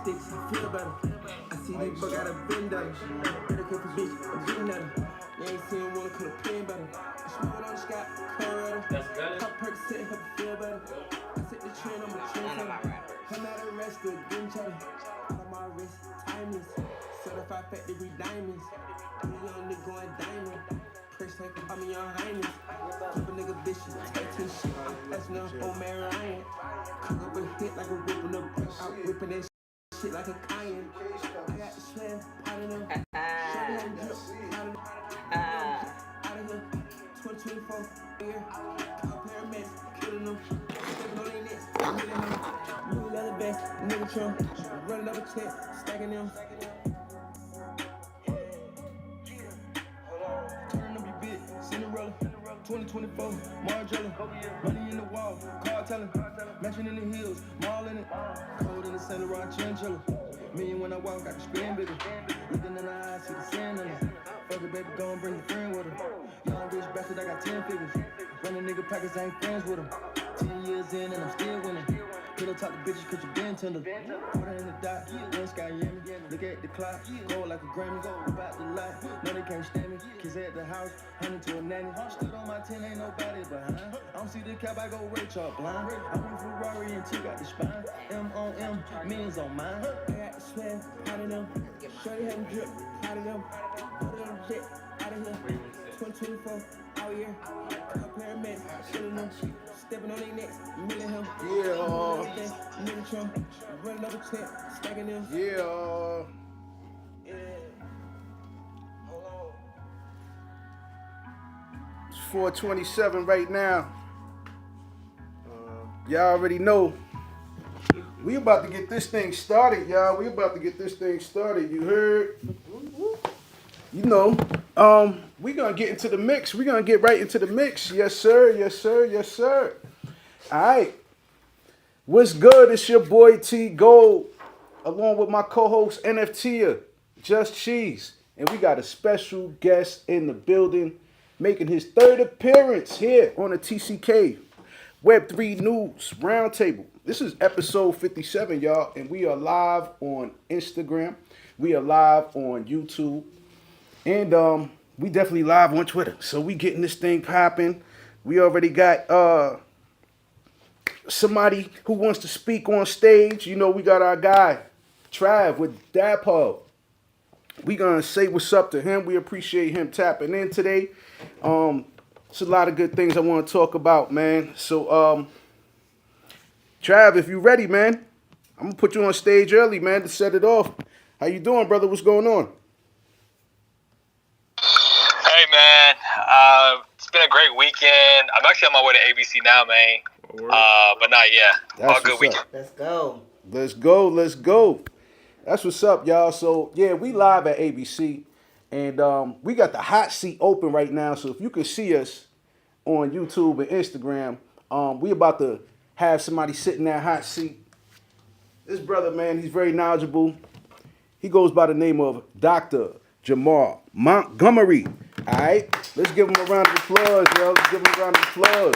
sticks, feel better. I see these bug out of vendor. Better cut the bitch, I'm getting at her. You ain't seen one cut a pen better. I smoke on the sky, Colorado. Pop perks, sit, help feel better. I set the trend, I'm a trendsetter. I'm not arrested, getting cheddar. Out of my wrist, timeless. Certified factory diamonds. I'm a young nigga going diamond. Press like I'm a young highness. Keep a nigga vicious, tattoo shit. I'm flashing up on Mary Ryan. Cook up a hit like a whip in the brush. I'm whipping that shit like a cayenne. I got the slam, out of them. Shorty had drip, out of them. Out of here, 2024 year. Call paramedics, killing them. Stepping on their necks, killing them. Blue leather vest, nigga Trump. Running up a check, stacking them. Turn up your bitch, Cinderella. 2024, Margiela. Money in the wall, car telling. Mansion in the hills, mall in it. Cold in the center, rock chinchilla. Me when I walk, I can spin bigger. Looking in the eyes, see the sand in it. Fuck it, baby, go and bring a friend with her. Young rich bastard, I got 10 figures. Running nigga packets, I ain't friends with them. 10 years in and I'm still winning. Pillow talk to bitches cause you been tender. Put her in the dot, one sky yammy. Look at the clock, go like a Grammy. About the light, no they can't stand me. Kids at the house, hunting to a nanny. Stood on my 10, ain't nobody behind. I don't see the cap, I go rich or blind. I'm in Ferrari and T got the spine. M on M, millions on mine. I got the sweat, out of them. Shorty had drip, out of them. Put it on the jet, out of here. 2024, out here. Call paramedics, killing them. Stepping on their necks, milling him. Yeah. Nigga Trump, running up a check, stacking them. Yeah. Hold on. It's 4:27 right now. Y'all already know. We about to get this thing started, y'all. We about to get this thing started. You heard? You know. We gonna get into the mix. We gonna get right into the mix. Yes, sir. Yes, sir. Yes, sir. All right. What's good? It's your boy T.Gold, along with my co-host NFTia, Just Cheeze, and we got a special guest in the building, making his third appearance here on the TCK Web3 News Roundtable. This is episode 57, y'all, and we are live on Instagram. We are live on YouTube, and we definitely live on Twitter. So we getting this thing popping. We already got somebody who wants to speak on stage. You know, we got our guy Trav with Dapo. We gonna say what's up to him. We appreciate him tapping in today. It's a lot of good things I want to talk about, man. So Trav, if you ready, man, I'm gonna put you on stage early, man, to set it off. How you doing, brother? What's going on? Hey, man. It's been a great weekend. I'm actually on my way to ABC now, man. But not yet. That's all good weekend. Let's go. Let's go. Let's go. That's what's up, y'all. So yeah, we live at ABC, and we got the hot seat open right now. So if you can see us on YouTube and Instagram, we about to have somebody sit in that hot seat. This brother, man, he's very knowledgeable. He goes by the name of Dr. Jamar Montgomery. All right, let's give him a round of applause, yo. Let's give him a round of applause.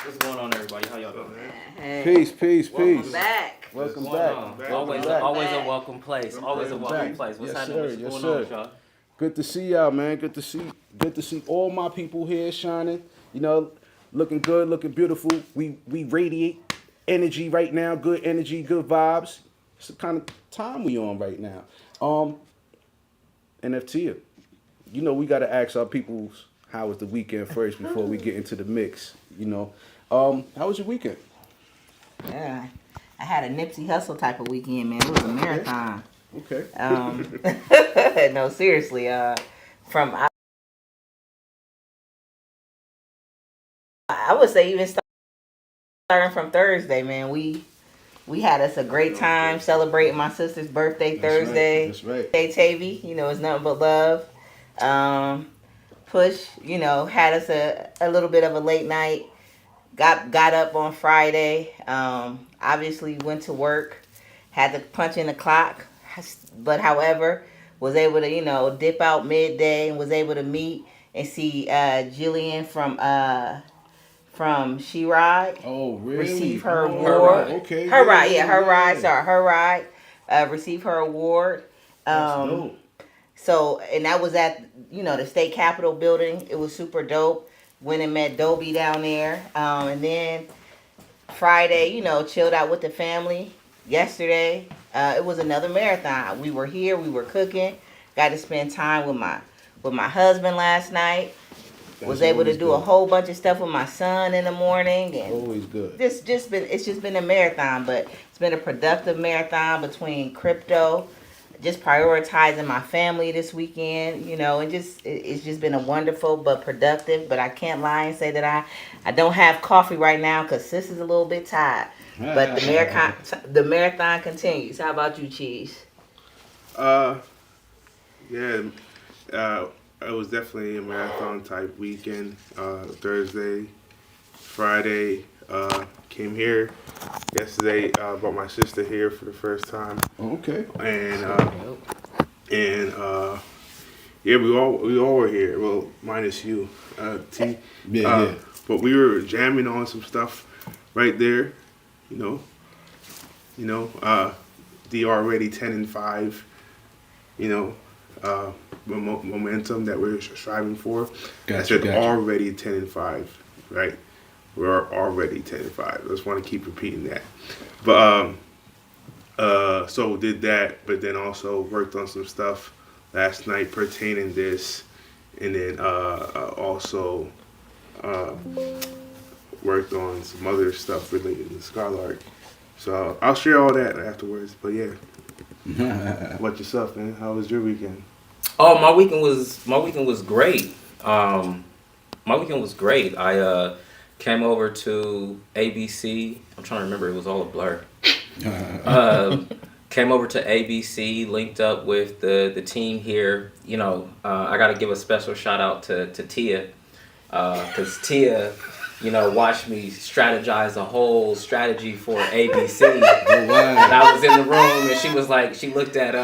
What's going on, everybody? How y'all doing? Hey. Peace. Welcome back. Welcome back. Always a welcome place. Always a welcome place. What's happening? What's going on, y'all? Good to see y'all, man. Good to see all my people here shining. You know, looking good, looking beautiful. We radiate energy right now. Good energy, good vibes. It's the kind of time we on right now. NFTia. You know, we gotta ask our peoples how was the weekend first before we get into the mix. You know, how was your weekend? Yeah, I had a Nipsey Hussle type of weekend, man. It was a marathon. Okay. No, seriously. I would say even starting from Thursday, man. We had us a great time celebrating my sister's birthday Thursday. That's right. Hey, Tavy, you know, it's nothing but love. Push, you know, had us a little bit of a late night. Got up on Friday. Obviously went to work. Had to punch in the clock. But however, was able to, you know, dip out midday and was able to meet and see Jillian from from She Ride. Oh, really? Receive her award. Her Ride. Okay. Her Ride, yeah, Her Ride. Sorry, Her Ride. Receive her award. That's dope. So, and that was at, the state capitol building. It was super dope. Went and met Dobie down there. And then Friday, chilled out with the family. Yesterday, it was another marathon. We were here, we were cooking. Got to spend time with my husband last night. Was able to do a whole bunch of stuff with my son in the morning. And always good. It's just been a marathon, but it's been a productive marathon between crypto, just prioritizing my family this weekend, and it's just been a wonderful but productive. But I can't lie and say that I don't have coffee right now because sis is a little bit tired. But the marathon continues. How about you, Cheeze? It was definitely a marathon type weekend. Thursday, Friday, came here. Yesterday, brought my sister here for the first time. Okay. Yeah, we all were here. Well, minus you, T. Yeah. But we were jamming on some stuff right there. The already 10-5. Momentum that we're striving for. I said already 10-5, right? We're already 10-5. I just want to keep repeating that. But so did that, but then also worked on some stuff last night pertaining this, and then also worked on some other stuff related to Skylark. So I'll share all that afterwards. But yeah. What yourself, man? How was your weekend? Oh, my weekend was great. My weekend was great. I came over to ABC. I'm trying to remember. It was all a blur. Came over to ABC, linked up with the team here. I got to give a special shout out to Tia, because Tia, watched me strategize a whole strategy for ABC. And I was in the room, and she was like, she looked at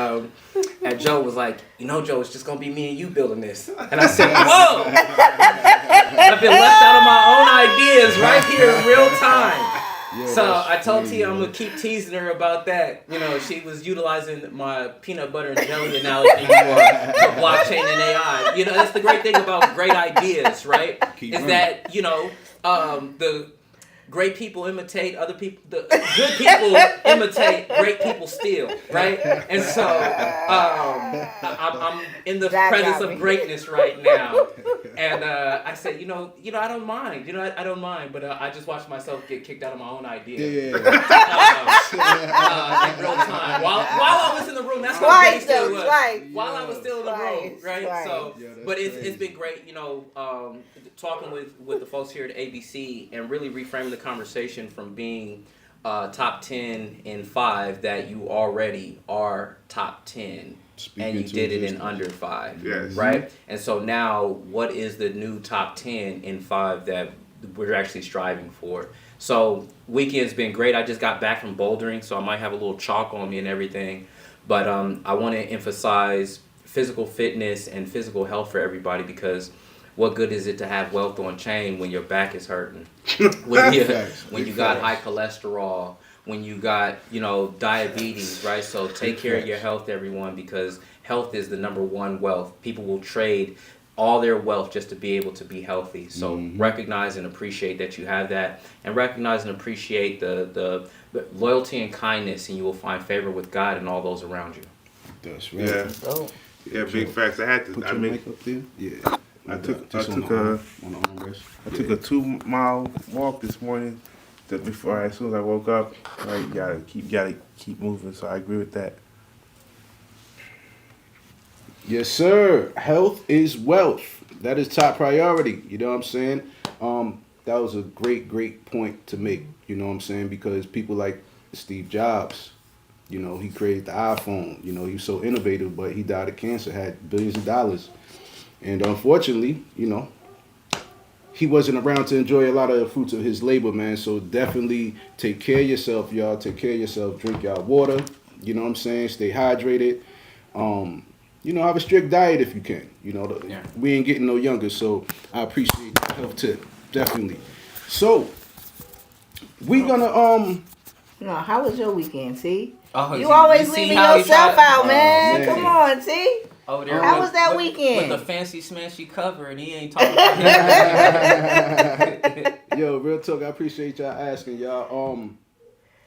Joe, was like, Joe, it's just gonna be me and you building this. And I said, whoa! I've been left out of my own ideas right here in real time. Yeah, so I told Tia I'm gonna keep teasing her about that. She was utilizing my peanut butter and jelly analogy for blockchain and AI. That's the great thing about great ideas, right? That the great people imitate other people. The good people imitate great people steal, right? And so I'm in the presence of greatness right now. And I said, I don't mind. I don't mind. But I just watched myself get kicked out of my own idea. In real time. While I was in the room, that's what it was. While I was still in the room, right? So, but it's been great, talking with the folks here at ABC and really reframing the conversation from being top 10 in 5 that you already are top 10. And you did it in under 5, yes. Right? And so now, what is the new top 10 in 5 that we're actually striving for? So weekend's been great. I just got back from bouldering, so I might have a little chalk on me and everything. But I want to emphasize physical fitness and physical health for everybody, because what good is it to have wealth on chain when your back is hurting? when you got high cholesterol, when you got, diabetes, right? So take care of your health, everyone, because health is the number one wealth. People will trade all their wealth just to be able to be healthy. So recognize and appreciate that you have that, and recognize and appreciate the loyalty and kindness, and you will find favor with God and all those around you. That's right. Yeah. Oh. Yeah, big facts. I had to. Put your mic up there. Yeah. I took a on the armrest. I took a 2-mile walk this morning. As soon as I woke up, you gotta keep moving. So I agree with that. Yes, sir. Health is wealth. That is top priority. You know what I'm saying? That was a great point to make. You know what I'm saying? Because people like Steve Jobs, he created the iPhone. He was so innovative, but he died of cancer, had billions of dollars. And unfortunately, he wasn't around to enjoy a lot of the fruits of his labor, man. So definitely take care of yourself, y'all. Take care of yourself. Drink y'all water. You know what I'm saying? Stay hydrated. Have a strict diet if you can. We ain't getting no younger, so I appreciate the health tip. Definitely. So we gonna No, how was your weekend, T? Oh, You always see leaving how he yourself tried- out, man. man. Come on, T. Over there How with- was that with- weekend? With the fancy smashy cover, and he ain't talking about it. Yo, real talk. I appreciate y'all asking, y'all.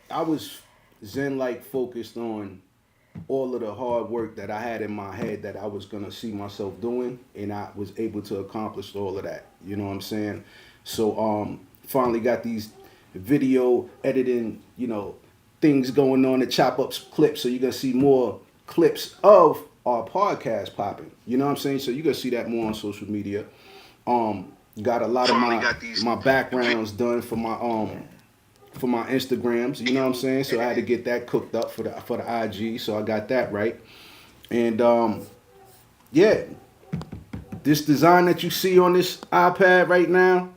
I was zen-like focused on all of the hard work that I had in my head that I was gonna see myself doing, and I was able to accomplish all of that. You know what I'm saying? So finally got these video editing, things going on to chop up clips, so you're gonna see more clips of our podcast popping. You know what I'm saying? So you're gonna see that more on social media. Got a lot of my backgrounds done for my Instagrams, you know what I'm saying? So I had to get that cooked up for the IG, so I got that right. And yeah, this design that you see on this iPad right now,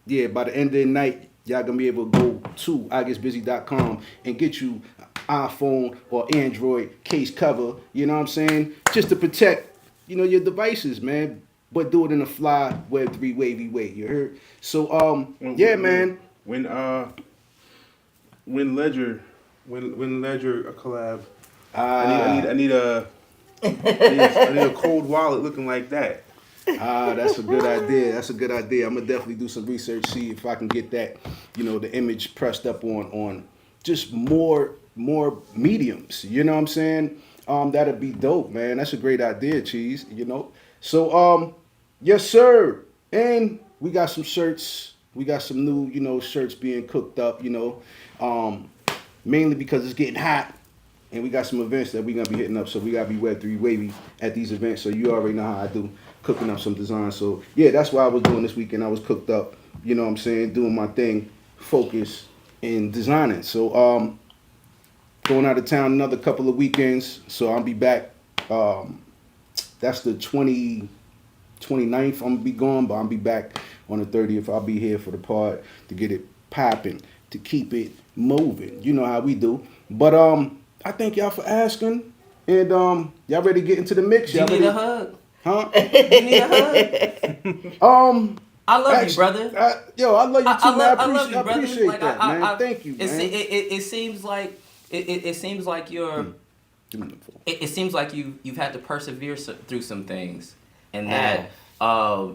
yeah, by the end of the night, y'all gonna be able to go to iGetsBusy.com and get you an iPhone or Android case cover, you know what I'm saying? Just to protect, your devices, man. But do it in a fly Web3 wavy way, you heard? So man. When Ledger a collab, I need a cold wallet looking like that. That's a good idea. I'm gonna definitely do some research, see if I can get that, the image pressed up on just more mediums. You know what I'm saying? That'd be dope, man. That's a great idea, Cheeze. So yes, sir. And we got some shirts. We got some new, shirts being cooked up. Mainly because it's getting hot. And we got some events that we're going to be hitting up. So we got to be Web3 wavy at these events. So you already know how I do, cooking up some designs. So yeah, that's what I was doing this weekend. I was cooked up, you know what I'm saying, doing my thing, focus, and designing. So going out of town another couple of weekends. So I'll be back. That's the 29th. I'm going to be gone, but I'll be back on the 30th. I'll be here for the pod to get it popping, to keep it moving. You know how we do. But I thank y'all for asking. And y'all ready to get into the mix? You Y'all need ready? a hug. Huh? You need a hug. I love you, brother. I love you too, man. I appreciate Like, that, man. Thank you, man. It seems like it seems like you're. It seems like you've had to persevere through some things, and that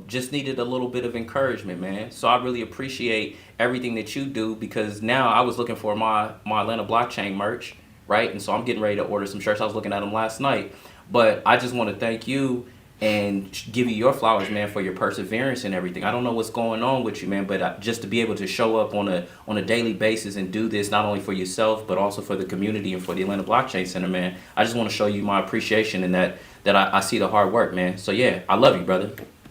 just needed a little bit of encouragement, man. So I really appreciate everything that you do, because now I was looking for my Atlanta blockchain merch, right? And so I'm getting ready to order some shirts. I was looking at them last night, but I just want to thank you and give you your flowers, man, for your perseverance and everything. I don't know what's going on with you, man, but just to be able to show up on a daily basis and do this, not only for yourself, but also for the community and for the Atlanta Blockchain Center, man. I just want to show you my appreciation and that I see the hard work, man. So yeah, I love you, brother.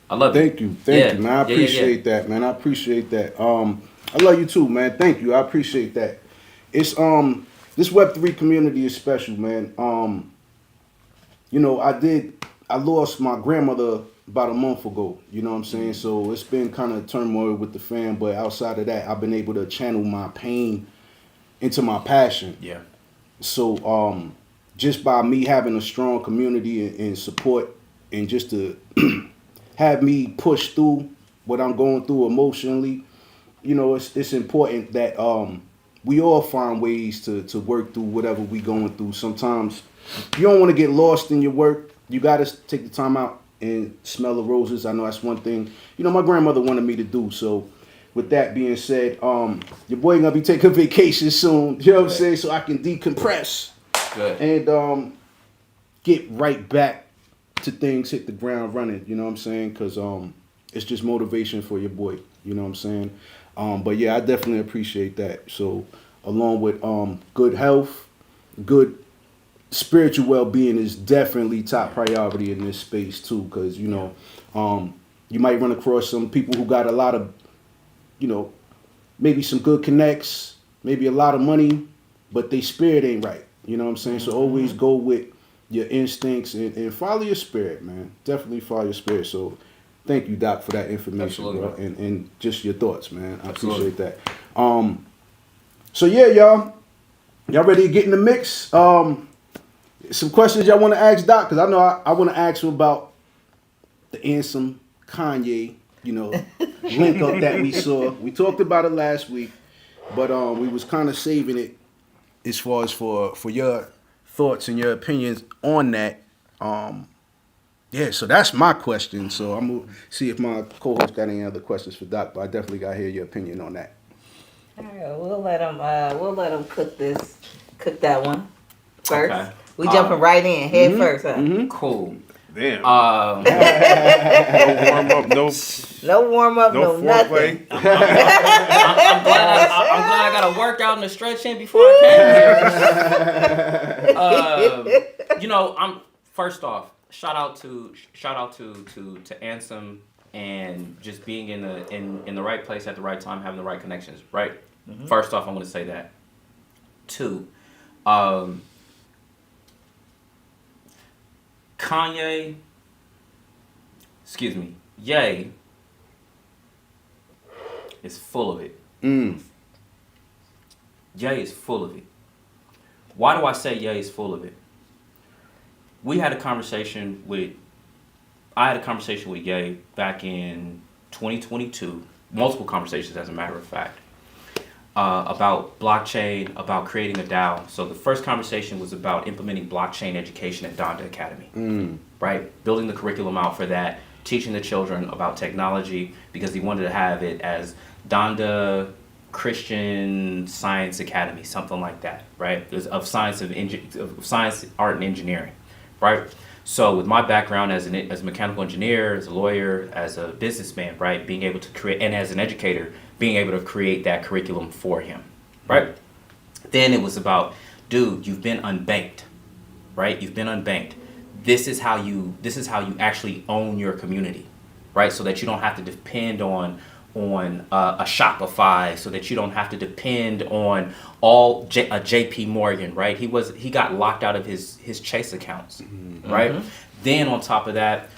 I love you. Thank you, man. I appreciate that, man. I appreciate that. I love you too, man. Thank you. I appreciate that. It's this Web3 community is special, man. I lost my grandmother about a month ago, you know what I'm saying? So it's been kind of turmoil with the fam, but outside of that, I've been able to channel my pain into my passion. Yeah. So just by me having a strong community and support, and just to have me push through what I'm going through emotionally, it's important that we all find ways to work through whatever we going through. Sometimes you don't want to get lost in your work. You got to take the time out and smell the roses. I know that's one thing, my grandmother wanted me to do. So with that being said, your boy going to be taking vacation soon, you know what I'm saying? So I can decompress. Good. And get right back to things, hit the ground running, you know what I'm saying? Because it's just motivation for your boy, you know what I'm saying? But yeah, I definitely appreciate that. So along with good health, good spiritual well-being is definitely top priority in this space too, because you might run across some people who got a lot of maybe some good connects, maybe a lot of money, but they spirit ain't right, you know what I'm saying? So always go with your instincts and follow your spirit, man. Definitely follow your spirit. So thank you, Doc, for that information. Absolutely, bro, and just your thoughts, man. I Absolutely. appreciate that. So yeah, y'all ready to get in the mix? Some questions y'all want to ask Doc, because I know I want to ask him about the Ansem Kanye link up that we saw. We talked about it last week, but we was kind of saving it as far as for your thoughts and your opinions on that. Yeah, so that's my question. So I'm gonna see if my co-host got any other questions for Doc, but I definitely got to hear your opinion on that. All right, we'll let them cook that one first. Okay. We jumping right in, head first, huh? Cool. Damn. Um, no warm up, No nothing. foreplay. I'm glad I got to work out and to stretch in before I came here. I'm first off, shout out to Ansem and just being in the right place at the right time, having the right connections. Right. Mm-hmm. First off, I'm going to say that. 2, Ye is full of it. Ye is full of it. Why do I say Ye is full of it? I had a conversation with Ye back in 2022, multiple conversations as a matter of fact, about blockchain, about creating a DAO. So the first conversation was about implementing blockchain education at Donda Academy, right? Building the curriculum out for that, teaching the children about technology, because he wanted to have it as Donda Christian Science Academy, something like that, right? It was of science, art, and engineering, right? So with my background as a mechanical engineer, as a lawyer, as a businessman, right, being able to create, and as an educator, being able to create that curriculum for him, right? Then it was about, dude, you've been unbanked, right? You've been unbanked. This is how you actually own your community, right? So that you don't have to depend on a Shopify, so that you don't have to depend on a JP Morgan, right? He got locked out of his Chase accounts, right? Mm-hmm. Then on top of that,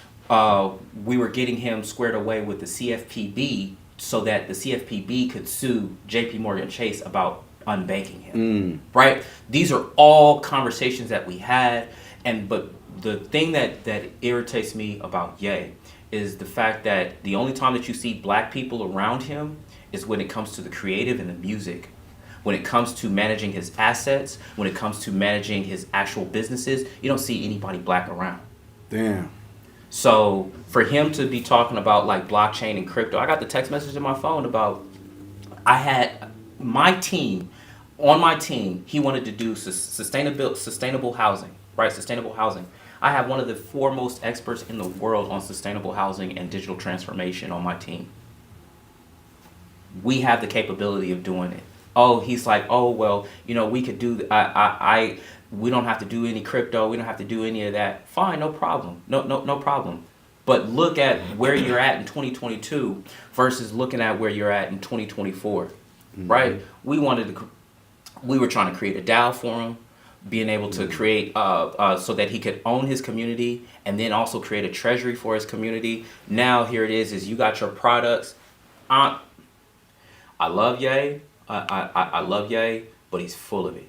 we were getting him squared away with the CFPB so that the CFPB could sue JP Morgan Chase about unbanking him, right? These are all conversations that we had, but the thing that irritates me about Ye is the fact that the only time that you see black people around him is when it comes to the creative and the music. When it comes to managing his assets, when it comes to managing his actual businesses, you don't see anybody black around. Damn. So for him to be talking about like blockchain and crypto, I got the text message in my phone about, I had my team, he wanted to do sustainable housing, right? Sustainable housing. I have one of the foremost experts in the world on sustainable housing and digital transformation on my team. We have the capability of doing it. Oh, he's like, oh, well, we could do, we don't have to do any crypto. We don't have to do any of that. Fine, no problem. No problem. But look at where you're at in 2022 versus looking at where you're at in 2024, right? We were trying to create a DAO for him, being able to create so that he could own his community and then also create a treasury for his community. Now here it is you got your products. I love Ye. I love Ye, but he's full of it,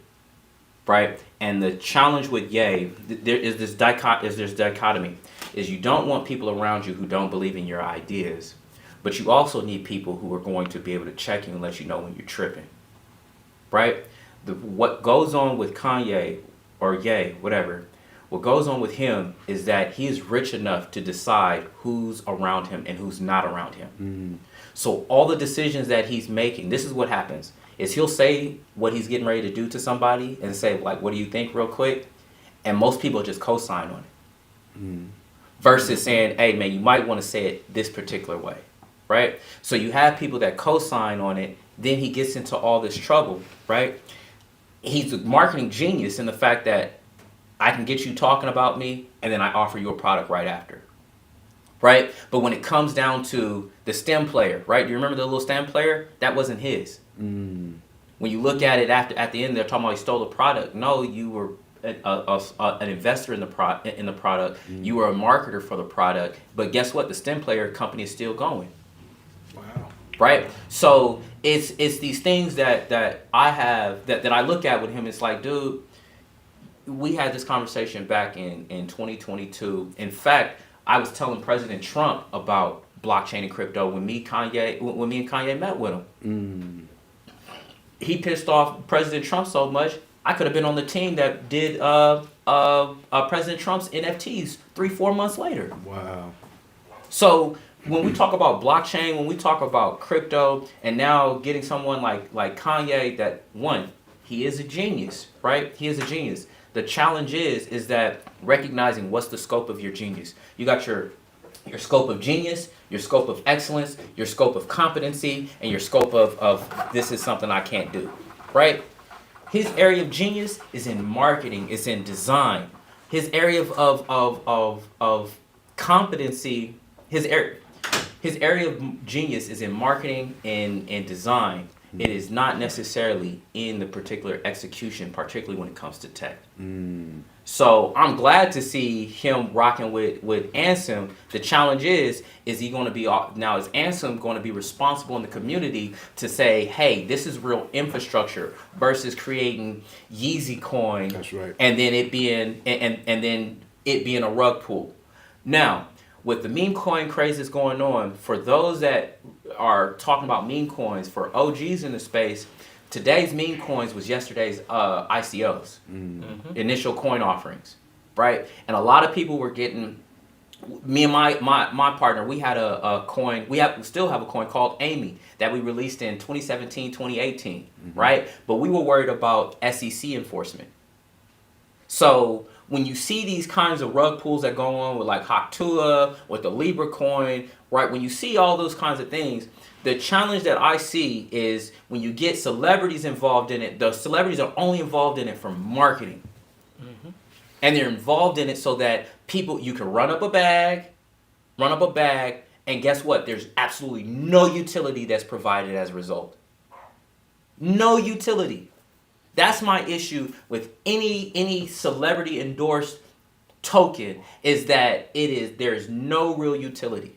right? And the challenge with Ye, there's this dichotomy, is you don't want people around you who don't believe in your ideas, but you also need people who are going to be able to check you and let you know when you're tripping, right? What goes on with Kanye or Ye, whatever, what goes on with him is that he is rich enough to decide who's around him and who's not around him. So all the decisions that he's making, this is what happens, is he'll say what he's getting ready to do to somebody and say, like, what do you think real quick? And most people just co-sign on it. Versus saying, hey, man, you might want to say it this particular way, right? So you have people that co-sign on it, then he gets into all this trouble, right? He's a marketing genius in the fact that I can get you talking about me and then I offer you a product right after, right? But when it comes down to the STEM player, right? Do you remember the little STEM player? That wasn't his. When you look at it at the end, they're talking about he stole a product. No, you were an investor in the product. You were a marketer for the product. But guess what? The STEM player company is still going. Wow. Right? So it's these things that I have that I look at with him. It's like, dude, we had this conversation back in 2022. In fact, I was telling President Trump about blockchain and crypto when me and Kanye met with him. He pissed off President Trump so much. I could have been on the team that did President Trump's NFTs 3-4 months later. Wow. So when we talk about blockchain, when we talk about crypto, and now getting someone like Kanye, that one, he is a genius, right? He is a genius. The challenge is that recognizing what's the scope of your genius. You got your scope of genius, your scope of excellence, your scope of competency, and your scope of this is something I can't do, right? His area of genius is in marketing, it's in design. His area of competency, his area of genius is in marketing and design. It is not necessarily in the particular execution, particularly when it comes to tech. So I'm glad to see him rocking with Ansem. The challenge is he going to be, now is Ansem going to be responsible in the community to say, hey, this is real infrastructure versus creating Yeezy coin. That's right. And then it being and then it being a rug pull. Now, with the meme coin crazes going on, for those that are talking about meme coins, for OGs in the space, today's meme coins was yesterday's ICOs, initial coin offerings, right? And a lot of people were getting, me and my partner, we had a coin, we still have a coin called Amy that we released in 2017, 2018, right? But we were worried about SEC enforcement. So when you see these kinds of rug pulls that go on with like Haktua, with the Libra coin, right? When you see all those kinds of things, the challenge that I see is when you get celebrities involved in it, the celebrities are only involved in it for marketing. And they're involved in it so that people, you can run up a bag, and guess what? There's absolutely no utility that's provided as a result. No utility. That's my issue with any celebrity endorsed token, is that there's no real utility.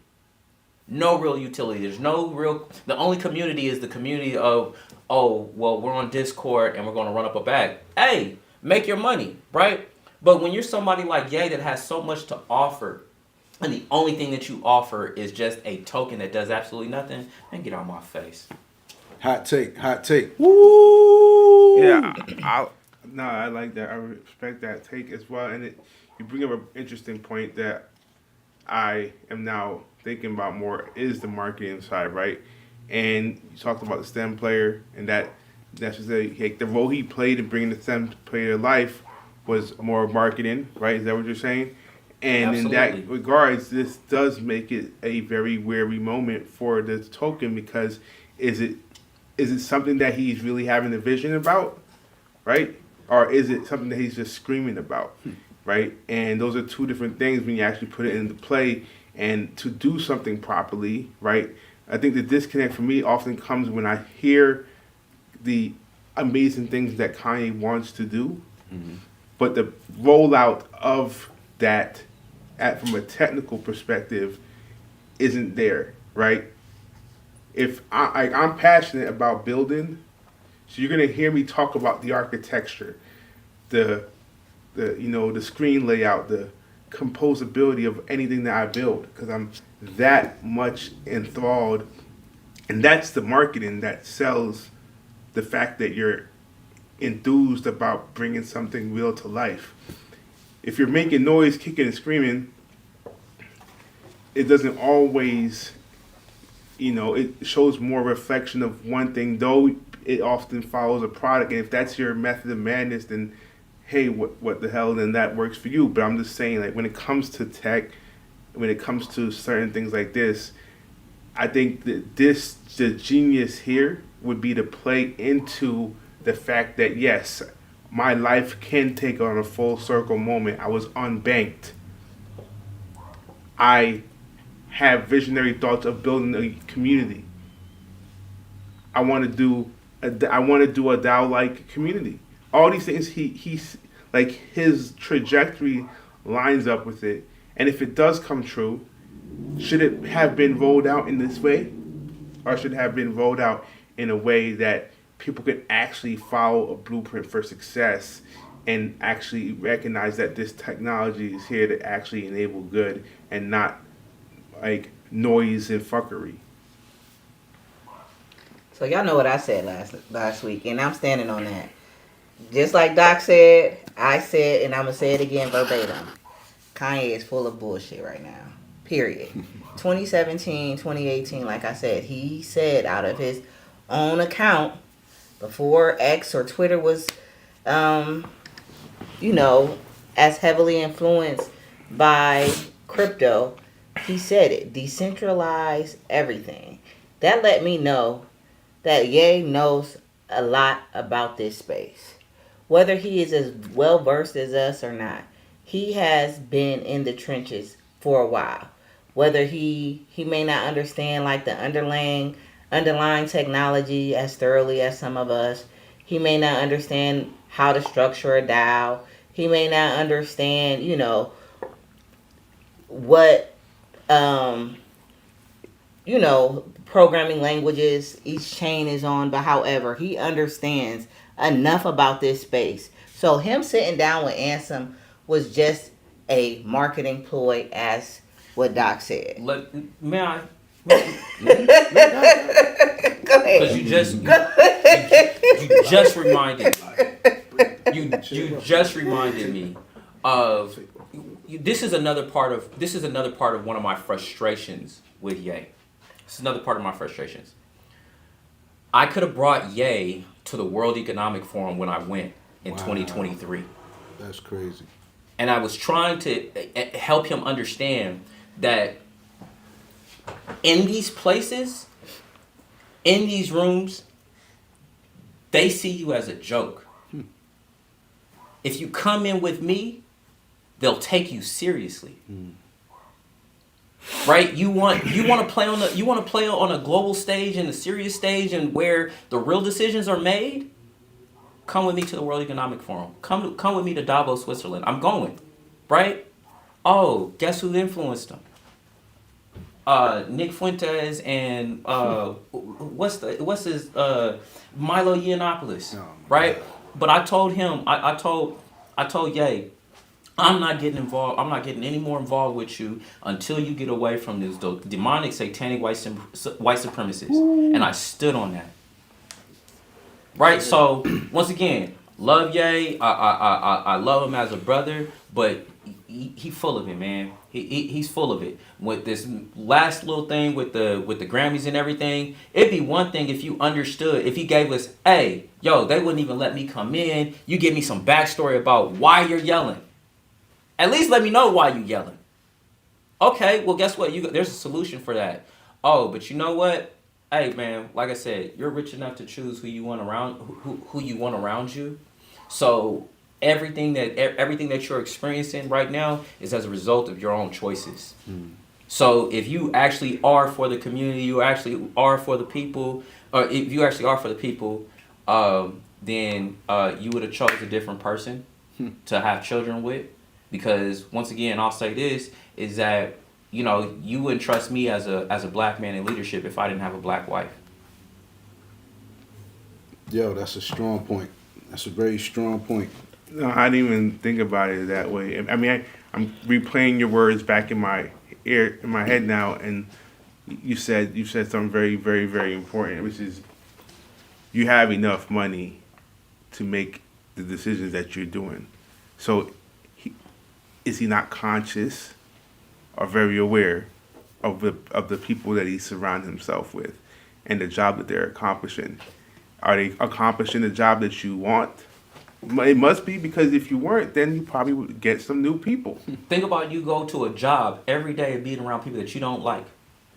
No real utility. There's no real, the only community is the community of, oh, well, we're on Discord and we're going to run up a bag. Hey, make your money, right? But when you're somebody like Ye that has so much to offer, and the only thing that you offer is just a token that does absolutely nothing, man, get out of my face. Hot take. Woo! Yeah, I like that. I respect that take as well. And you bring up an interesting point that I am now thinking about more, is the marketing side, right? And you talked about the STEM player, and that's just like the role he played in bringing the STEM player to life was more marketing, right? Is that what you're saying? And Absolutely. in that regards, this does make it a very wary moment for the token, because is it something that he's really having a vision about, right? Or is it something that he's just screaming about, right? And those are two different things when you actually put it into play. And to do something properly, right? I think the disconnect for me often comes when I hear the amazing things that Kanye wants to do, but the rollout of that from a technical perspective isn't there, right? If I'm passionate about building, so you're gonna hear me talk about the architecture, the screen layout, the composability of anything that I build, because I'm that much enthralled, and that's the marketing that sells the fact that you're enthused about bringing something real to life. If you're making noise, kicking and screaming, it doesn't always, it shows more reflection of one thing, though it often follows a product. And if that's your method of madness, then hey, what the hell, then that works for you. But I'm just saying, like, when it comes to tech, when it comes to certain things like this, I think that the genius here would be to play into the fact that, yes, my life can take on a full circle moment. I was unbanked. I have visionary thoughts of building a community. I want to do a DAO-like community. All these things, he's like, his trajectory lines up with it. And if it does come true, should it have been rolled out in this way, or should it have been rolled out in a way that people could actually follow a blueprint for success and actually recognize that this technology is here to actually enable good and not like noise and fuckery. So y'all know what I said last week, and I'm standing on that. Just like Doc said, I said, and I'm going to say it again verbatim. Kanye is full of bullshit right now. Period. 2017, 2018, like I said, he said out of his own account, before X or Twitter was, you know, as heavily influenced by crypto, he said it. Decentralize everything. That let me know that Ye knows a lot about this space. Whether he is as well versed as us or not, he has been in the trenches for a while. Whether he may not understand like the underlying technology as thoroughly as some of us, he may not understand how to structure a DAO. He may not understand, you know, what you know, programming languages each chain is on, but however, he understands enough about this space. So him sitting down with Ansem was just a marketing ploy, as what Doc said. May I? Go ahead. Because you just reminded me of this is another part of one of my frustrations with Ye. This is another part of my frustrations. I could have brought Ye to the World Economic Forum when I went in 2023. That's crazy. And I was trying to help him understand that in these places, in these rooms, they see you as a joke. If you come in with me, they'll take you seriously. Right? You want to play on a global stage and a serious stage and where the real decisions are made? Come with me to the World Economic Forum. Come with me to Davos, Switzerland. I'm going. Right? Oh, guess who influenced them? Nick Fuentes and what's his Milo Yiannopoulos, right? God. But I told him, I told Ye, I'm not getting involved. I'm not getting any more involved with you until you get away from this demonic, satanic white supremacists. Ooh. And I stood on that. Right. So once again, love Ye. I love him as a brother, but he full of it, man. He's full of it. With this last little thing with the Grammys and everything, it'd be one thing if you understood, if he gave us, hey, yo, they wouldn't even let me come in. You give me some backstory about why you're yelling. At least let me know why you yelling. Okay, well, guess what? There's a solution for that. Oh, but you know what? Hey, man, like I said, you're rich enough to choose who you want around you. So everything that you're experiencing right now is as a result of your own choices. So if you actually are for the community, you actually are for the people, or if you actually are for the people, then you would have chose a different person to have children with. Because once again, I'll say this, is that, you know, you wouldn't trust me as a black man in leadership if I didn't have a black wife. Yo, that's a strong point. That's a very strong point. No, I didn't even think about it that way. I mean, I'm replaying your words back in my head now, and you said something very, very, very important, which is you have enough money to make the decisions that you're doing. So, is he not conscious or very aware of the people that he surrounds himself with and the job that they're accomplishing? Are they accomplishing the job that you want? It must be, because if you weren't, then you probably would get some new people. Think about you go to a job every day being around people that you don't like,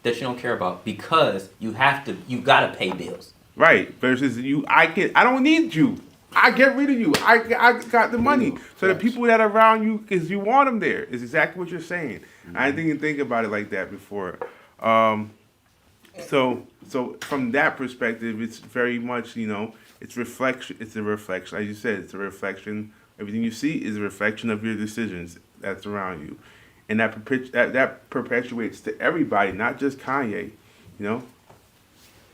that you don't care about, because you gotta pay bills. Right. Versus I don't need you. I get rid of you. I got the money. So the people that are around you, because you want them there, is exactly what you're saying. I didn't even think about it like that before. So from that perspective, it's very much, you know, it's reflection. It's a reflection. As you said, it's a reflection. Everything you see is a reflection of your decisions that's around you. And that perpetuates to everybody, not just Kanye, you know?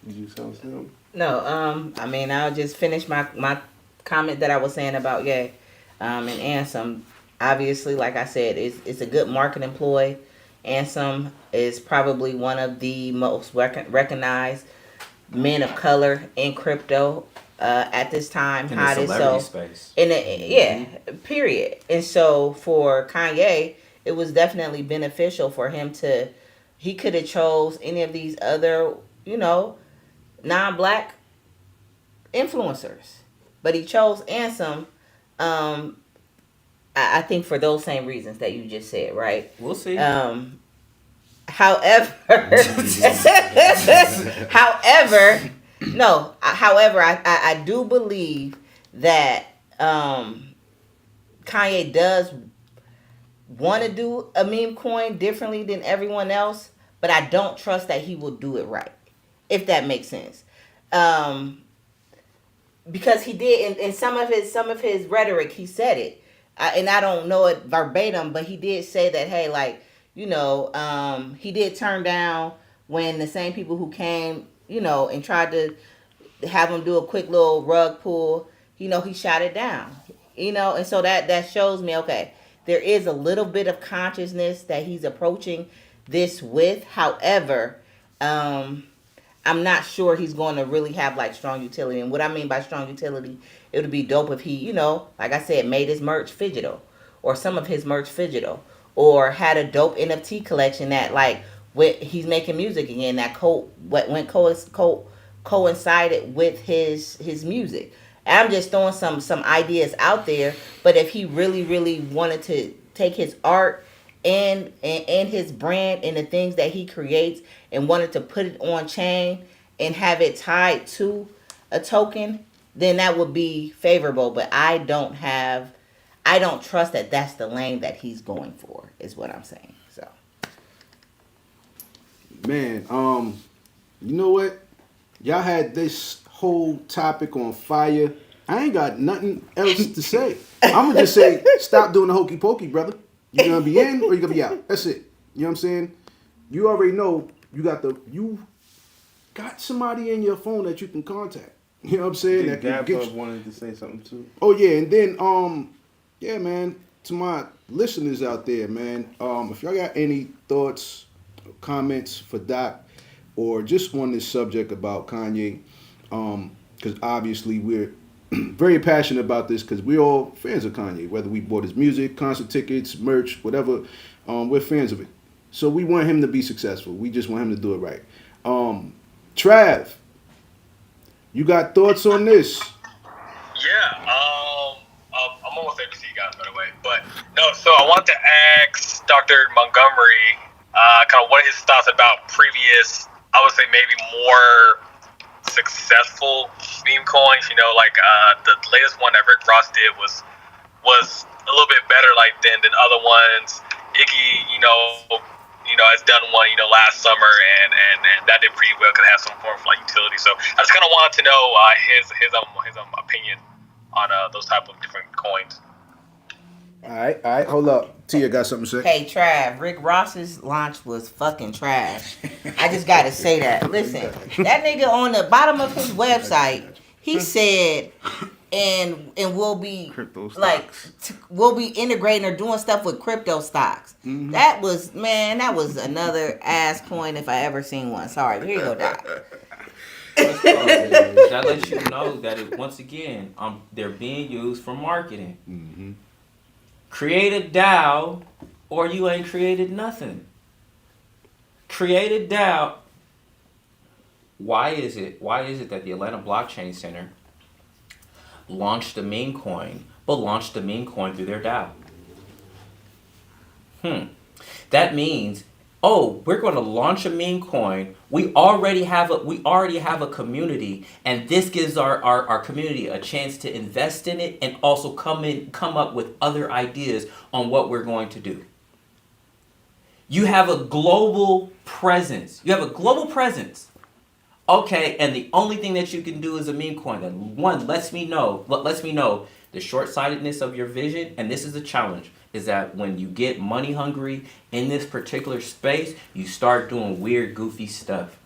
Did you say something? No, I mean, I'll just finish my comment that I was saying about and Ansem. Obviously, like I said, it's a good marketing ploy. Ansem is probably one of the most recognized men of color in crypto at this time. In the celebrity space. Period. And so for Kanye, it was definitely beneficial for him to. He could have chose any of these other, non-black influencers, but he chose Ansem. I think for those same reasons that you just said, right? We'll see. However, I do believe that Kanye does want to do a meme coin differently than everyone else, but I don't trust that he will do it right, if that makes sense. Because he did in some of his rhetoric, he said it, and I don't know it verbatim, but he did say that, hey, like, he did turn down when the same people who came, and tried to have him do a quick little rug pull, he shot it down, and so that shows me, okay, there is a little bit of consciousness that he's approaching this with. However, I'm not sure he's going to really have like strong utility. And what I mean by strong utility, it would be dope if he, like I said, made his merch phygital, or some of his merch phygital, or had a dope NFT collection that like he's making music again that coincided with his music. And I'm just throwing some ideas out there. But if he really wanted to take his art and his brand and the things that he creates and wanted to put it on chain and have it tied to a token, then that would be favorable. But I don't trust that that's the lane that he's going for, is what I'm saying. So, man, you know what? Y'all had this whole topic on fire. I ain't got nothing else to say. I'm gonna just say, stop doing the hokey pokey, brother. You're gonna be in or you're gonna be out. That's it. You know what I'm saying? You already know you got somebody in your phone that you can contact. You know what I'm saying? That Gab wanted to say something too. Oh yeah, and then yeah, man, to my listeners out there, man, if y'all got any thoughts, comments for Doc, or just on this subject about Kanye, because obviously we're very passionate about this because we're all fans of Kanye, whether we bought his music, concert tickets, merch, whatever, we're fans of it. So we want him to be successful. We just want him to do it right. Trav, you got thoughts on this? Yeah, I'm almost ABC guys, by the way. But no, so I wanted to ask Dr. Montgomery kind of what his thoughts about previous, I would say maybe more successful meme coins. Like the latest one that Rick Ross did was a little bit better like than other ones. Iggy, has done one, last summer, and that did pretty well because it has some form of like utility. So I just kind of wanted to know his opinion on those type of different coins. All right, hold up. Tia got something to say. Hey, Trav, Rick Ross's launch was fucking trash. I just gotta say that. Listen, that nigga on the bottom of his website, he said, and we'll be we'll be integrating or doing stuff with crypto stocks. Mm-hmm. That was another ass coin if I ever seen one. Sorry, but here you go, Doc. That lets you know that once again, they're being used for marketing. Mm-hmm. Create a DAO, or you ain't created nothing. Create a DAO. Why is it that the Atlanta Blockchain Center launched a meme coin, but launched the meme coin through their DAO? That means, we're going to launch a meme coin. We already have a community, and this gives our community a chance to invest in it and also come up with other ideas on what we're going to do. You have a global presence. Okay, and the only thing that you can do is a meme coin. That one lets me know the short-sightedness of your vision, and this is a challenge, is that when you get money hungry in this particular space, you start doing weird, goofy stuff.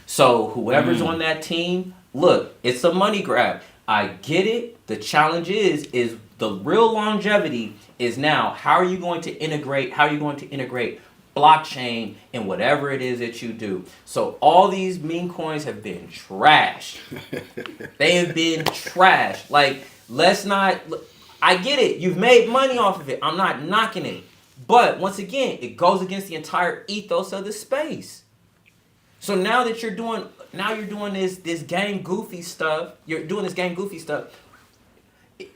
So whoever's on that team, look, it's a money grab. I get it. The challenge is the real longevity is now how are you going to integrate blockchain in whatever it is that you do. So all these meme coins have been trash. They have been trash. Like, let's not. I get it. You've made money off of it. I'm not knocking it. But once again, it goes against the entire ethos of the space. So now that you're doing this game goofy stuff. You're doing this game goofy stuff.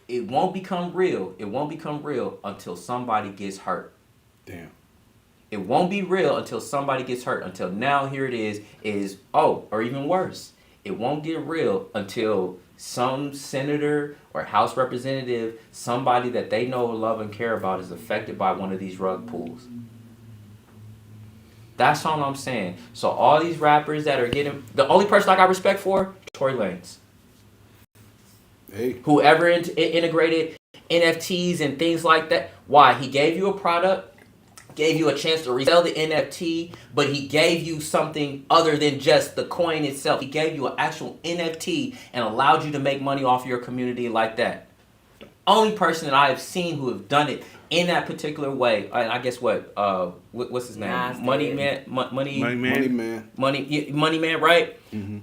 It won't become real. It won't become real until somebody gets hurt. Damn. It won't be real until somebody gets hurt. Until now, here it is, or even worse. It won't get real until some senator or House representative, somebody that they know, love, and care about is affected by one of these rug pulls. That's all I'm saying. So all these rappers that are getting... The only person I got respect for, Tory Lanez. Hey. Whoever integrated NFTs and things like that. Why? He gave you a product, gave you a chance to resell the NFT, but he gave you something other than just the coin itself. He gave you an actual NFT and allowed you to make money off your community like that. Only person that I have seen who have done it in that particular way. I guess what's his name? Money Man, right? Mm-hmm.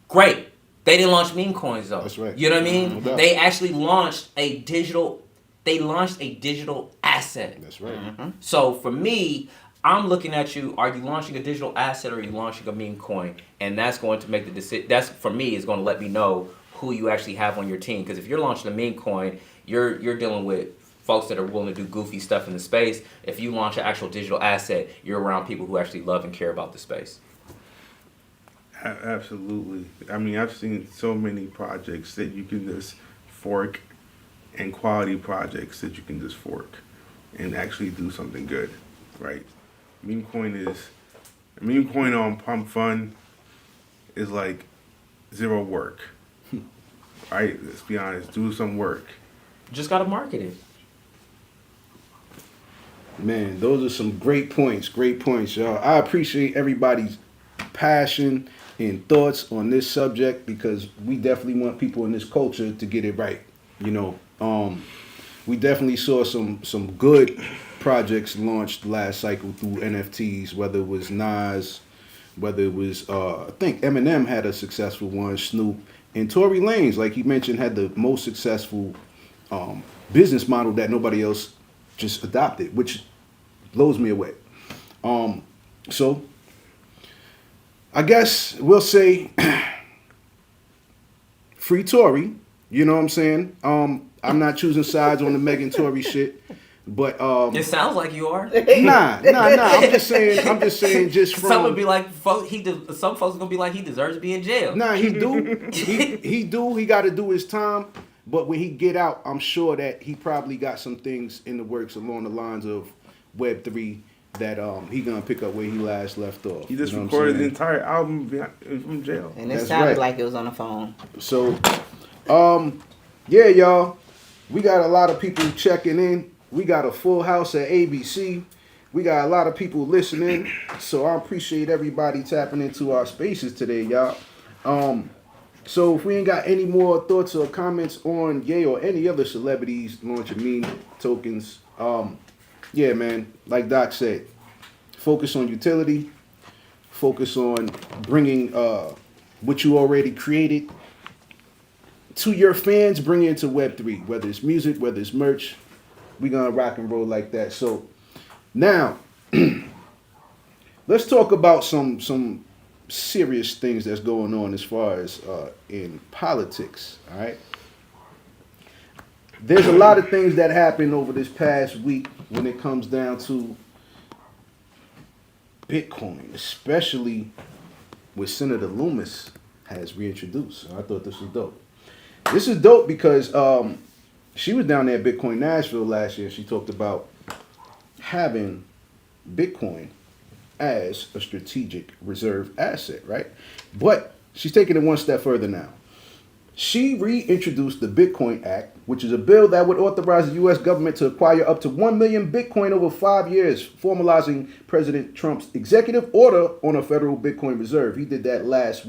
Great. They didn't launch meme coins though. That's right. You know what I mean? No doubt. They actually launched a digital asset. That's right. Mm-hmm. So for me, I'm looking at you. Are you launching a digital asset or are you launching a meme coin? And that's going to make the decision. That's, for me, is going to let me know who you actually have on your team. Because if you're launching a meme coin, you're dealing with folks that are willing to do goofy stuff in the space. If you launch an actual digital asset, you're around people who actually love and care about the space. Absolutely. I mean, I've seen so many projects that you can just fork, and quality projects that you can just fork and actually do something good, right? Meme coin on Pump Fun is like zero work, right? Let's be honest. Do some work. Just gotta market it. Man, those are some great points, y'all. I appreciate everybody's passion and thoughts on this subject because we definitely want people in this culture to get it right. You know, we definitely saw some good projects launched last cycle through NFTs, whether it was Nas, whether it was, I think Eminem had a successful one, Snoop, and Tory Lanez, like he mentioned, had the most successful business model that nobody else just adopted, which blows me away. So I guess we'll say free Tory. You know what I'm saying? I'm not choosing sides on the Megan Tory shit, but it sounds like you are. Nah. I'm just saying. Just from some would be like, some folks are gonna be like, he deserves to be in jail. Nah, he do. He do. He got to do his time. But when he get out, I'm sure that he probably got some things in the works along the lines of Web3 that he gonna pick up where he last left off. He just recorded the entire album from jail. And it sounded like it was on the phone. So, yeah, y'all. We got a lot of people checking in. We got a full house at ABC. We got a lot of people listening. So I appreciate everybody tapping into our spaces today, y'all. So if we ain't got any more thoughts or comments on Ye or any other celebrities launching meme tokens, yeah, man, like Doc said, focus on utility, focus on bringing what you already created to your fans, bring it into Web3, whether it's music, whether it's merch, we gonna rock and roll like that. So now, let's talk about some serious things that's going on as far as in politics, all right? There's a lot of things that happened over this past week when it comes down to Bitcoin, especially what Senator Loomis has reintroduced. I thought this was dope. This is dope because she was down there at Bitcoin Nashville last year. She talked about having Bitcoin as a strategic reserve asset, right? But she's taking it one step further now. She reintroduced the Bitcoin Act, which is a bill that would authorize the U.S. government to acquire up to 1 million Bitcoin over 5 years, formalizing President Trump's executive order on a federal Bitcoin reserve. He did that last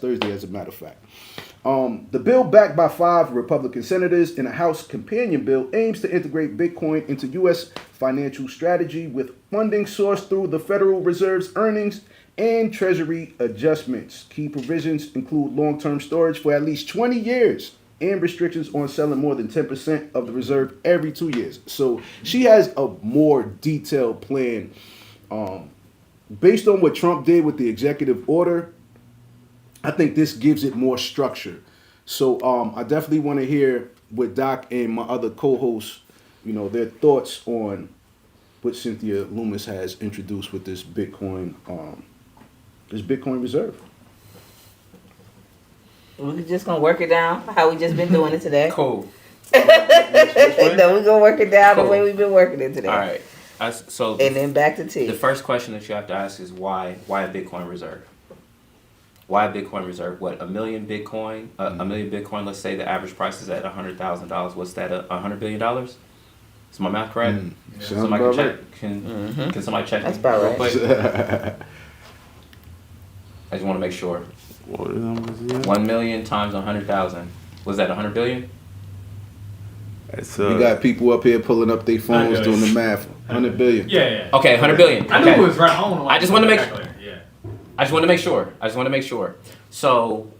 Thursday, as a matter of fact. The bill, backed by 5 Republican senators in a House companion bill, aims to integrate Bitcoin into U.S. financial strategy with funding sourced through the Federal Reserve's earnings and Treasury adjustments. Key provisions include long-term storage for at least 20 years and restrictions on selling more than 10% of the reserve every 2 years. So she has a more detailed plan based on what Trump did with the executive order. I think this gives it more structure. So I definitely want to hear what Doc and my other co-hosts, their thoughts on what Cynthia Loomis has introduced with this Bitcoin reserve. We're just gonna work it down how we just been doing it today. Cool. No, we're gonna work it down the way we've been working it today. All right. So And then back to T. the first question that you have to ask is why a Bitcoin reserve? Why a Bitcoin reserve? What, a million Bitcoin? A million Bitcoin. Let's say the average price is at $100,000. What's that? $100 billion? Is my math correct? Somebody can check. Can somebody check? That's about right. Quick? I just want to make sure. What are the numbers again? 1 million times 100,000. Was that 100 billion? It's, We got people up here pulling up their phones doing the math. 100 billion. Yeah. Okay, 100 billion. I knew it was right. I just want to make sure. I just want to make sure. So,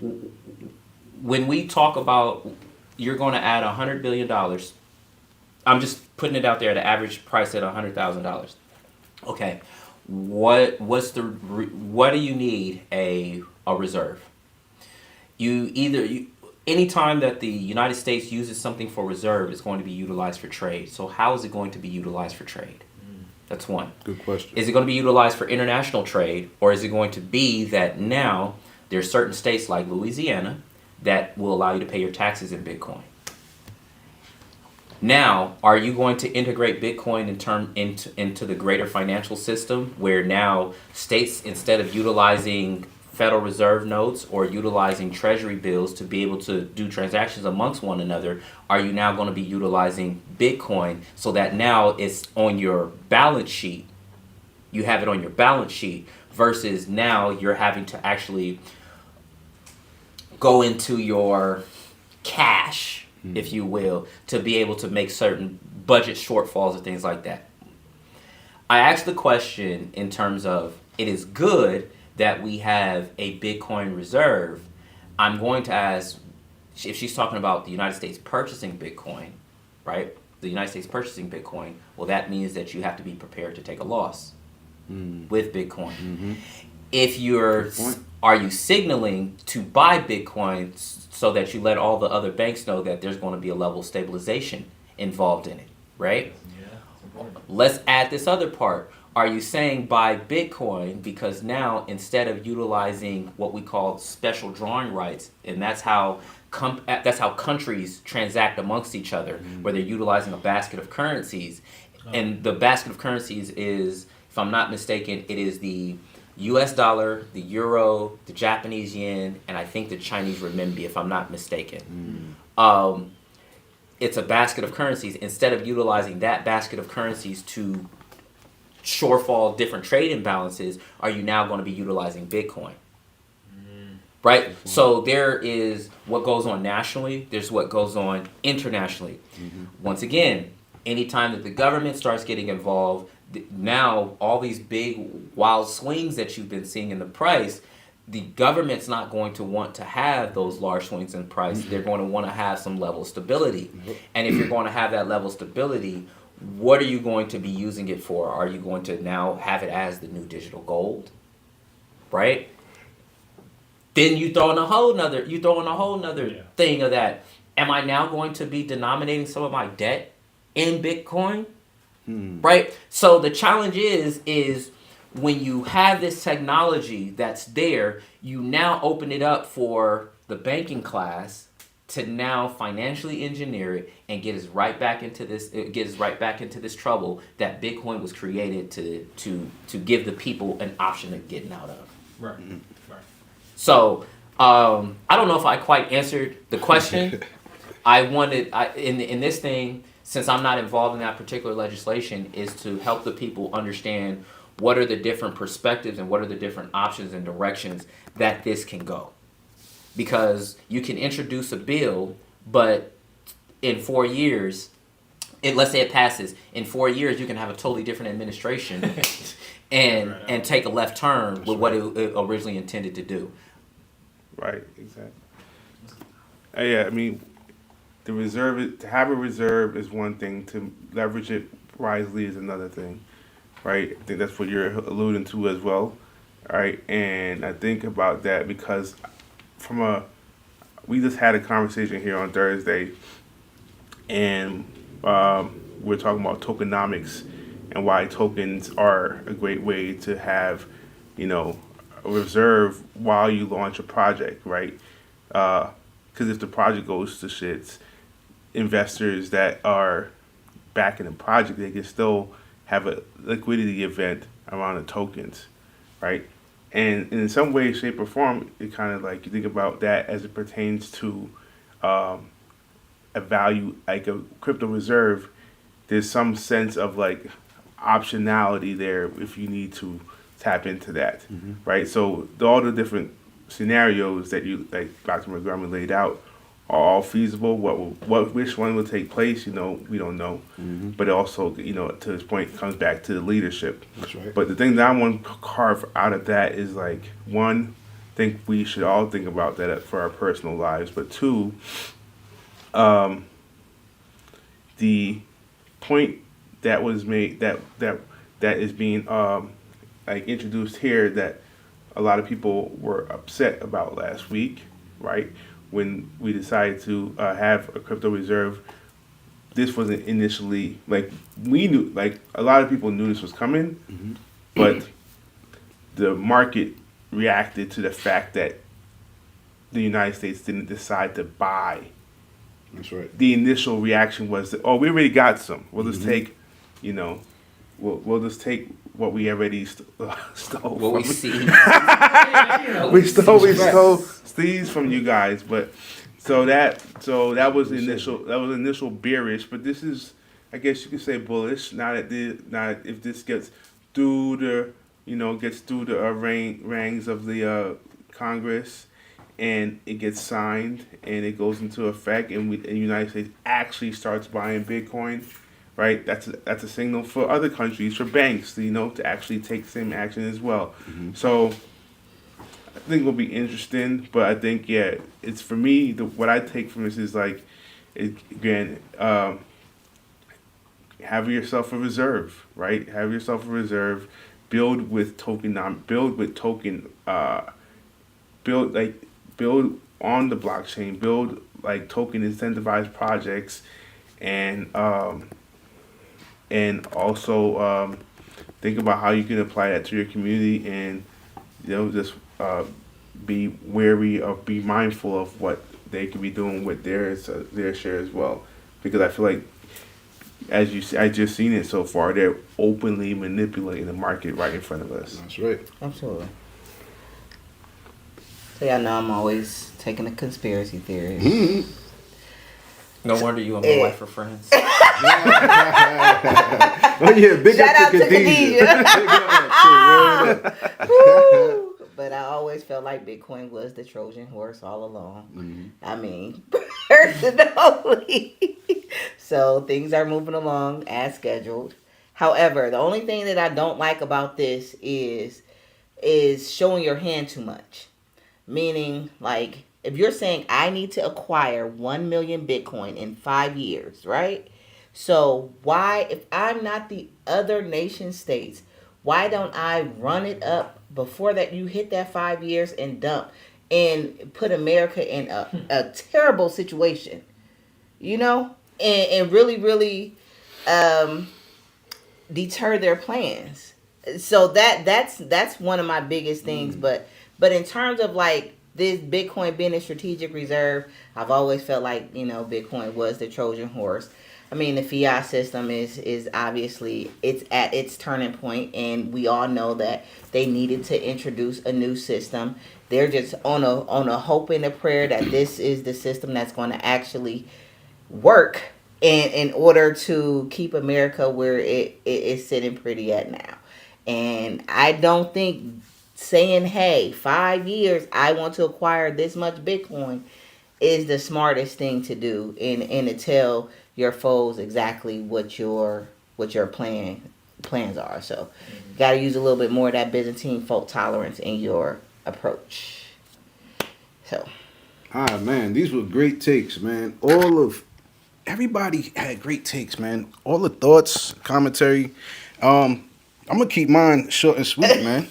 when we talk about you're going to add $100 billion, I'm just putting it out there. The average price at $100,000. Okay, what do you need a reserve? Anytime that the United States uses something for reserve, it's going to be utilized for trade. So how is it going to be utilized for trade? That's one. Good question. Is it going to be utilized for international trade, or is it going to be that now there's certain states like Louisiana that will allow you to pay your taxes in Bitcoin? Now, are you going to integrate Bitcoin into the greater financial system, where now states, instead of utilizing Federal Reserve notes or utilizing Treasury bills to be able to do transactions amongst one another, are you now going to be utilizing Bitcoin so that now it's on your balance sheet? You have it on your balance sheet versus now you're having to actually go into your cash, if you will, to be able to make certain budget shortfalls and things like that. I asked the question in terms of it is good that we have a Bitcoin reserve. I'm going to ask, if she's talking about the United States purchasing Bitcoin, right? The United States purchasing Bitcoin, well, that means that you have to be prepared to take a loss with Bitcoin. If are you signaling to buy Bitcoin so that you let all the other banks know that there's going to be a level of stabilization involved in it, right? Yeah. Let's add this other part. Are you saying buy Bitcoin because now instead of utilizing what we call special drawing rights, and that's how countries transact amongst each other, where they're utilizing a basket of currencies, and the basket of currencies is, if I'm not mistaken, it is the U.S. dollar, the euro, the Japanese yen, and I think the Chinese renminbi, if I'm not mistaken. It's a basket of currencies. Instead of utilizing that basket of currencies to shortfall different trade imbalances, are you now going to be utilizing Bitcoin? Right? So there is what goes on nationally, there's what goes on internationally. Once again, anytime that the government starts getting involved, now all these big wild swings that you've been seeing in the price, the government's not going to want to have those large swings in price. They're going to want to have some level of stability. And if you're going to have that level of stability, what are you going to be using it for? Are you going to now have it as the new digital gold? Right? Then you throw in a whole nother thing of that. Am I now going to be denominating some of my debt in Bitcoin? Right? So the challenge is when you have this technology that's there, you now open it up for the banking class to now financially engineer it and get us right back into this trouble that Bitcoin was created to give the people an option of getting out of. Right. So I don't know if I quite answered the question. In this thing, since I'm not involved in that particular legislation, is to help the people understand what are the different perspectives and what are the different options and directions that this can go. because you can introduce a bill, but in 4 years, let's say it passes, in 4 years you can have a totally different administration and take a left turn with what it originally intended to do. Right, exactly. Yeah, I mean, to have a reserve is one thing. To leverage it wisely is another thing, right? I think that's what you're alluding to as well, right? And I think about that because we just had a conversation here on Thursday, and we're talking about tokenomics and why tokens are a great way to have, a reserve while you launch a project, right? Because if the project goes to shits, investors that are backing the project, they can still have a liquidity event around the tokens, right? And in some way, shape, or form, it kind of like you think about that as it pertains to a value like a crypto reserve. There's some sense of like optionality there if you need to tap into that, right? So all the different scenarios that you like Dr. Montgomery laid out are all feasible. Which one will take place, we don't know. But also, to his point, comes back to the leadership. That's right. But the thing that I want to carve out of that is like, one, I think we should all think about that for our personal lives. But two, the point that was made that is being introduced here that a lot of people were upset about last week, right? When we decided to have a crypto reserve, this wasn't initially we knew, a lot of people knew this was coming, but the market reacted to the fact that the United States didn't decide to buy. That's right. The initial reaction was that, we already got some. We'll just take, we'll just take what we already stole. What we see. we stole these from you guys, but so that was the initial bearish, but this is, I guess you could say, bullish. Now if this gets through the ranks of the Congress, and it gets signed and it goes into effect, and the United States actually starts buying Bitcoin, right? That's a signal for other countries, for banks, to actually take the same action as well. So I think it'll be interesting, but I think it's for me. What I take from this is have yourself a reserve, right? Have yourself a reserve. Build on the blockchain, build token incentivized projects, and also think about how you can apply that to your community, and just be wary of, be mindful of what they could be doing with their share as well, because I feel like I just seen it so far, they're openly manipulating the market right in front of us. That's right. Absolutely. So y'all know I'm always taking a conspiracy theory. No wonder you and my wife are friends. Oh yeah, big Shout up to out to Khadijah. But I always felt like Bitcoin was the Trojan horse all along. I mean, personally. So things are moving along as scheduled. However, the only thing that I don't like about this is showing your hand too much. Meaning, if you're saying I need to acquire 1 million Bitcoin in 5 years, right? So why, if I'm not the other nation states, why don't I run it up before that you hit that 5 years and dump and put America in a terrible situation, and really, really deter their plans. So that's one of my biggest things. But in terms of this Bitcoin being a strategic reserve, I've always felt like, Bitcoin was the Trojan horse. I mean, the fiat system is obviously, it's at its turning point, and we all know that they needed to introduce a new system. They're just on a hope and a prayer that this is the system that's going to actually work in order to keep America where it is sitting pretty at now. And I don't think saying, hey, 5 years, I want to acquire this much Bitcoin is the smartest thing to do, and to tell your foes exactly what your plans are. So you got to use a little bit more of that Byzantine fault tolerance in your approach. So Man, these were great takes, man. Everybody had great takes, man. All the thoughts, commentary. I'm gonna keep mine short and sweet, man.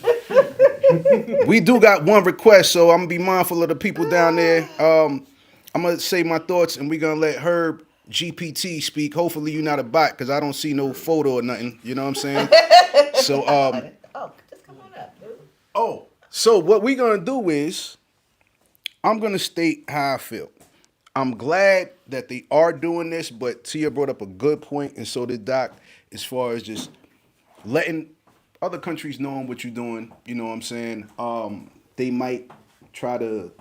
We do got one request, so I'm gonna be mindful of the people down there. I'm gonna say my thoughts, and we're gonna let Herb GPT speak. Hopefully, you're not a bot, because I don't see no photo or nothing. You know what I'm saying? So, just come on up, dude. so what we're gonna do is, I'm gonna state how I feel. I'm glad that they are doing this, but Tia brought up a good point, and so did Doc, as far as just letting other countries know what you're doing. You know what I'm saying? They might try to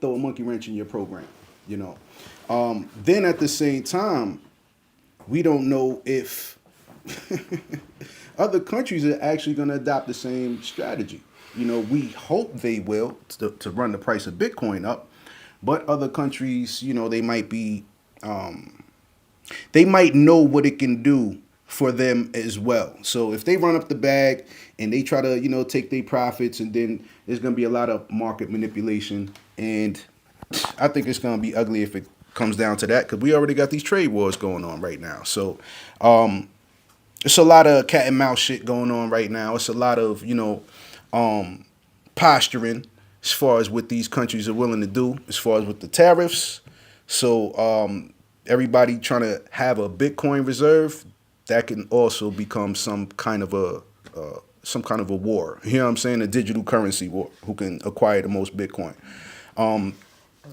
throw a monkey wrench in your program. You know. Then at the same time, we don't know if other countries are actually going to adopt the same strategy. You know, we hope they will to run the price of Bitcoin up, but other countries, you know, they might know what it can do for them as well. So if they run up the bag and they try to, you know, take their profits, and then there's going to be a lot of market manipulation, and I think it's going to be ugly if it comes down to that, because we already got these trade wars going on right now. So it's a lot of cat and mouse shit going on right now. It's a lot of, you know, posturing as far as what these countries are willing to do, as far as with the tariffs. So everybody trying to have a Bitcoin reserve, that can also become some kind of a war. You know what I'm saying? A digital currency war. Who can acquire the most Bitcoin? I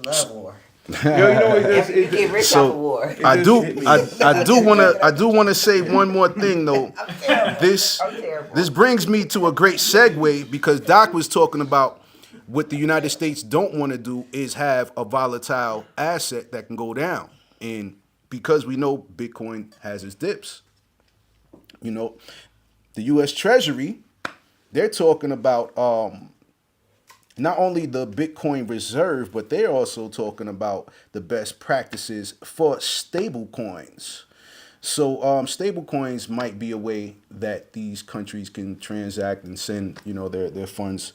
love war. You know You get rich off of war. I do want to say one more thing though. I'm terrible. This brings me to a great segue, because Doc was talking about what the United States don't want to do is have a volatile asset that can go down, and because we know Bitcoin has its dips, you know, the U.S. Treasury, they're talking about not only the Bitcoin reserve, but they're also talking about the best practices for stable coins. So stable coins might be a way that these countries can transact and send, you know, their funds,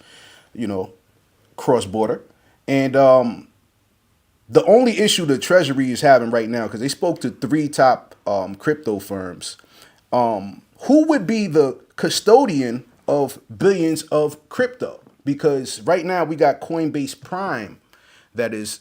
you know, cross border. And the only issue the Treasury is having right now, because they spoke to 3 top crypto firms, who would be the custodian of billions of crypto? Because right now we got Coinbase Prime that is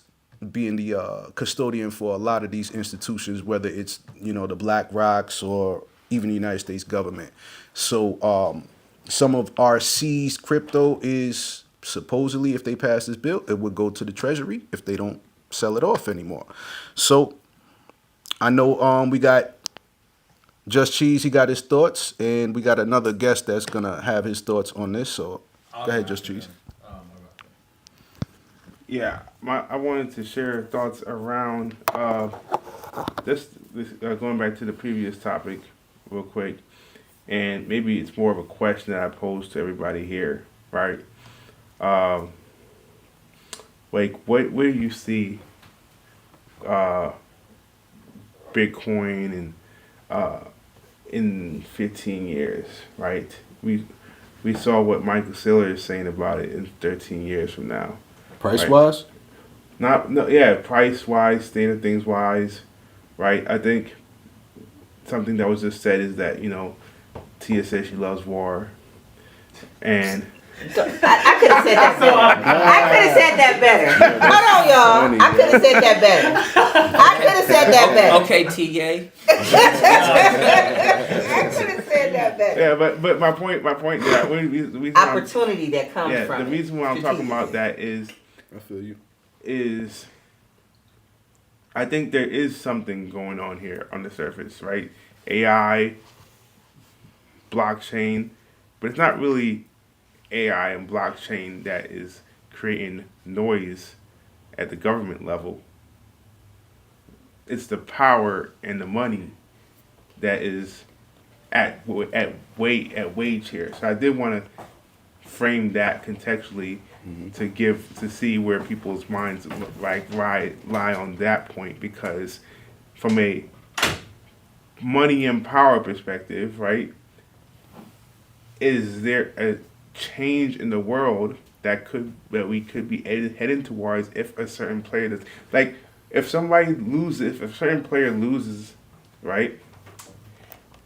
being the custodian for a lot of these institutions, whether it's, you know, the Black Rocks or even the United States government. So some of our seized crypto is supposedly, if they pass this bill, it would go to the Treasury if they don't sell it off anymore. So I know we got Just Cheeze, he got his thoughts, and we got another guest that's gonna have his thoughts on this. So go ahead, Just Cheeze. Yeah, I wanted to share thoughts around this going back to the previous topic real quick, and maybe it's more of a question that I pose to everybody here, right? Like, where do you see Bitcoin in 15 years, right? We saw what Michael Saylor is saying about it in 13 years from now. Price Right. wise? Price wise, state of things wise, right? I think something that was just said is that, you know, Tia says she loves war, and I could have said that better. I could have said that better. Hold on, y'all. I could have said that better. I could have said that better. Okay, T.A. I could have said that better. yeah, but my point, yeah, the reason why Opportunity that comes from the it. reason why I'm talking about that is I feel you. I think there is something going on here on the surface, right? AI, blockchain, but it's not really AI and blockchain that is creating noise at the government level. It's the power and the money that is at wage here. So I did want to frame that contextually to see where people's minds lie on that point, because from a money and power perspective, right? Is there a change in the world that we could be heading towards if a certain player does, like, if a certain player loses, right?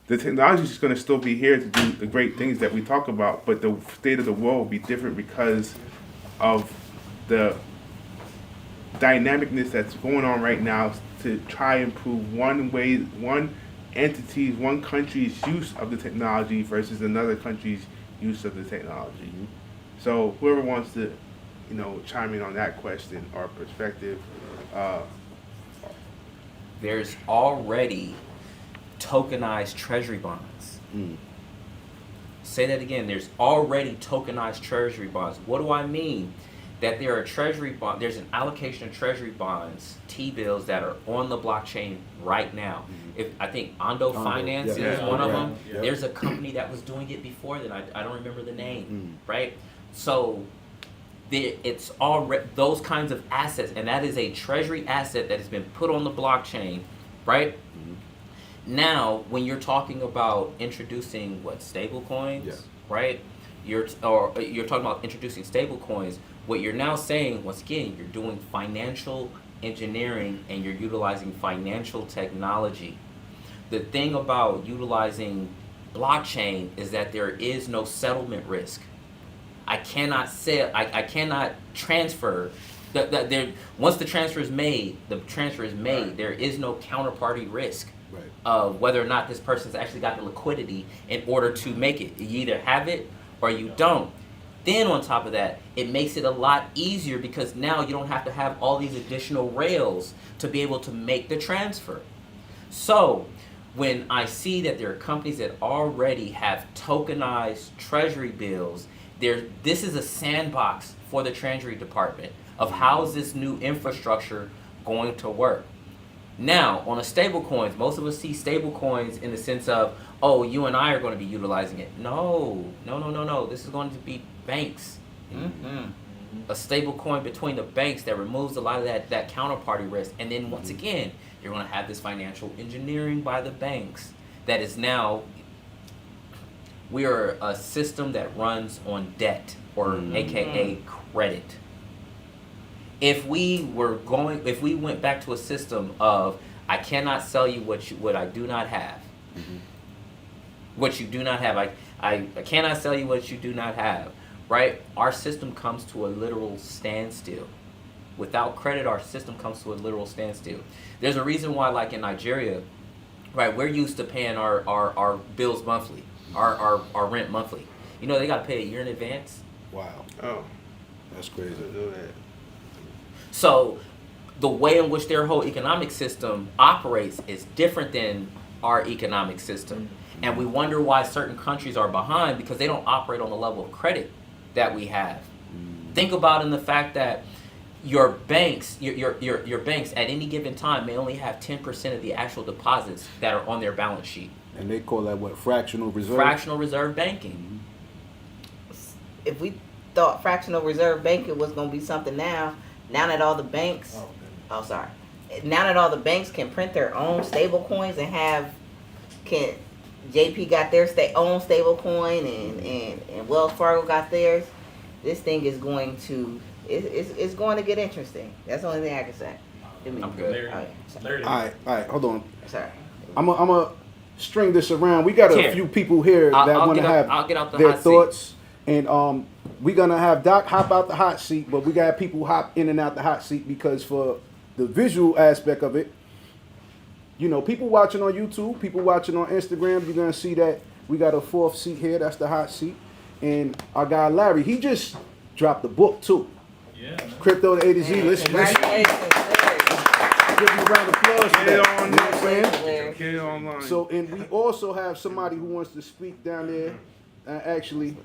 The technology is just going to still be here to do the great things that we talk about, but the state of the world will be different because of the dynamicness that's going on right now to try and improve one country's use of the technology versus another country's use of the technology. So whoever wants to, chime in on that question or perspective. There's already tokenized treasury bonds. Say that again. There's already tokenized treasury bonds. What do I mean? That there are there's an allocation of treasury bonds, T-bills, that are on the blockchain right now. I think Ondo Finance is one of them. There's a company that was doing it before that. I don't remember the name, right? So it's already those kinds of assets, and that is a treasury asset that has been put on the blockchain, right? Now, when you're talking about introducing stable coins, right? You're talking about introducing stable coins. What you're now saying, once again, you're doing financial engineering and you're utilizing financial technology. The thing about utilizing blockchain is that there is no settlement risk. I cannot transfer. Once the transfer is made, there is no counterparty risk of whether or not this person's actually got the liquidity in order to make it. You either have it or you don't. Then on top of that, it makes it a lot easier because now you don't have to have all these additional rails to be able to make the transfer. So when I see that there are companies that already have tokenized treasury bills, this is a sandbox for the Treasury Department of how is this new infrastructure going to work. Now, on a stable coins, most of us see stable coins in the sense of, oh, you and I are going to be utilizing it. No. This is going to be banks. A stable coin between the banks that removes a lot of that counterparty risk. And then once again, you're going to have this financial engineering by the banks that is now, we are a system that runs on debt, or AKA credit. If we went back to a system of, I cannot sell you what I do not have. What you do not have. I cannot sell you what you do not have. Right? Our system comes to a literal standstill. Without credit, our system comes to a literal standstill. There's a reason why, like in Nigeria, right, we're used to paying our bills monthly, our rent monthly. They got to pay a year in advance. Wow. Oh, that's crazy. I know that. So the way in which their whole economic system operates is different than our economic system. And we wonder why certain countries are behind because they don't operate on the level of credit that we have. Think about in the fact that your banks at any given time may only have 10% of the actual deposits that are on their balance sheet. And they call that what? Fractional reserve? Fractional reserve banking. If we thought fractional reserve banking was going to be something now that all the banks, now that all the banks can print their own stable coins and JP got their own stable coin and Wells Fargo got theirs, this thing is going to, it's going to get interesting. That's the only thing I can say. I'm good. All right, hold on. Sorry. I'm a string this around. We got a few people here that want to have their thoughts. And we're going to have Doc hop out the hot seat, but we got people hop in and out the hot seat because for the visual aspect of it, people watching on YouTube, people watching on Instagram, you're going to see that we got a fourth seat here. That's the hot seat. And our guy Larry, he just dropped the book too. Yeah. Crypto to A to Z. Let's give him a round of applause. Get it online. So, and we also have somebody who wants to speak down there. Actually,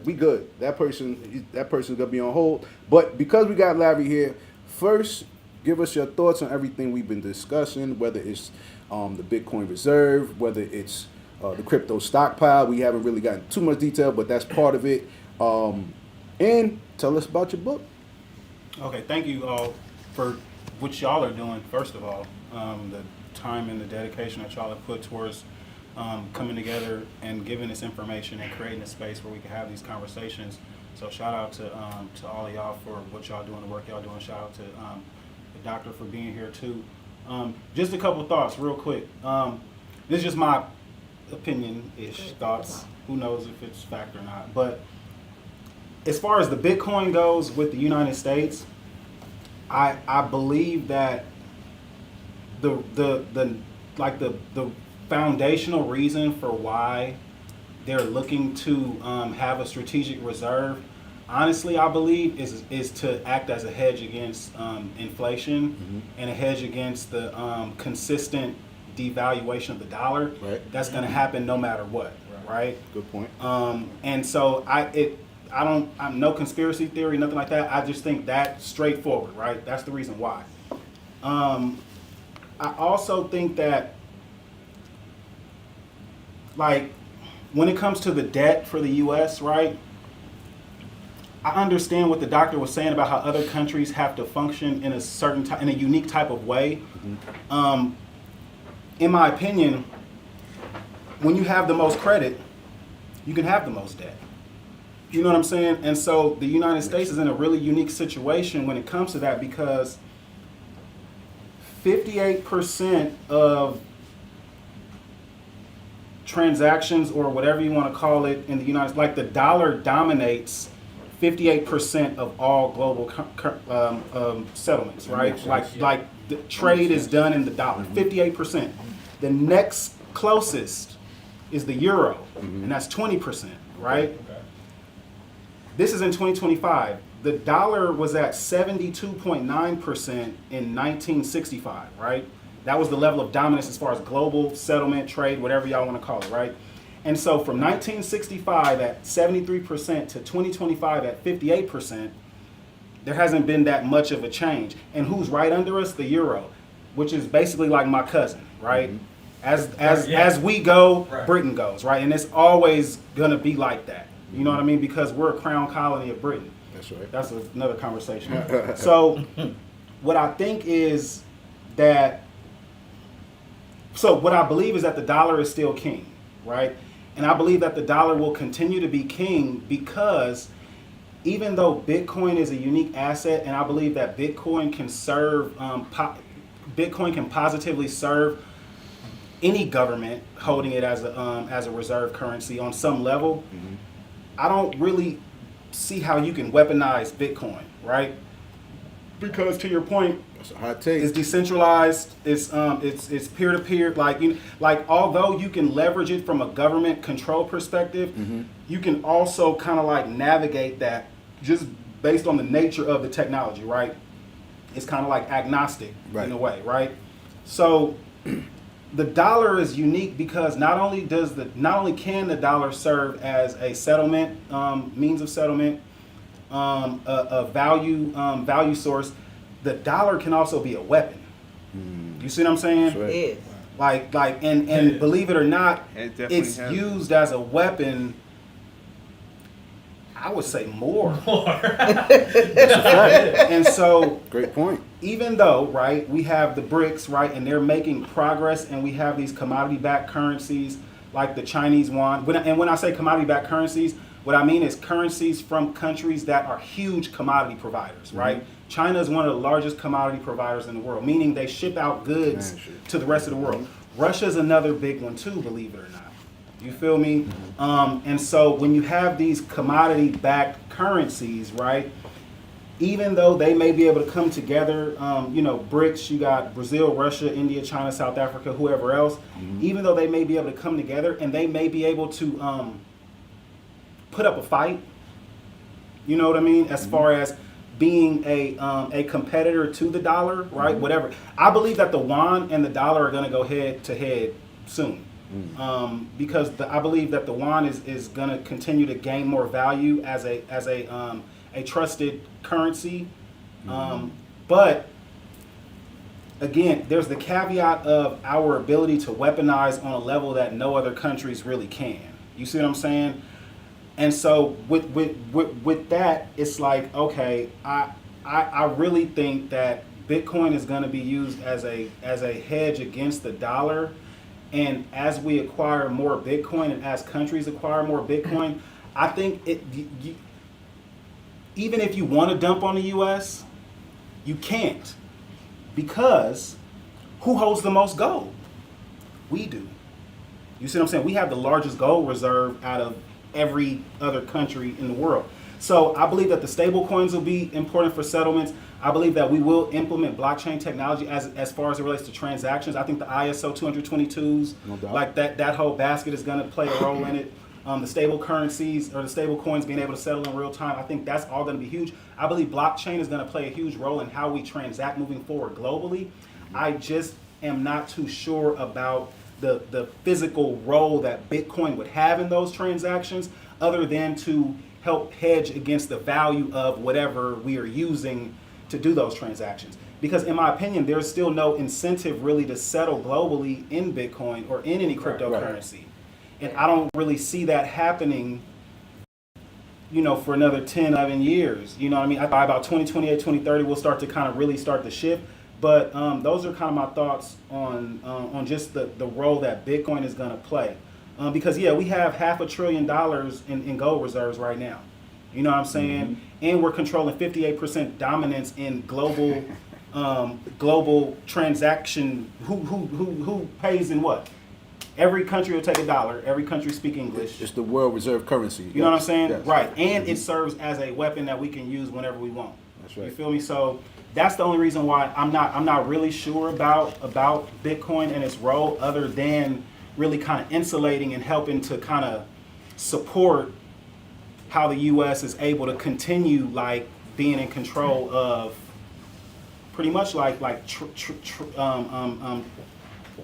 we good. That person's gonna be on hold. But because we got Larry here, first, give us your thoughts on everything we've been discussing, whether it's the Bitcoin reserve, whether it's the crypto stockpile. We haven't really gotten too much detail, but that's part of it. And tell us about your book. Okay, thank you all for what y'all are doing, first of all. The time and the dedication that y'all have put towards coming together and giving this information and creating a space where we can have these conversations. So shout out to all of y'all for what y'all doing, the work y'all doing. Shout out to the doctor for being here too. Just a couple thoughts real quick. This is just my opinion-ish thoughts. Who knows if it's fact or not. But as far as the Bitcoin goes with the United States, I believe that the foundational reason for why they're looking to have a strategic reserve, honestly, I believe is to act as a hedge against inflation and a hedge against the consistent devaluation of the dollar. Right. That's going to happen no matter what, right? Good point. And so I'm no conspiracy theory, nothing like that. I just think that's straightforward, right? That's the reason why. I also think that, like, when it comes to the debt for the U.S., right, I understand what the doctor was saying about how other countries have to function in a certain in a unique type of way. In my opinion, when you have the most credit, you can have the most debt. You know what I'm saying? And so the United States is in a really unique situation when it comes to that, because 58% of transactions, or whatever you want to call it, in the United States, like the dollar dominates 58% of all global settlements, right? Like the trade is done in the dollar, 58%. The next closest is the euro, and that's 20%, right? Okay. This is in 2025. The dollar was at 72.9% in 1965, right? That was the level of dominance as far as global settlement, trade, whatever y'all want to call it, right? And so from 1965 at 73% to 2025 at 58%, there hasn't been that much of a change. And who's right under us? The euro, which is basically like my cousin, right? As we go, Britain goes, right? And it's always gonna be like that. You know what I mean? Because we're a crown colony of Britain. That's right. That's another conversation. So what I think is that, so what I believe is that the dollar is still king, right? And I believe that the dollar will continue to be king, because even though Bitcoin is a unique asset, and I believe that Bitcoin can serve, Bitcoin can positively serve any government holding it as a reserve currency on some level, I don't really see how you can weaponize Bitcoin, right? Because to your point, That's a hot take. it's decentralized. It's peer to peer. Like although you can leverage it from a government control perspective, you can also kind of like navigate that just based on the nature of the technology, right? It's kind of like agnostic in a way, right? So the dollar is unique because not only can the dollar serve as a settlement means of settlement, a value source, the dollar can also be a weapon. You see what I'm saying? Right. It is. Like and believe it or not, It definitely it's has. used as a weapon. I would say more. And so Great point. even though, right, we have the BRICS, right, and they're making progress, and we have these commodity-backed currencies like the Chinese yuan. When I say commodity-backed currencies, what I mean is currencies from countries that are huge commodity providers, right? China is one of the largest commodity providers in the world, meaning they ship out goods to the rest of the world. Russia's another big one too, believe it or not. You feel me? And so when you have these commodity-backed currencies, right, even though they may be able to come together, BRICS, you got Brazil, Russia, India, China, South Africa, whoever else, even though they may be able to come together and they may be able to put up a fight, you know what I mean, as far as being a competitor to the dollar, right, whatever. I believe that the yuan and the dollar are going to go head to head soon. Because I believe that the yuan is going to continue to gain more value as a trusted currency. But again, there's the caveat of our ability to weaponize on a level that no other countries really can. You see what I'm saying? And so with that, it's like, okay, I really think that Bitcoin is going to be used as a hedge against the dollar. And as we acquire more Bitcoin and as countries acquire more Bitcoin, I think even if you want to dump on the U.S., you can't, because who holds the most gold? We do. You see what I'm saying? We have the largest gold reserve out of every other country in the world. So I believe that the stable coins will be important for settlements. I believe that we will implement blockchain technology as far as it relates to transactions. I think the ISO 222s, like that whole basket is going to play a role in it. The stable currencies or the stable coins being able to settle in real time, I think that's all going to be huge. I believe blockchain is going to play a huge role in how we transact moving forward globally. I just am not too sure about the physical role that Bitcoin would have in those transactions, other than to help hedge against the value of whatever we are using to do those transactions. Because in my opinion, there's still no incentive really to settle globally in Bitcoin or in any cryptocurrency. Right. And I don't really see that happening, for another 10, 11 years. You know what I mean? By about 2028, 2030, we'll start to kind of really start to shift. But those are kind of my thoughts on just the role that Bitcoin is going to play. Because, we have $500 billion in gold reserves right now. You know what I'm saying? Mm-hmm. And we're controlling 58% dominance in global global transaction. Who pays in what? Every country will take $1. Every country speak English. It's the world reserve currency. You know what I'm saying? Yes. Right. And it serves as a weapon that we can use whenever we want. That's right. You feel me? So that's the only reason why I'm not really sure about Bitcoin and its role, other than really kind of insulating and helping to kind of support how the U.S. is able to continue like being in control of pretty much like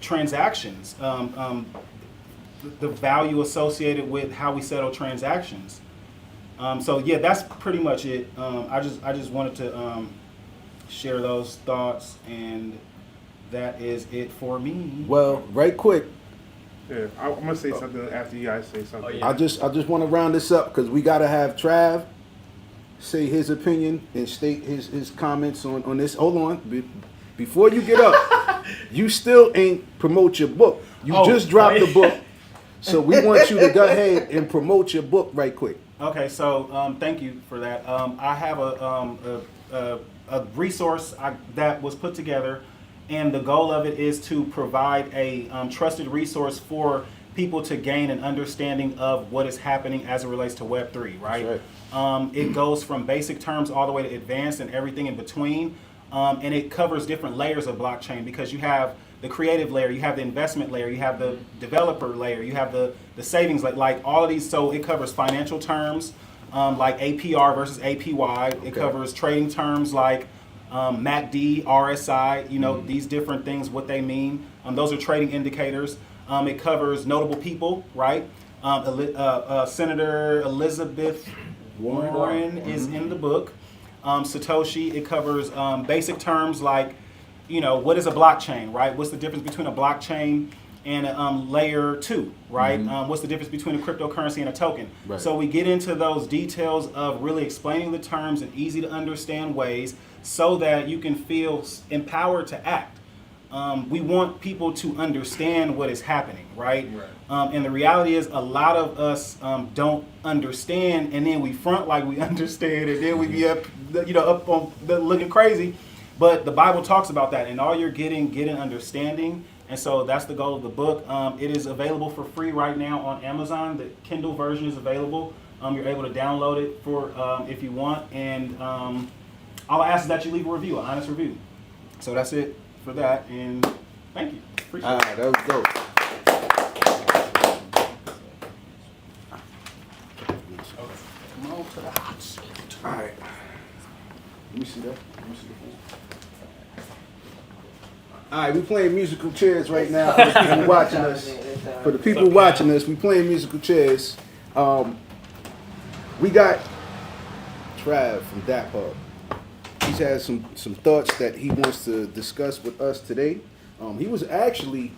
transactions, the value associated with how we settle transactions. So that's pretty much it. I just wanted to share those thoughts, and that is it for me. Well, right quick. Yeah, I'm gonna say something after you guys say something. Oh, yeah. I just want to round this up because we gotta have Trav say his opinion and state his comments on this. Hold on, before you get up, you still ain't promote your book. You just dropped the book, so we want you to go ahead and promote your book right quick. Okay, so thank you for that. I have a resource that was put together. And the goal of it is to provide a trusted resource for people to gain an understanding of what is happening as it relates to Web3, right? That's right. It goes from basic terms all the way to advanced and everything in between. And it covers different layers of blockchain, because you have the creative layer, you have the investment layer, you have the developer layer, you have the savings, like all of these. So it covers financial terms like APR versus APY. It covers trading terms like MACD, RSI, these different things, what they mean. Those are trading indicators. It covers notable people, right? Senator Elizabeth Warren is in the book. Satoshi, it covers basic terms like, what is a blockchain, right? What's the difference between a blockchain and layer 2, right? Mm-hmm. What's the difference between a cryptocurrency and a token? Right. So we get into those details of really explaining the terms in easy to understand ways, so that you can feel empowered to act. We want people to understand what is happening, right? And the reality is, a lot of us don't understand, and then we front like we understand, and then we be up on looking crazy. But the Bible talks about that, and all you're getting understanding. And so that's the goal of the book. It is available for free right now on Amazon. The Kindle version is available. You're able to download it for if you want, and all I ask is that you leave a review, an honest review. So that's it for that, and thank you. Appreciate it. That was dope. Come on to the hot seat. All right. Let me see that. All right, we playing musical chairs right now for the people watching us. For the people watching us, we playing musical chairs. We got Trav from DAP Hub. He's had some thoughts that he wants to discuss with us today. He was actually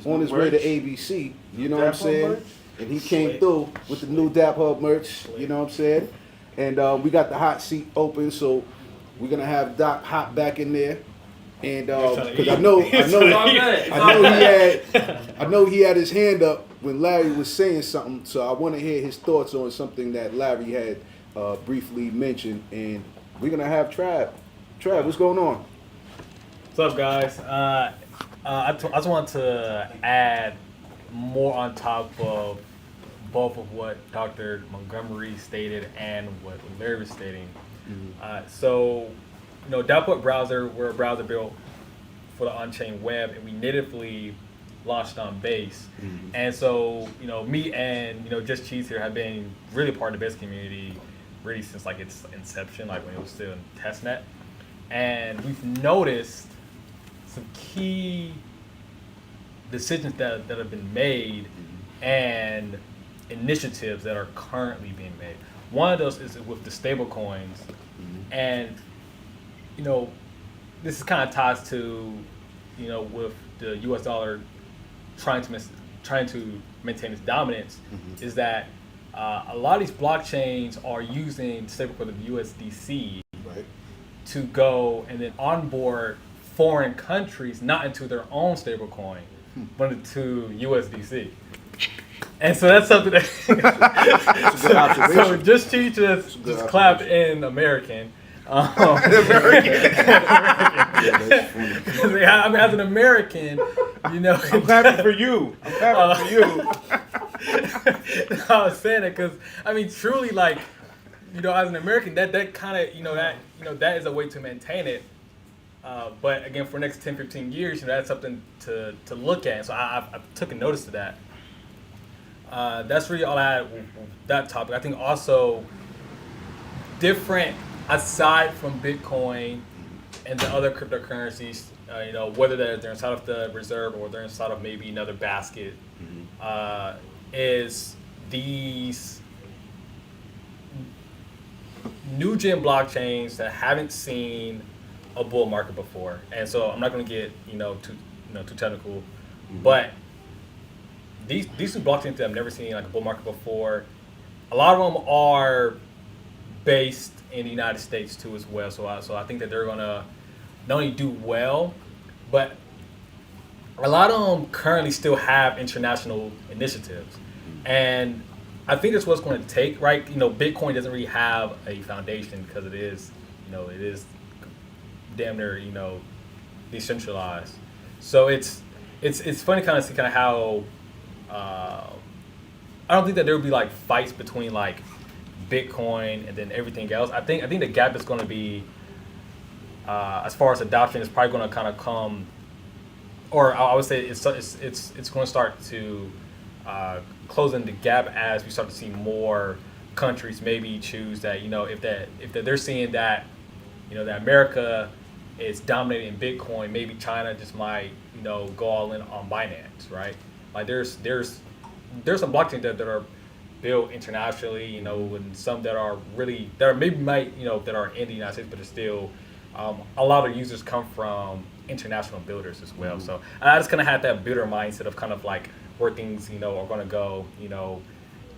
on his way to ABC. You know what I'm saying? and he came through with the new Dap Hub merch. You know what I'm saying? And we got the hot seat open, so we're gonna have Doc hop back in there. And because I know he had his hand up when Larry was saying something, so I want to hear his thoughts on something that Larry had briefly mentioned. And we're gonna have Trav. Trav, what's going on? What's up, guys? I just want to add more on top of both of what Dr. Montgomery stated and what Larry was stating. So, Dapper browser, we're a browser built for the on-chain web, and we natively launched on Base. And so, me and, just Cheeze here have been really part of the Base community really since like its inception, like when it was still in testnet. And we've noticed some key decisions that have been made and initiatives that are currently being made. One of those is with the stable coins. And, this is kind of ties to, with the US dollar trying to maintain its dominance, is that a lot of these blockchains are using stablecoin of USDC to go and then onboard foreign countries, not into their own stablecoin, but into USDC. And so that's something that That's a good observation. so just Cheeze just clapped in American. I mean, as an American, I'm clapping for you. I'm clapping for you. I was saying that because I mean, truly, like, as an American, that kind of, that is a way to maintain it. But again, for the next 10, 15 years, that's something to look at. So I've taken notice of that. That's really all I had with that topic. I think also different, aside from Bitcoin and the other cryptocurrencies, whether they're inside of the reserve or they're inside of maybe another basket, is these new gen blockchains that haven't seen a bull market before. And so I'm not going to get too technical, but these two blockchains that I've never seen like a bull market before, a lot of them are based in the United States too as well. So I think that they're gonna not only do well, but a lot of them currently still have international initiatives, and I think that's what's going to take. Right, Bitcoin doesn't really have a foundation because it is damn near decentralized. So it's funny kind of see kind of how I don't think that there would be like fights between like Bitcoin and then everything else. I think the gap is going to be as far as adoption is probably going to kind of come, or I would say it's going to start to closing the gap as we start to see more countries maybe choose that if they're seeing that that America is dominating Bitcoin, maybe China just might go all in on Binance, right? Like there's some blockchains that are built internationally, and some that are really that are maybe might that are in the United States, but it's still a lot of users come from international builders as well. So I just kind of had that builder mindset of kind of like where things are going to go.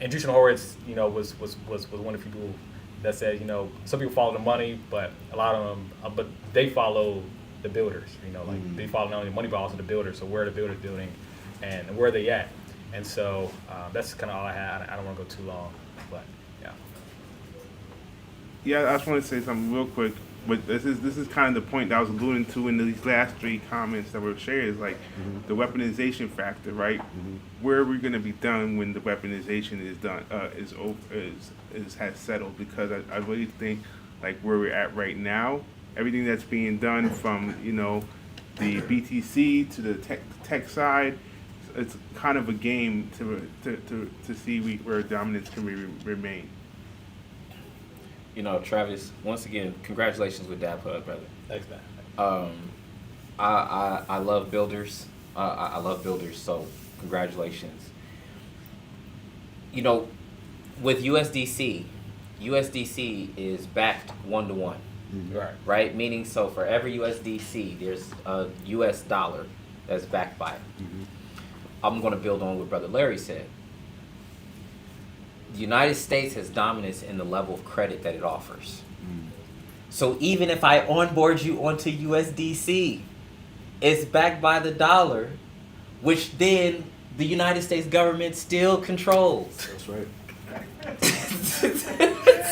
And Jason Horowitz was one of the people that said some people follow the money, but a lot of them but they follow the builders. Like they follow not only the money but also the builders. So where are the builders building, and where are they at? And so that's kind of all I had. I don't want to go too long, but yeah. Yeah, I just want to say something real quick. But this is kind of the point that I was alluding to in these last three comments that were shared. Is like the weaponization factor, right? Where are we going to be done when the weaponization is done? Has settled? Because I really think like where we're at right now, everything that's being done from the BTC to the tech side. It's kind of a game to see where dominance can remain. Travis, once again, congratulations with Dap Hub, brother. Thanks, man. I love builders. I love builders, so congratulations. With USDC is backed 1-to-1. Right? Meaning, so for every USDC, there's a US dollar that's backed by it. I'm going to build on what Brother Larry said. the United States has dominance in the level of credit that it offers. So even if I onboard you onto USDC, it's backed by the dollar, which then the United States government still controls. That's right.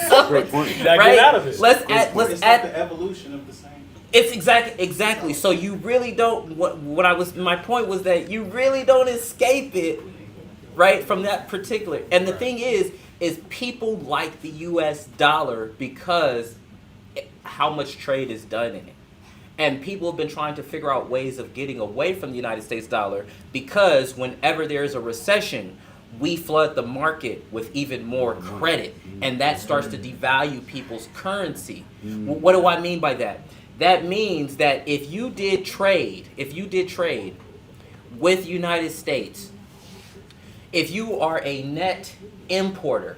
So, Great point. Now right? get out of it. Let's It's add like the evolution of the same. It's exactly. So you really don't. My point was that you really don't escape it, right, from that particular. And the thing is people like the U.S. dollar because how much trade is done in it, and people have been trying to figure out ways of getting away from the United States dollar because whenever there is a recession, we flood the market with even more credit, and that starts to devalue people's currency. What do I mean by that? That means that if you did trade with United States, if you are a net importer,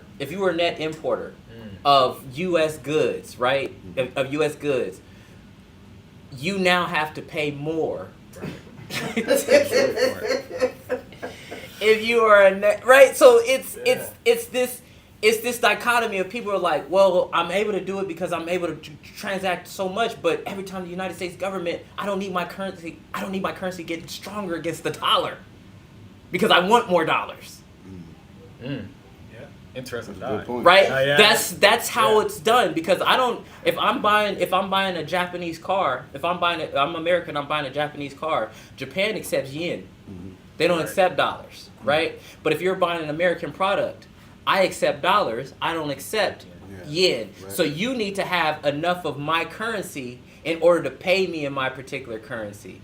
of U.S. goods, right? Of U.S. goods, you now have to pay more. If you are a net, right? So it's this dichotomy of people are like, well, I'm able to do it because I'm able to transact so much, but every time the United States government, I don't need my currency getting stronger against the dollar because I want more dollars. Yeah, interesting. Good point. Right? Yeah. That's how it's done because I don't. If I'm buying a Japanese car, I'm American, I'm buying a Japanese car. Japan accepts yen. They don't accept dollars, right? But if you're buying an American product, I accept dollars. I don't accept yen. Right. So you need to have enough of my currency in order to pay me in my particular currency,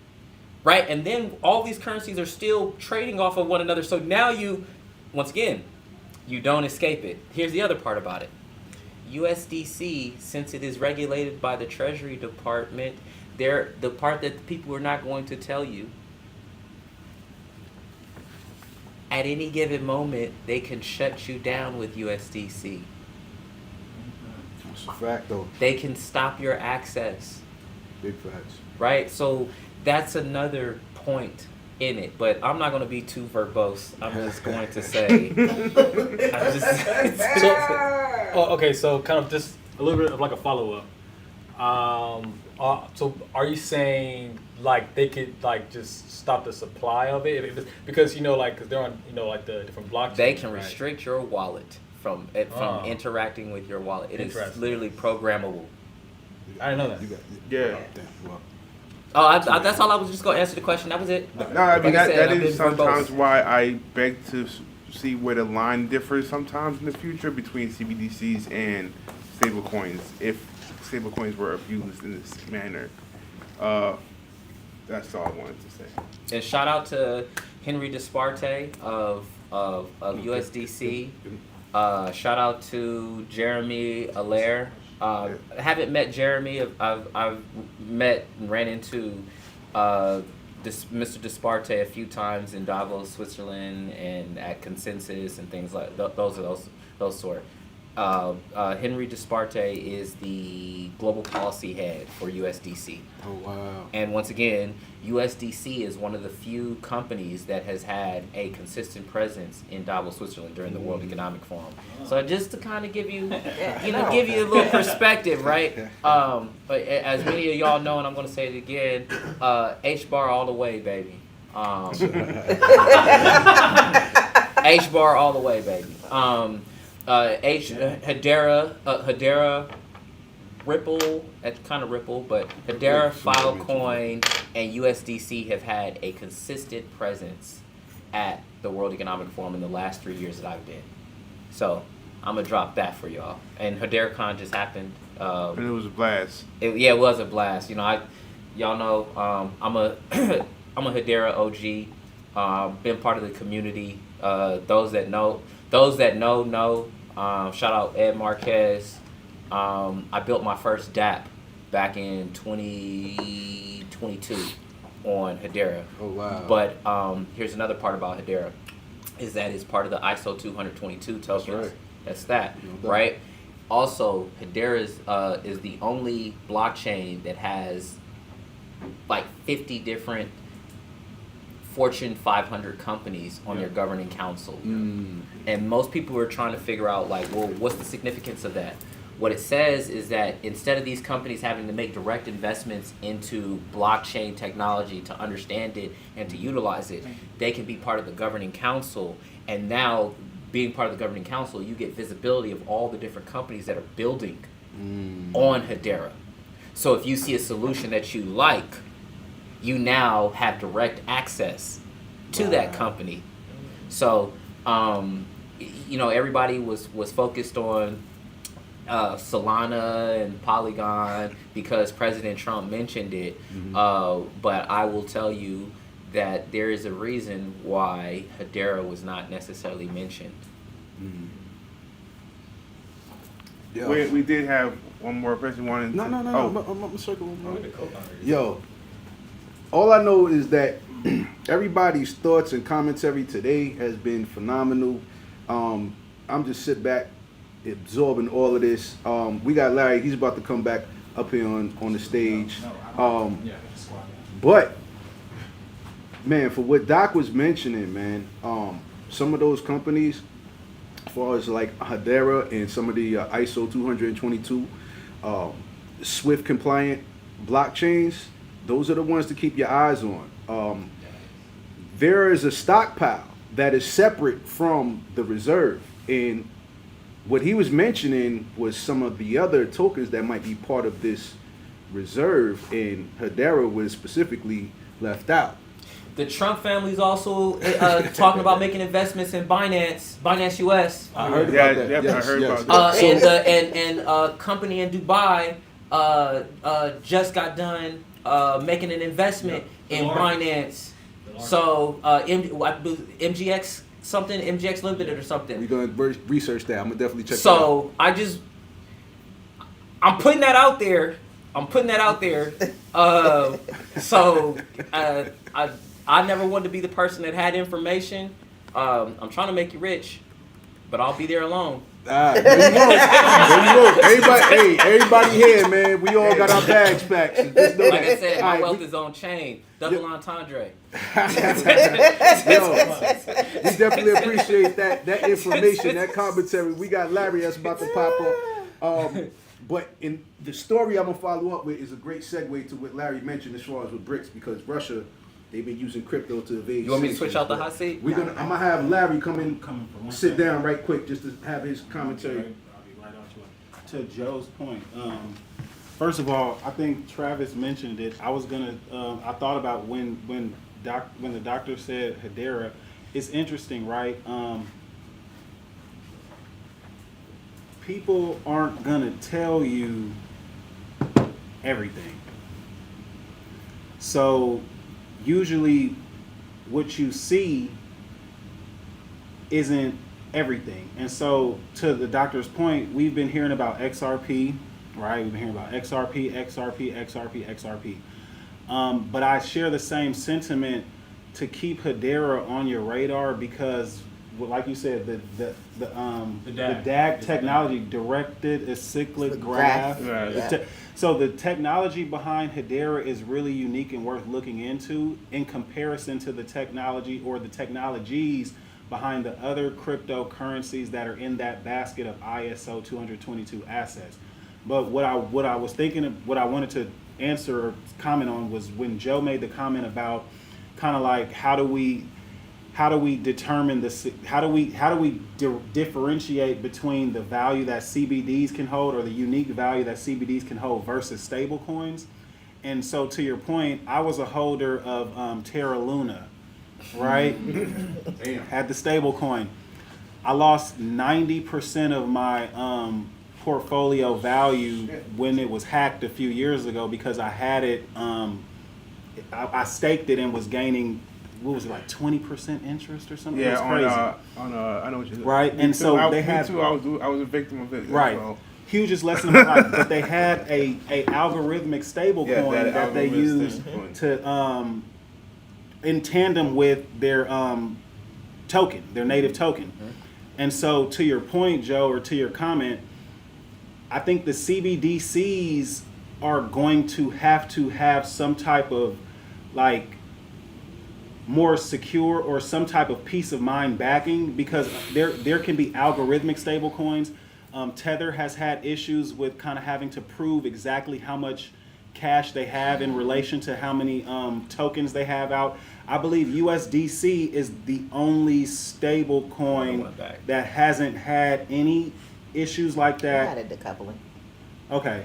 right? And then all these currencies are still trading off of one another. So now once again, you don't escape it. Here's the other part about it. USDC, since it is regulated by the Treasury Department, the part that people are not going to tell you, at any given moment, they can shut you down with USDC. That's a fact, though. They can stop your access, Big facts. right? So that's another point in it. But I'm not going to be too verbose. I'm just going to say... Okay, so kind of just a little bit of like a follow-up. So are you saying like they could like just stop the supply of it because because they're on like the different blockchains? They can right? restrict your wallet from interacting with your wallet. It is Interesting. literally programmable. I didn't know that. You got Yeah. Damn, well, That's all I was just going to answer the question. That was it. No, I mean, Like I said, that I've is been verbose. sometimes why I beg to see where the line differs sometimes in the future between CBDCs and stablecoins, if stablecoins were abused in this manner. That's all I wanted to say. And shout out to Henry Desparte of USDC. Shout out to Jeremy Allaire. I haven't met Jeremy. I've met and ran into Mr. Desparte a few times in Davos, Switzerland, and at Consensus and things like those sort. Henry Desparte is the global policy head for USDC. oh, wow. And once again, USDC is one of the few companies that has had a consistent presence in Davos, Switzerland during the World Economic Forum. So just to kind of give you, give you a little perspective, right? But as many of y'all know, and I'm going to say it again, H-bar all the way, baby. H-bar all the way, baby. Hedera, Ripple, kind of Ripple, but Hedera, Filecoin, and USDC have had a consistent presence at the World Economic Forum in the last 3 years that I've been. So I'm gonna drop that for y'all. And HederaCon just happened. And it was a blast. It was a blast. y'all know I'm a I'm a Hedera OG. Been part of the community. Those that know. Shout out Ed Marquez. I built my first DApp back in 2022 on Hedera. Oh, wow. But here's another part about Hedera, is that it's part of the ISO 222 tokens. That's right. That's that, No doubt. right? Also, Hedera is the only blockchain that has like 50 different Fortune 500 companies on their governing council. And most people are trying to figure out, like, well, what's the significance of that? What it says is that instead of these companies having to make direct investments into blockchain technology to understand it and to utilize it, they can be part of the governing council. And now, being part of the governing council, you get visibility of all the different companies that are building on Hedera. So if you see a solution that you like, you now have direct access to that company. So, everybody was focused on Solana and Polygon because President Trump mentioned it. But I will tell you that there is a reason why Hedera was not necessarily mentioned. We did have one more person wanting No. to... I'm circling. Yo, all I know is that everybody's thoughts and commentary today has been phenomenal. I'm just sit back, absorbing all of this. We got Larry. He's about to come back up here on the stage. But man, for what Doc was mentioning, man, some of those companies, as far as like Hedera and some of the ISO 222 SWIFT compliant blockchains, those are the ones to keep your eyes on. There is a stockpile that is separate from the reserve, and what he was mentioning was some of the other tokens that might be part of this reserve, and Hedera was specifically left out. The Trump family's also talking about making investments in Binance US. I heard about that. I heard about that. And a company in Dubai just got done making an investment in Binance. So MGX something, MGX Limited or something. We're gonna research that. I'm gonna definitely check. So I'm putting that out there. I never wanted to be the person that had information. I'm trying to make you rich, but I'll be there alone. There you go. Everybody here, man. We all got our bags packed. So just know Like that. I said, my wealth is on chain. Double entendre. Yo, we definitely appreciate that information, that commentary. We got Larry that's about to pop up. But in the story I'm gonna follow up with is a great segue to what Larry mentioned as far as with BRICS, because Russia, they've been using crypto to evade. You want me to switch out the hot seat? I'm gonna have Larry come sit down right quick just to have his commentary. To Joe's point, first of all, I think Travis mentioned it. I thought about when the doctor said Hedera. It's interesting, right? People aren't gonna tell you everything. So usually what you see isn't everything. And so to the doctor's point, we've been hearing about XRP, right? We've been hearing about XRP. But I share the same sentiment to keep Hedera on your radar because, like you said, the DAG technology, directed acyclic graph. Right. So the technology behind Hedera is really unique and worth looking into in comparison to the technology or the technologies behind the other cryptocurrencies that are in that basket of ISO 222 assets. But what I was thinking of, what I wanted to answer or comment on was when Joe made the comment about kind of like how do we determine this, how do we differentiate between the value that CBDs can hold or the unique value that CBDs can hold versus stable coins. And so to your point, I was a holder of Terra Luna, right? Damn. Had the stable coin. I lost 90% of my portfolio value when it was hacked a few years ago because I had it, I staked it and was gaining, what was it, like 20% interest or something? Yeah, it was crazy. I know what you're Right, and so they had... Me too, I was a victim of it. Right. Well. Hugest lesson of my life. But they had a algorithmic stable coin that they used to in tandem with their token, their native token. Mm-hmm. And so to your point, Joe, or to your comment, I think the CBDCs are going to have some type of like more secure or some type of peace of mind backing, because there can be algorithmic stable coins. Tether has had issues with kind of having to prove exactly how much cash they have in relation to how many tokens they have out. I believe USDC is the only stable coin that hasn't had any issues like I that. had a decoupling, Okay.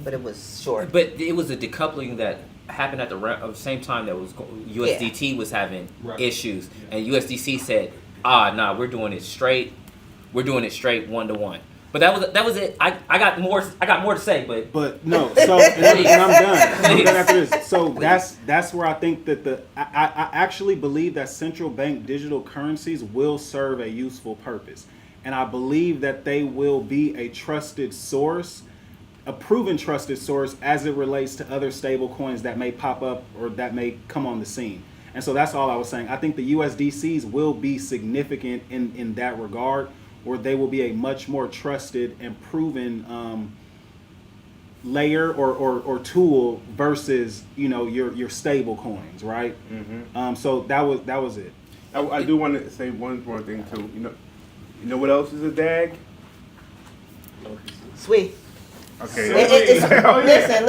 but it was short. But it was a decoupling that happened at the same time that was USDT was having issues, and USDC said, nah, we're doing it straight 1-to-1. But that was it. I got more to say, but no. So and I'm done. I'm done after this. So that's where I think that I actually believe that central bank digital currencies will serve a useful purpose, and I believe that they will be a trusted source, a proven trusted source as it relates to other stable coins that may pop up or that may come on the scene. And so that's all I was saying. I think the USDCs will be significant in that regard, or they will be a much more trusted and proven layer or tool versus your stable coins, right? Mm-hmm. So that was it. I do want to say one more thing too. You know what else is a DAG? Sweet. Okay. Listen.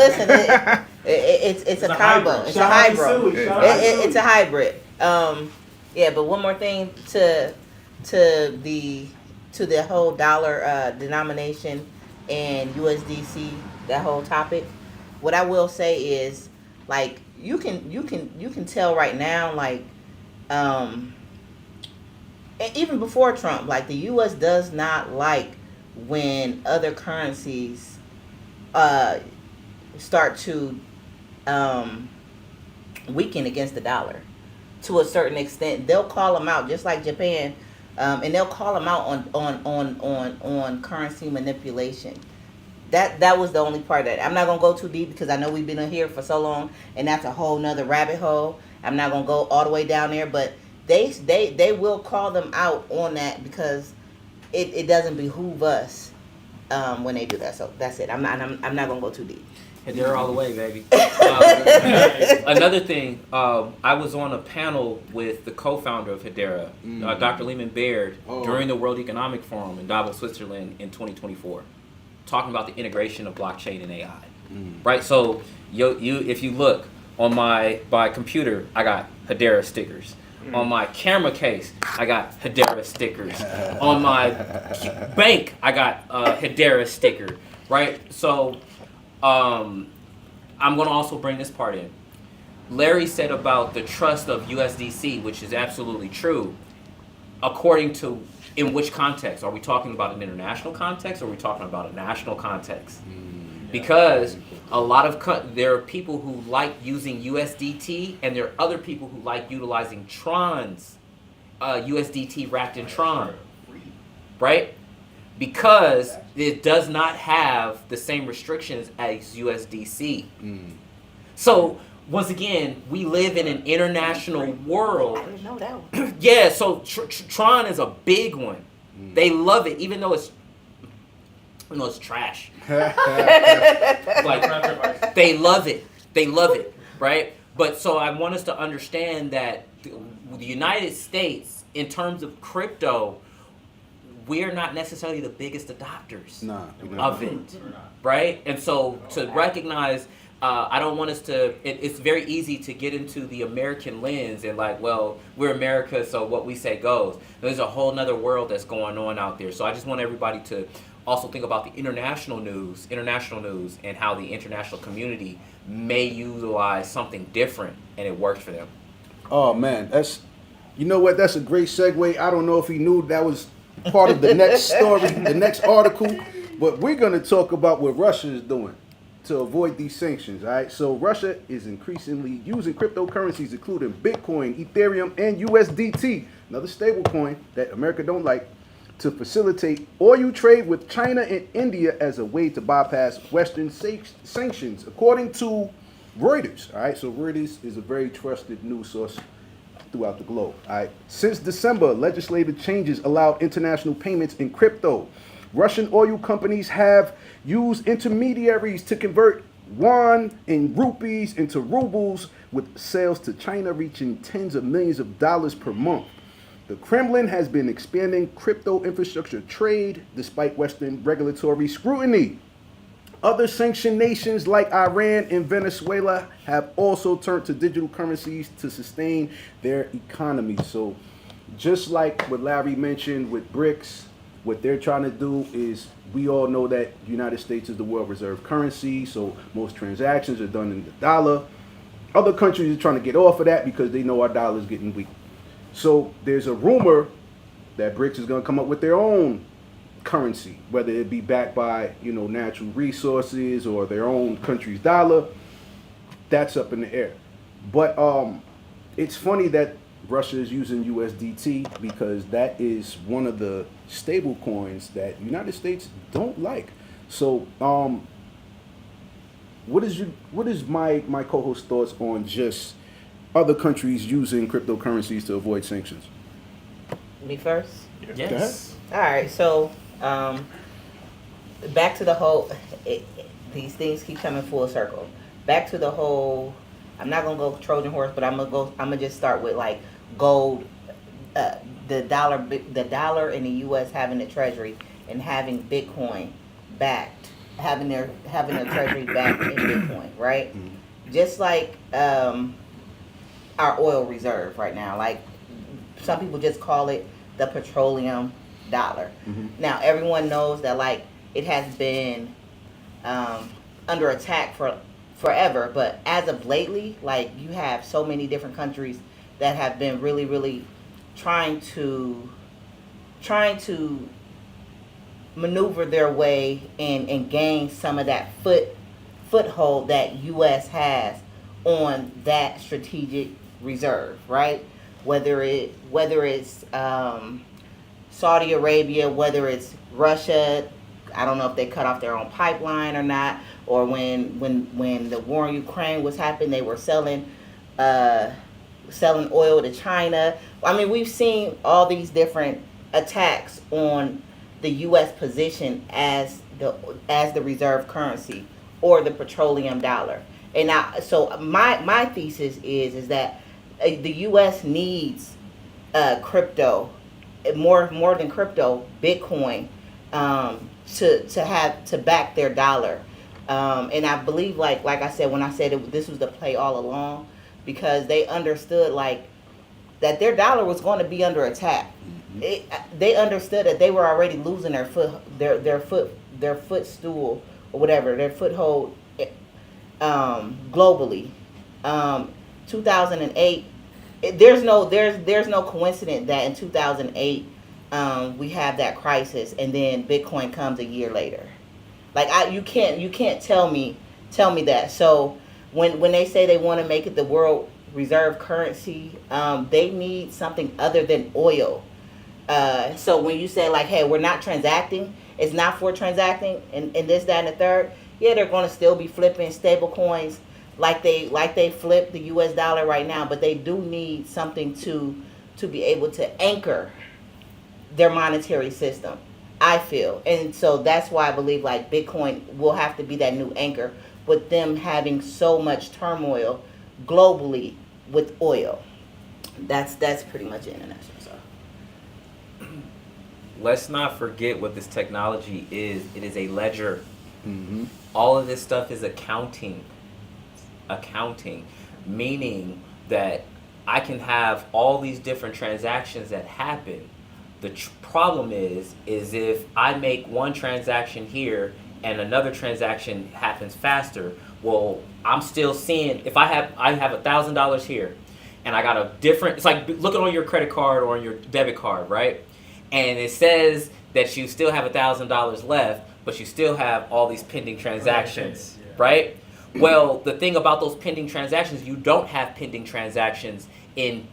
It's a combo. It's a hybrid. It's a hybrid. Yeah, but one more thing to the whole dollar denomination and USDC, that whole topic. What I will say is, like, you can tell right now, like, even before Trump, like, the U.S. does not like when other currencies start to weaken against the dollar to a certain extent. They'll call them out, just like Japan, and they'll call them out on currency manipulation. That was the only part that I'm not gonna go too deep, because I know we've been in here for so long, and that's a whole nother rabbit hole. I'm not gonna go all the way down there, but they will call them out on that, because it doesn't behoove us when they do that. So that's it. I'm not gonna go too deep. Hedera all the way, baby. Another thing, I was on a panel with the co-founder of Hedera, Dr. Lehman Baird, during the World Economic Forum in Davos, Switzerland in 2024, talking about the integration of blockchain and AI. Right? So if you look on my computer, I got Hedera stickers. On my camera case, I got Hedera stickers. On my bank, I got a Hedera sticker. Right? So I'm going to also bring this part in. Larry said about the trust of USDC, which is absolutely true. According to, in which context? Are we talking about an international context, or are we talking about a national context? Because a lot of there are people who like using USDT, and there are other people who like utilizing Tron's USDT wrapped in Tron, right? Because it does not have the same restrictions as USDC. So once again, we live in an international world. I didn't know that one. Yeah, so Tron is a big one. They love it, even though it's trash. Like, they love it, right? But so I want us to understand that the United States, in terms of crypto, we're not necessarily the biggest adopters of it, right? And so to recognize, I don't want us to, it's very easy to get into the American lens and like, well, we're America, so what we say goes. There's a whole nother world that's going on out there. So I just want everybody to also think about the international news, and how the international community may utilize something different, and it works for them. Oh man, you know what? That's a great segue. I don't know if he knew that was part of the next story, the next article, but we're going to talk about what Russia is doing to avoid these sanctions. All right, so Russia is increasingly using cryptocurrencies, including Bitcoin, Ethereum, and USDT, another stable coin that America don't like, to facilitate oil trade with China and India as a way to bypass Western sanctions, according to Reuters. All right, so Reuters is a very trusted news source throughout the globe. All right, since December, legislative changes allowed international payments in crypto. Russian oil companies have used intermediaries to convert won and rupees into rubles, with sales to China reaching tens of millions of dollars per month. The Kremlin has been expanding crypto infrastructure trade despite Western regulatory scrutiny. Other sanctioned nations like Iran and Venezuela have also turned to digital currencies to sustain their economy. So just like what Larry mentioned with BRICS, what they're trying to do is, we all know that the United States is the world reserve currency, so most transactions are done in the dollar. Other countries are trying to get off of that because they know our dollar is getting weak. So there's a rumor that BRICS is going to come up with their own currency, whether it be backed by, natural resources or their own country's dollar. That's up in the air. But it's funny that Russia is using USDT because that is one of the stable coins that United States don't like. So what is my co-host thoughts on just other countries using cryptocurrencies to avoid sanctions? Me first? Yes. All right, so back to the whole, these things keep coming full circle. Back to the whole, I'm not gonna go Trojan horse, but I'm gonna just start with like gold, the dollar in the U.S. having the treasury and having Bitcoin backed, having their treasury backed in Bitcoin, right? Mm-hmm. Just like our oil reserve right now, like some people just call it the petroleum dollar. Mm-hmm. Now everyone knows that like it has been under attack for forever, but as of lately, like you have so many different countries that have been really, really trying to maneuver their way and gain some of that foothold that U.S. has on that strategic reserve, right? Whether it's Saudi Arabia, whether it's Russia, I don't know if they cut off their own pipeline or not, or when the war in Ukraine was happening, they were selling oil to China. I mean, we've seen all these different attacks on the U.S. position as the reserve currency or the petroleum dollar. And so my thesis is that the U.S. needs crypto, more than crypto, Bitcoin, to back their dollar. And I believe, like I said, when I said this was the play all along, because they understood like that their dollar was going to be under attack. Mm-hmm. They understood that they were already losing their footstool or whatever, their foothold globally. 2008. There's no coincidence that in 2008 we have that crisis, and then Bitcoin comes a year later. Like you can't tell me that. So when they say they want to make it the world reserve currency, they need something other than oil. So when you say like, hey, we're not transacting, it's not for transacting, and this, that, and the third. Yeah, they're going to still be flipping stable coins like they flip the U.S. dollar right now, but they do need something to be able to anchor their monetary system, I feel. And so that's why I believe like Bitcoin will have to be that new anchor, with them having so much turmoil globally with oil. That's pretty much it in a nutshell. So Let's not forget what this technology is. It is a ledger. Mm-hmm. All of this stuff is accounting, meaning that I can have all these different transactions that happen. The problem is if I make one transaction here and another transaction happens faster, well, I'm still seeing, if I have $1,000 here and I got a different, it's like looking on your credit card or on your debit card, right? And it says that you still have $1,000 left, but you still have all these pending transactions, right? Well, the thing about those pending transactions, you don't have pending transactions in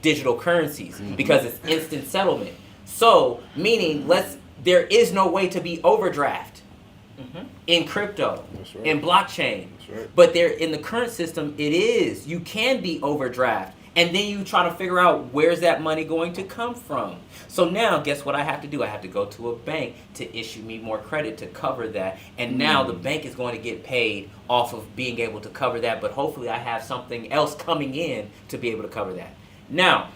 digital currencies, because it's instant settlement. So, meaning there is no way to be overdraft in crypto, in blockchain. That's right. But there in the current system, it is. You can be overdraft, And then you try to figure out where's that money going to come from. So now, guess what I have to do? I have to go to a bank to issue me more credit to cover that. And now the bank is going to get paid off of being able to cover that. But hopefully I have something else coming in to be able to cover that. Now,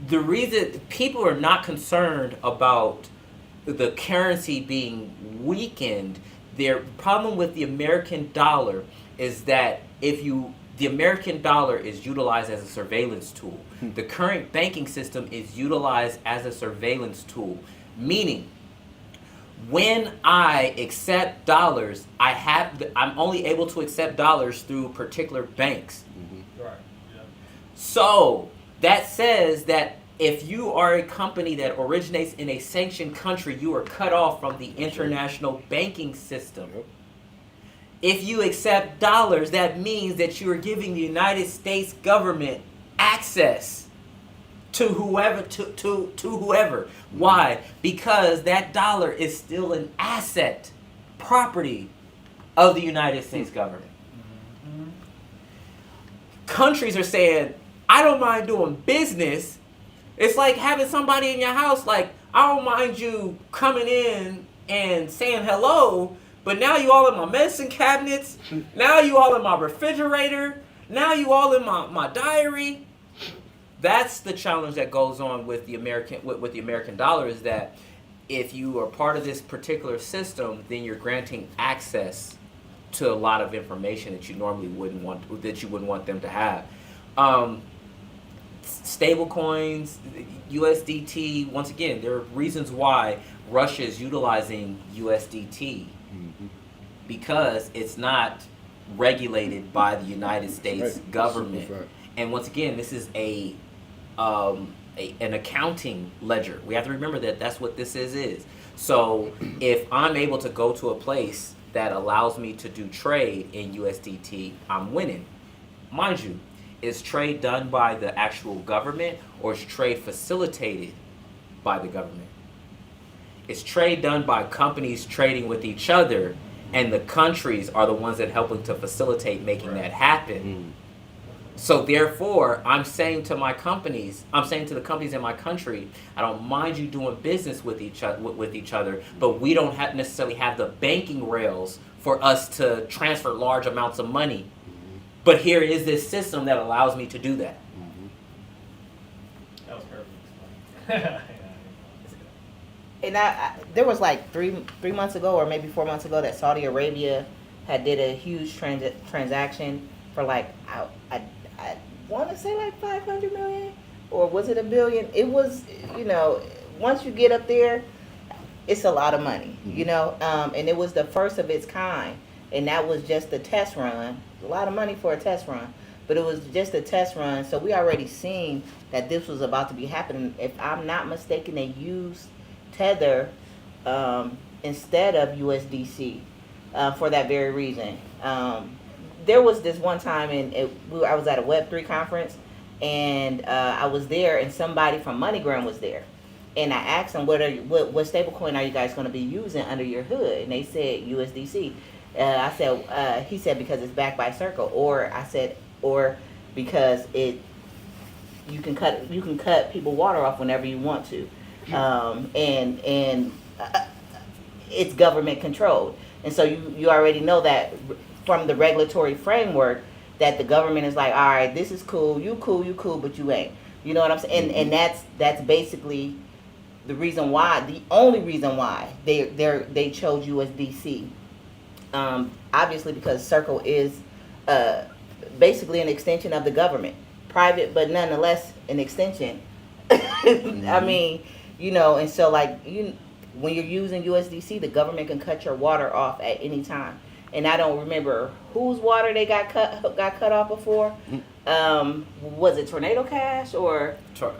the reason people are not concerned about the currency being weakened, their problem with the American dollar is that the American dollar is utilized as a surveillance tool. The current banking system is utilized as a surveillance tool, meaning when I accept dollars, I'm only able to accept dollars through particular banks. Right. Yeah. So that says that if you are a company that originates in a sanctioned country, you are cut off from the international banking system. If you accept dollars, that means that you are giving the United States government access to whoever. Whoever. Why? Because that dollar is still an asset, property of the United States government. Countries are saying, I don't mind doing business. It's like having somebody in your house, like, I don't mind you coming in and saying hello, but now you all in my medicine cabinets. Now you all in my refrigerator. Now you all in my diary. That's the challenge that goes on with the American dollar, is that if you are part of this particular system, then you're granting access to a lot of information that you normally wouldn't want them to have. Stable coins, USDT. Once again, there are reasons why Russia is utilizing USDT. Because it's not regulated by the United States government. And once again, this is an accounting ledger. We have to remember that that's what this is. So if I'm able to go to a place that allows me to do trade in USDT, I'm winning. Mind you, is trade done by the actual government, or is trade facilitated by the government? Is trade done by companies trading with each other, and the countries are the ones that helping to facilitate making that happen? So therefore, I'm saying to the companies in my country, I don't mind you doing business with each other, but we don't necessarily have the banking rails for us to transfer large amounts of money. But here is this system that allows me to do that. That was perfect. And there was like three months ago, or maybe 4 months ago, that Saudi Arabia did a huge transaction for like I want to say like 500 million, or was it $1 billion? It was, once you get up there, it's a lot of money, and it was the first of its kind, and that was just a test run. A lot of money for a test run, but it was just a test run. So we already seen that this was about to be happening. If I'm not mistaken, they used Tether instead of USDC for that very reason. There was this one time, I was at a Web3 conference, and I was there, and somebody from MoneyGram was there, and I asked them, what stablecoin are you guys going to be using under your hood? And they said USDC. I said, he said, because it's backed by Circle, or I said, or because you can cut people water off whenever you want to, and it's government controlled, and so you already know that from the regulatory framework that the government is like, all right, this is cool, you cool, but you ain't. You know what I'm saying? And that's basically the only reason why they chose USDC. Obviously, because Circle is basically an extension of the government, private, but nonetheless an extension. I mean, and so when you're using USDC, the government can cut your water off at any time. And I don't remember whose water they got cut off before. Was it Tornado Cash or? I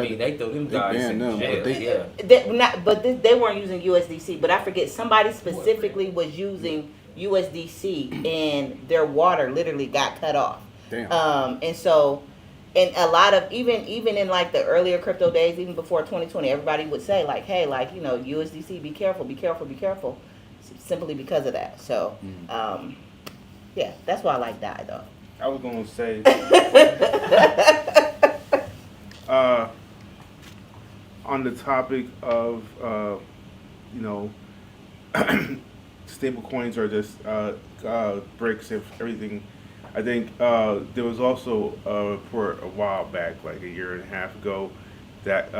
mean, they threw them guys in jail. They weren't using USDC. But I forget, somebody specifically was using USDC, and their water literally got cut off. Damn. And so, and a lot of even in like the earlier crypto days, even before 2020, everybody would say like, hey, USDC, be careful. Simply because of that. So, yeah, that's why I like DAI though. I was gonna say, on the topic of, you know, stable coins are just bricks of everything. I think there was also a report a while back, like a year and a half ago, that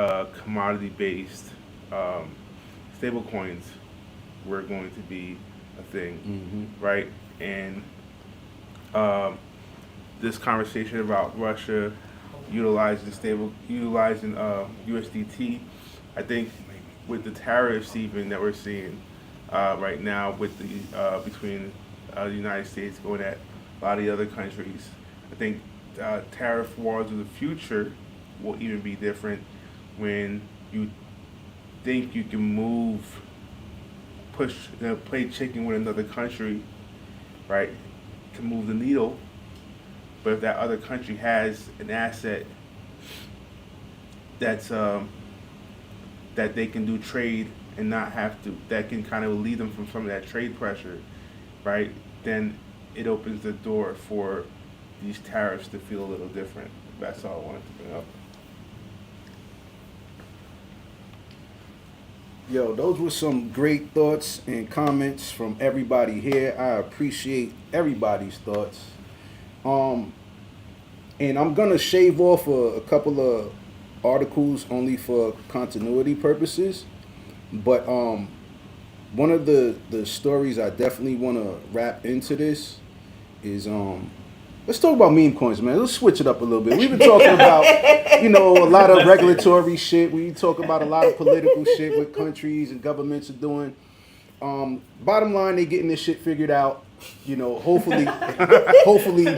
commodity-based stable coins were going to be a thing, right? And this conversation about Russia utilizing USDT, I think with the tariffs even that we're seeing right now with the between the United States going at a lot of the other countries, I think tariff wars of the future will even be different when you think you can play chicken with another country, right, to move the needle. But if that other country has an asset that's that they can do trade and not have to, that can kind of relieve them from some of that trade pressure, right? Then it opens the door for these tariffs to feel a little different. That's all I wanted to bring up. Yo, those were some great thoughts and comments from everybody here. I appreciate everybody's thoughts. And I'm gonna shave off a couple of articles only for continuity purposes. But one of the stories I definitely want to wrap into this is let's talk about meme coins, man. Let's switch it up a little bit. We've been talking about, a lot of regulatory shit. We talk about a lot of political shit what countries and governments are doing. Bottom line, they getting this shit figured out. Hopefully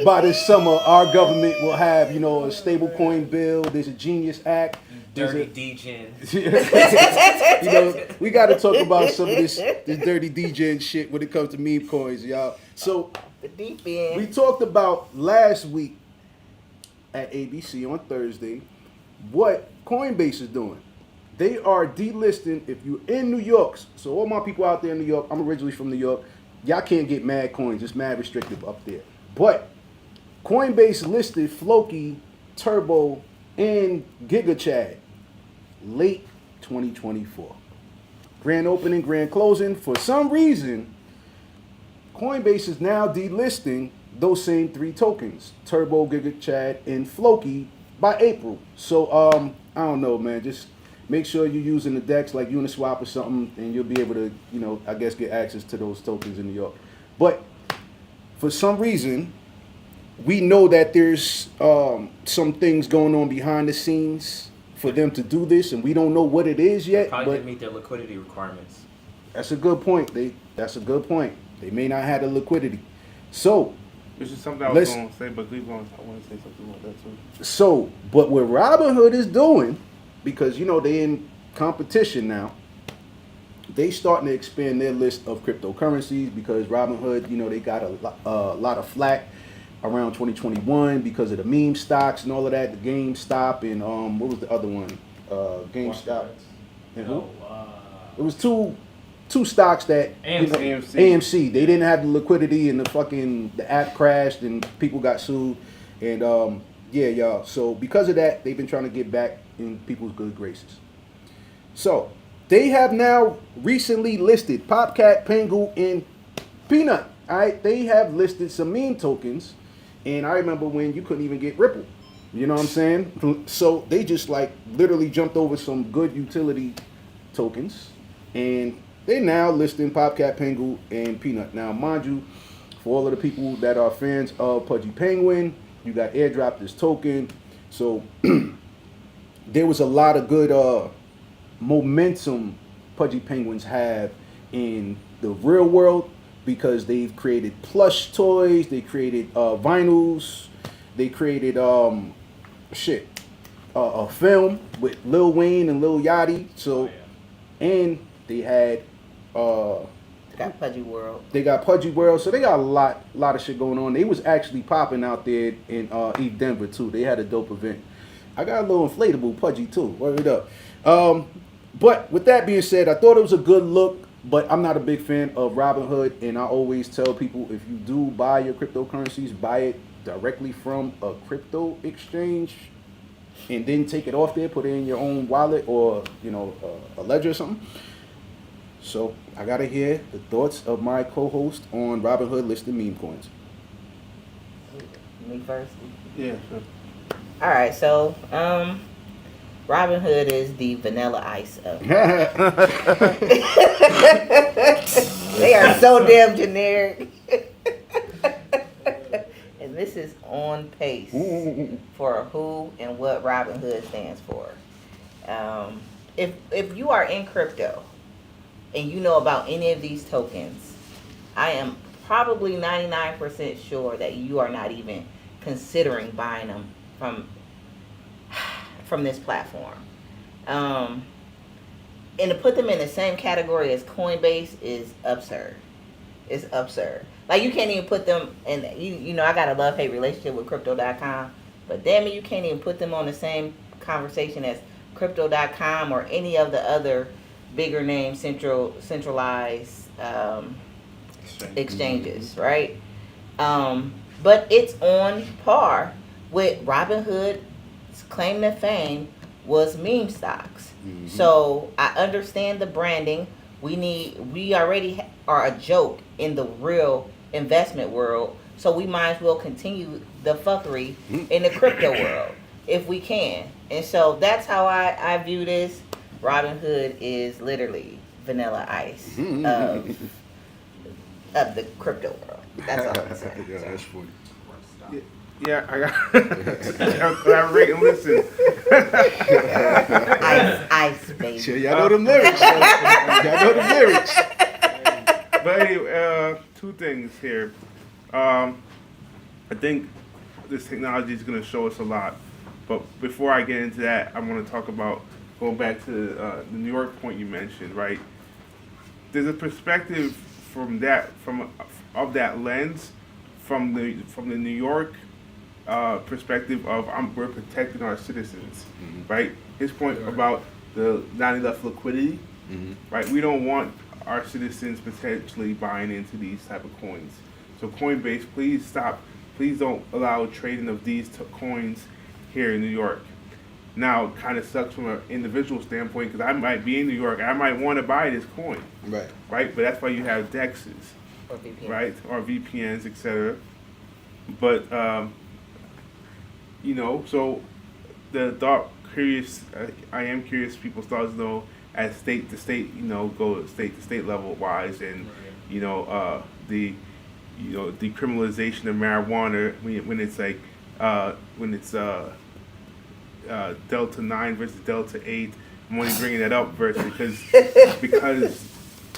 by this summer, our government will have, a stable coin bill. There's a Genius Act. Dirty degen. We got to talk about some of this dirty degen shit when it comes to meme coins, y'all. So The deep end. we talked about last week at ABC on Thursday what Coinbase is doing. They are delisting, if you're in New York, so all my people out there in New York, I'm originally from New York, y'all can't get mad coins, it's mad restrictive up there. But Coinbase listed Floki, Turbo, and GigaChad late 2024. Grand opening, grand closing. For some reason, Coinbase is now delisting those same three tokens, Turbo, GigaChad, and Floki, by April. So I don't know, man. Just make sure you're using the DEX like Uniswap or something, and you'll be able to, I guess get access to those tokens in New York. But for some reason, we know that there's some things going on behind the scenes for them to do this, and we don't know what it is yet. Probably but didn't meet their liquidity requirements. that's a good point. That's a good point. They may not have the liquidity. So This is something I was going to say, but I want to say something about that too. So, but what Robinhood is doing, because they in competition now, they starting to expand their list of cryptocurrencies because Robinhood, they got a lot of flack around 2021 because of the meme stocks and all of that, the GameStop and what was the other one? GameStop. And who? It was two stocks that AMC. They didn't have the liquidity and the app crashed and people got sued. And yeah, y'all. So because of that, they've been trying to get back in people's good graces. So they have now recently listed Popcat, Pengu, and Peanut. All right, they have listed some meme tokens, and I remember when you couldn't even get Ripple. You know what I'm saying? So they just literally jumped over some good utility tokens, and they're now listing Popcat, Pengu, and Peanut. Now, mind you, for all of the people that are fans of Pudgy Penguin, you got airdropped this token. So there was a lot of good momentum Pudgy Penguins have in the real world because they've created plush toys, they created vinyls, they created a film with Lil Wayne and Lil Yachty. So, and they had got Pudgy World. They got Pudgy World, so they got a lot of shit going on. They was actually popping out there in East Denver too. They had a dope event. I got a little inflatable Pudgy too. Word up. But with that being said, I thought it was a good look But I'm not a big fan of Robinhood, and I always tell people if you do buy your cryptocurrencies, buy it directly from a crypto exchange, and then take it off there, put it in your own wallet or a ledger or something. So I gotta hear the thoughts of my co-host on Robinhood listed meme coins. Me first. Yeah, sure. All right, so Robinhood is the vanilla ice of. They are so damn generic. And this is on pace for who and what Robinhood stands for. If you are in crypto and you know about any of these tokens, I am probably 99% sure that you are not even considering buying them from this platform. And to put them in the same category as Coinbase is absurd. It's absurd. Like, you can't even put them in, I got a love-hate relationship with Crypto.com, but damn it, you can't even put them on the same conversation as Crypto.com or any of the other bigger name centralized exchanges, right? But it's on par with Robinhood's claim to fame was meme stocks. Mm-hmm. So I understand the branding. We already are a joke in the real investment world, so we might as well continue the fuckery in the crypto world if we can. And so that's how I view this. Robinhood is literally vanilla ice of the crypto world. That's all I'm saying. Yeah, that's funny. Yeah, I got collaborate and listen. Ice, baby. Sure, y'all know them lyrics. Y'all know them lyrics. But anyway, two things here. I think this technology is going to show us a lot. But before I get into that, I want to talk about going back to the New York point you mentioned, right? There's a perspective from that lens from the New York perspective of we're protecting our citizens, right? His point about the not enough liquidity, right? We don't want our citizens potentially buying into these type of coins. So Coinbase, please stop. Please don't allow trading of these coins here in New York. Now, it kind of sucks from an individual standpoint because I might be in New York. I might want to buy this coin, right? But that's why you have DEXs, or VPNs, right? Or VPNs, etc. But so the thought curious. I am curious. People's thoughts, though, as state to state, go state to state level wise, and the decriminalization of marijuana when it's like Delta 9 versus Delta 8. I'm only bringing that up because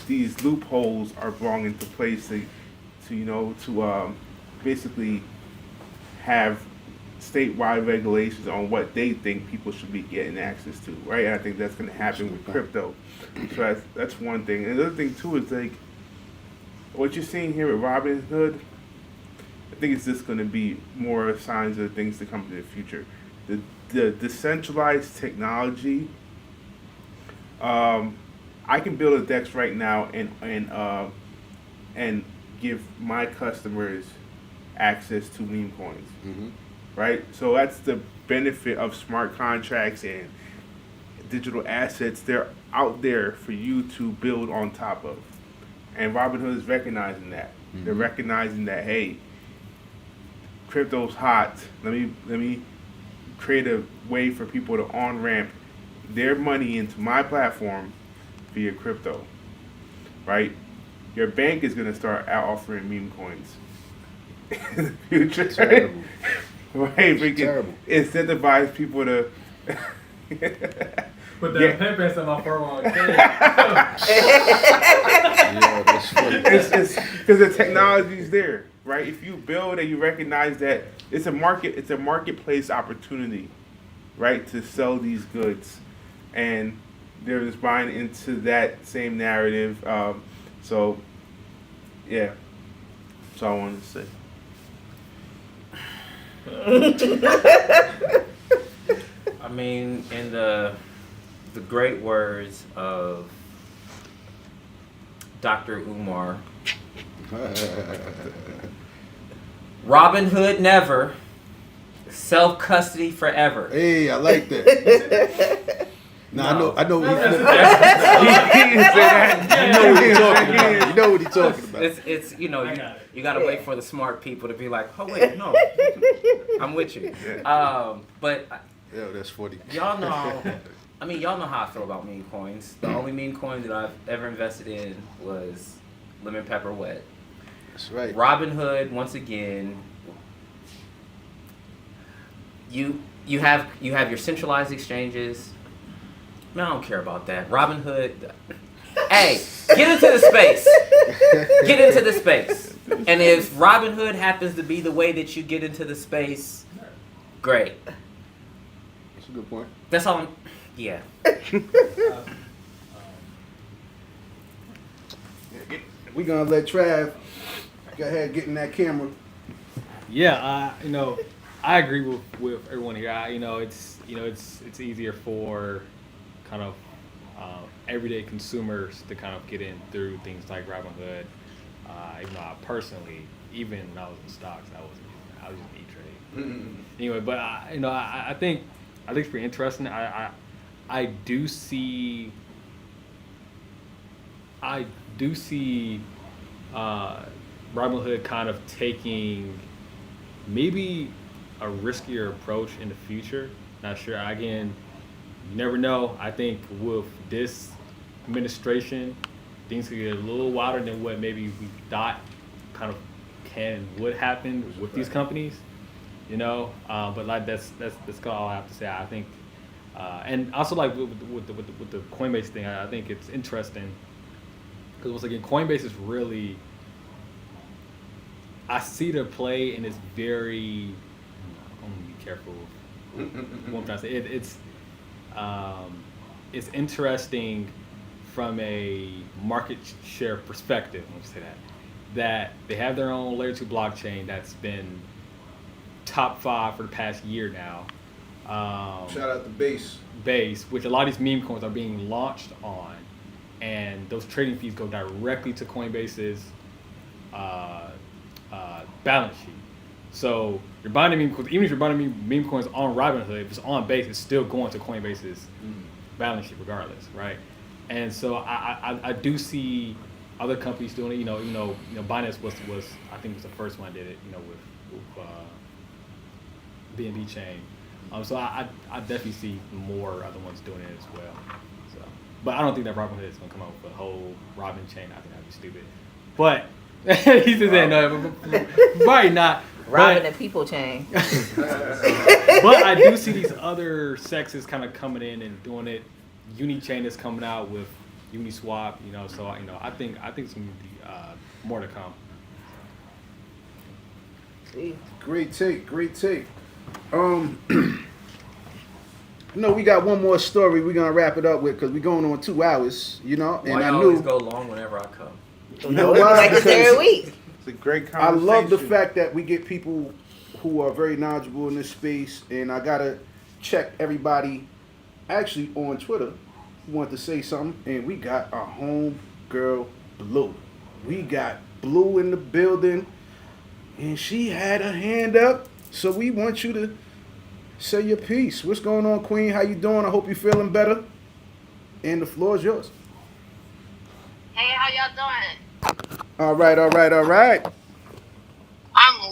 these loopholes are brought into place to basically have statewide regulations on what they think people should be getting access to, right? And I think that's going to happen with crypto. So that's one thing. And the other thing too is like what you're seeing here with Robinhood. I think it's just going to be more signs of things to come in the future. The decentralized technology. I can build a DEX right now and give my customers access to meme coins, right? So that's the benefit of smart contracts and digital assets. They're out there for you to build on top of, and Robinhood is recognizing that. They're recognizing that, hey, crypto's hot. Let me create a way for people to on-ramp their money into my platform via crypto, right? Your bank is going to start offering meme coins in the future. Terrible. Right? We can incentivize people to put the pimpins in my 401k. Yeah, that's funny. It's because the technology's there, right? If you build and you recognize that it's a marketplace opportunity, right, to sell these goods, and they're just buying into that same narrative. So, yeah, that's all I wanted to say. I mean, in the great words of Dr. Umar. Robin Hood never, self-custody forever. Hey, I like that. No. I know what he didn't say that. You know what he's talking about. You know what he's talking about. It's you gotta wait for the smart people to be like, oh wait, no, I'm with you. But Yeah, that's funny. y'all know, y'all know how I feel about meme coins. The only meme coin that I've ever invested in was Lemon Pepper Wet. That's right. Robin Hood, once again, you have your centralized exchanges. Man, I don't care about that. Robin Hood, hey, get into the space. Get into the space. And if Robin Hood happens to be the way that you get into the space, great. That's a good point. That's all. Yeah. We gonna let Trav go ahead, get in that camera. Yeah, I agree with everyone here. It's easier for kind of everyday consumers to kind of get in through things like Robinhood. Even though I personally, even when I was in stocks, I was just E-Trade. Anyway, but I think it's pretty interesting. I do see Robinhood kind of taking maybe a riskier approach in the future. Not sure. Again, you never know. I think with this administration, things could get a little wilder than what maybe we thought kind of would happen with these companies. But like that's all I have to say. I think, and also like with the Coinbase thing, I think it's interesting because once again, Coinbase is really, I see their play and it's very. I'm gonna be careful with what I'm trying to say. It's interesting from a market share perspective. Let me say that they have their own layer 2 blockchain that's been top 5 for the past year now. Shout out to Base, which a lot of these meme coins are being launched on, and those trading fees go directly to Coinbase's balance sheet. So you're buying the meme coins, even if you're buying meme coins on Robinhood, if it's on Base, it's still going to Coinbase's balance sheet regardless, right? And so I do see other companies doing it. Binance was I think was the first one that did it. With BNB chain. So I definitely see more other ones doing it as well. So, but I don't think that Robinhood is going to come up with a whole Robin chain. I think that'd be stupid. But he said that no, probably not. Robin and people chain. But I do see these other sexes kind of coming in and doing it. Unichain is coming out with Uniswap, so I think it's gonna be more to come. Great take. We got one more story we're gonna wrap it up with because we're going on 2 hours, and Why I always knew go long whenever I come? you know why? Like it's every week. It's a great I conversation. love the fact that we get people who are very knowledgeable in this space, and I gotta check everybody actually on Twitter who want to say something, and we got our home girl Blue. We got Blue in the building, and she had her hand up, so we want you to say your piece. What's going on, Queen? How you doing? I hope you're feeling better, and the floor is yours. Hey, how y'all doing? All right. I'm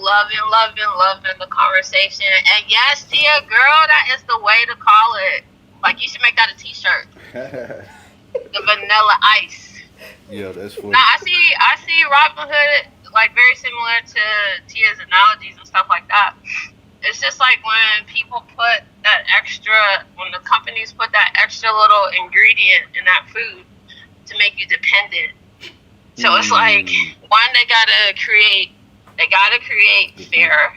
loving the conversation. And yes, Tia, girl, that is the way to call it. Like, you should make that a t-shirt. The vanilla ice. Yeah, that's funny. Now, I see Robinhood, like, very similar to Tia's analogies and stuff like that. It's just like when people put that when the companies put that extra little ingredient in that food to make you dependent. So it's like, one, they gotta create fear.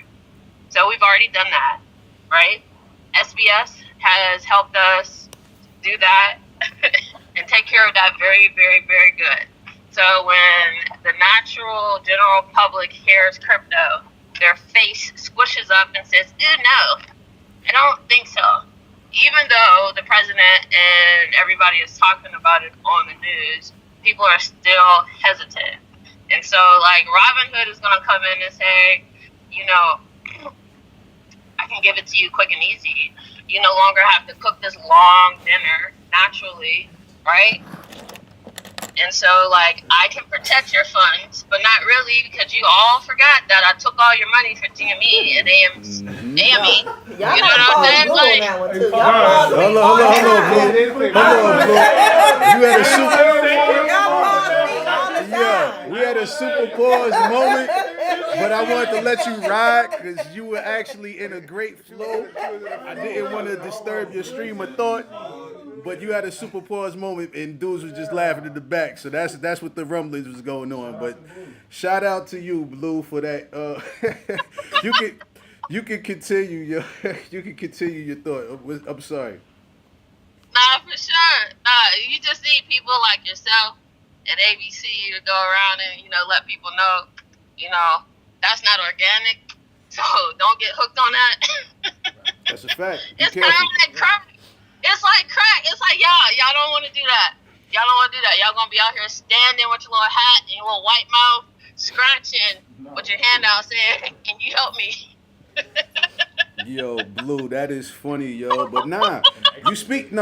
So we've already done that, right? SBS has helped us do that and take care of that very, very, very good. So when the natural general public hears crypto, their face squishes up and says, no, I don't think so. Even though the president and everybody is talking about it on the news, people are still hesitant. And so, like, Robinhood is going to come in and say, you know, I can give it to you quick and easy. You no longer have to cook this long dinner naturally, right? And so, like, I can protect your funds, but not really, because you all forgot that I took all your money for GME and AME. Y'all You know gotta what I'm pause saying? Blue on Like, that one too. Y'all pause me Hold all on, the Blue. time. Hold on, Blue. You had a super. Y'all pause me all the time. Yeah, we had a super pause moment, but I wanted to let you ride because you were actually in a great flow. I didn't want to disturb your stream of thought, but you had a super pause moment, and dudes was just laughing in the back. So that's what the rumblings was going on. But shout out to you, Blue, for that. You can continue your you can continue your thought. I'm sorry. nah, for sure. Nah, you just need people like yourself and ABC to go around and, you know, let people know, you know, that's not organic. So don't get hooked on that. That's a fact. Be It's kind careful. of like crack. It's like crack. It's like, y'all don't want to do that. Y'all don't want to do that. Y'all going to be out here standing with your little hat and your little white mouth, scratching with your hand out saying, can you help me? Yo, Blue, that is funny, yo. But nah, you speaking.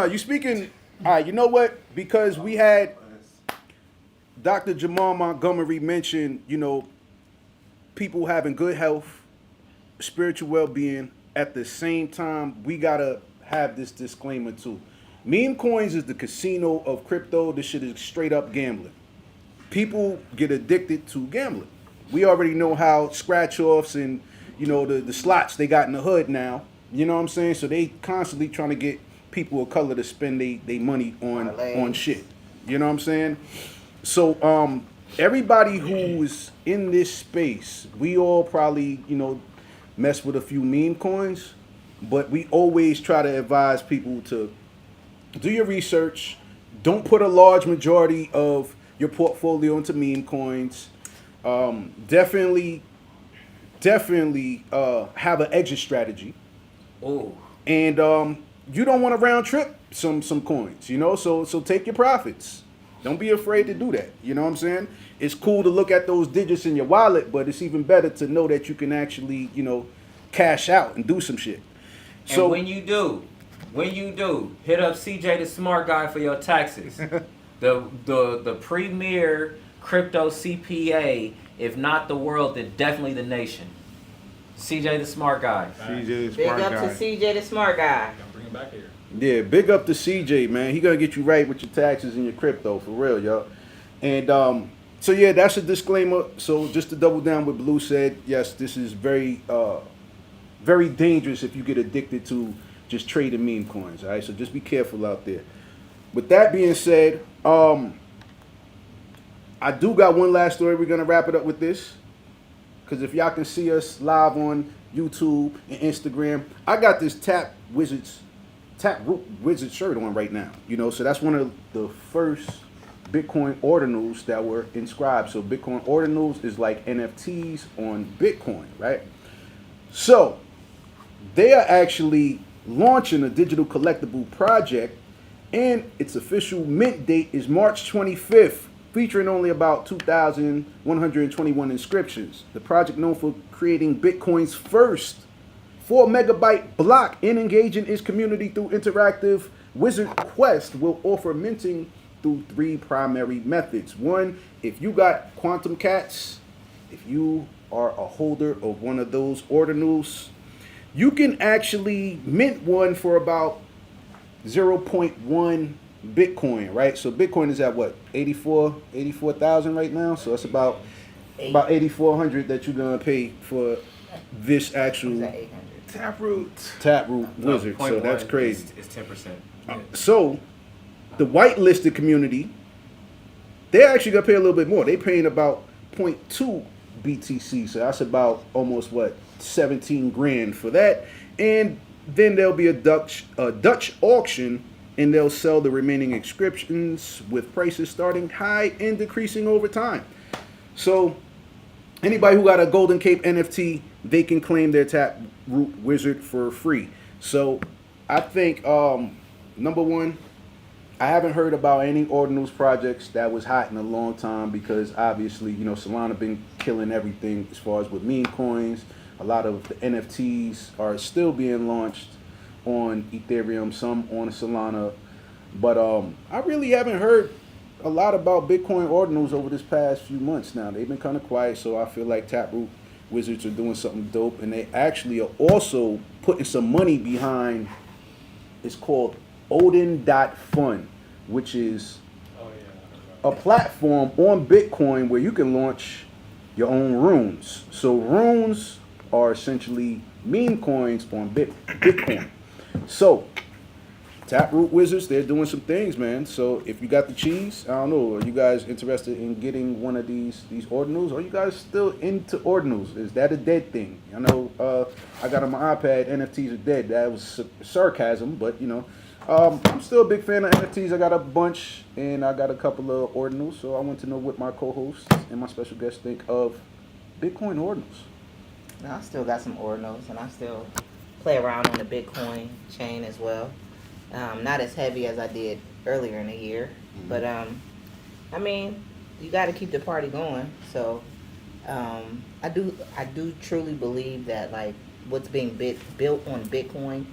All right, you know what? Because we had Dr. Jamar Montgomery mention, you know, people having good health, spiritual well-being. At the same time, we gotta have this disclaimer too. Meme coins is the casino of crypto. This shit is straight up gambling. People get addicted to gambling. We already know how scratch offs and the slots they got in the hood now. You know what I'm saying? So they constantly trying to get people of color to spend they money on shit. You know what I'm saying? So everybody who's in this space, we all probably, mess with a few meme coins, but we always try to advise people to do your research. Don't put a large majority of your portfolio into meme coins. Definitely have an exit strategy. Oh. And you don't want to round trip some coins, so take your profits. Don't be afraid to do that. You know what I'm saying? It's cool to look at those digits in your wallet, but it's even better to know that you can actually, cash out and do some shit. So and when you do, hit up CJ the Smart Guy for your taxes. the premier crypto CPA, if not the world, then definitely the nation. CJ the Smart Guy. CJ the Big Smart up Guy. to CJ the Smart Guy. Bring him back here. Yeah, big up to CJ, man. He gonna get you right with your taxes and your crypto, for real, y'all. And so yeah, that's a disclaimer. So just to double down what Blue said, yes, this is very very dangerous if you get addicted to just trading meme coins. All right, so just be careful out there. With that being said, I do got one last story. We're gonna wrap it up with this, because if y'all can see us live on YouTube and Instagram, I got this Taproot Wizard shirt on right now. So that's one of the first Bitcoin ordinals that were inscribed. So Bitcoin ordinals is like NFTs on Bitcoin, right? So they are actually launching a digital collectible project, and its official mint date is March 25th, featuring only about 2,121 inscriptions. The project, known for creating Bitcoin's first 4 megabyte block and engaging its community through interactive Wizard Quest, will offer minting through 3 primary methods. One, if you got Quantum Cats, if you are a holder of one of those ordinals, you can actually mint one for about 0.1 Bitcoin, right? So Bitcoin is at what, 84,000 right now. So it's about 8,400 that you're gonna pay for this actual Taproot Wizard. So that's crazy. It's 10%. So the whitelisted community, they're actually gonna pay a little bit more. They're paying about 0.2 BTC. So that's about almost 17 grand for that. And then there'll be a Dutch auction, and they'll sell the remaining inscriptions with prices starting high and decreasing over time. So anybody who got a Golden Cape NFT, they can claim their Taproot Wizard for free. So I think number one, I haven't heard about any ordinals projects that was hot in a long time because obviously, Solana been killing everything as far as with meme coins. A lot of the NFTs are still being launched on Ethereum, some on Solana. But I really haven't heard a lot about Bitcoin ordinals over this past few months now. They've been kind of quiet, so I feel like Taproot Wizards are doing something dope. And they actually are also putting some money behind, it's called Odin.fun, which is a platform on Bitcoin where you can launch your own runes. So runes are essentially meme coins on Bitcoin. So Taproot Wizards, they're doing some things, man. So if you got the cheese, I don't know, are you guys interested in getting one of these ordinals? Are you guys still into ordinals? Is that a dead thing? I know I got on my iPad, NFTs are dead. That was sarcasm, but I'm still a big fan of NFTs. I got a bunch, and I got a couple of ordinals. So I want to know what my co-hosts and my special guests think of Bitcoin ordinals. I still got some ordinals, and I still play around on the Bitcoin chain as well. Not as heavy as I did earlier in the year, but I mean, you got to keep the party going. So I do truly believe that like what's being built on Bitcoin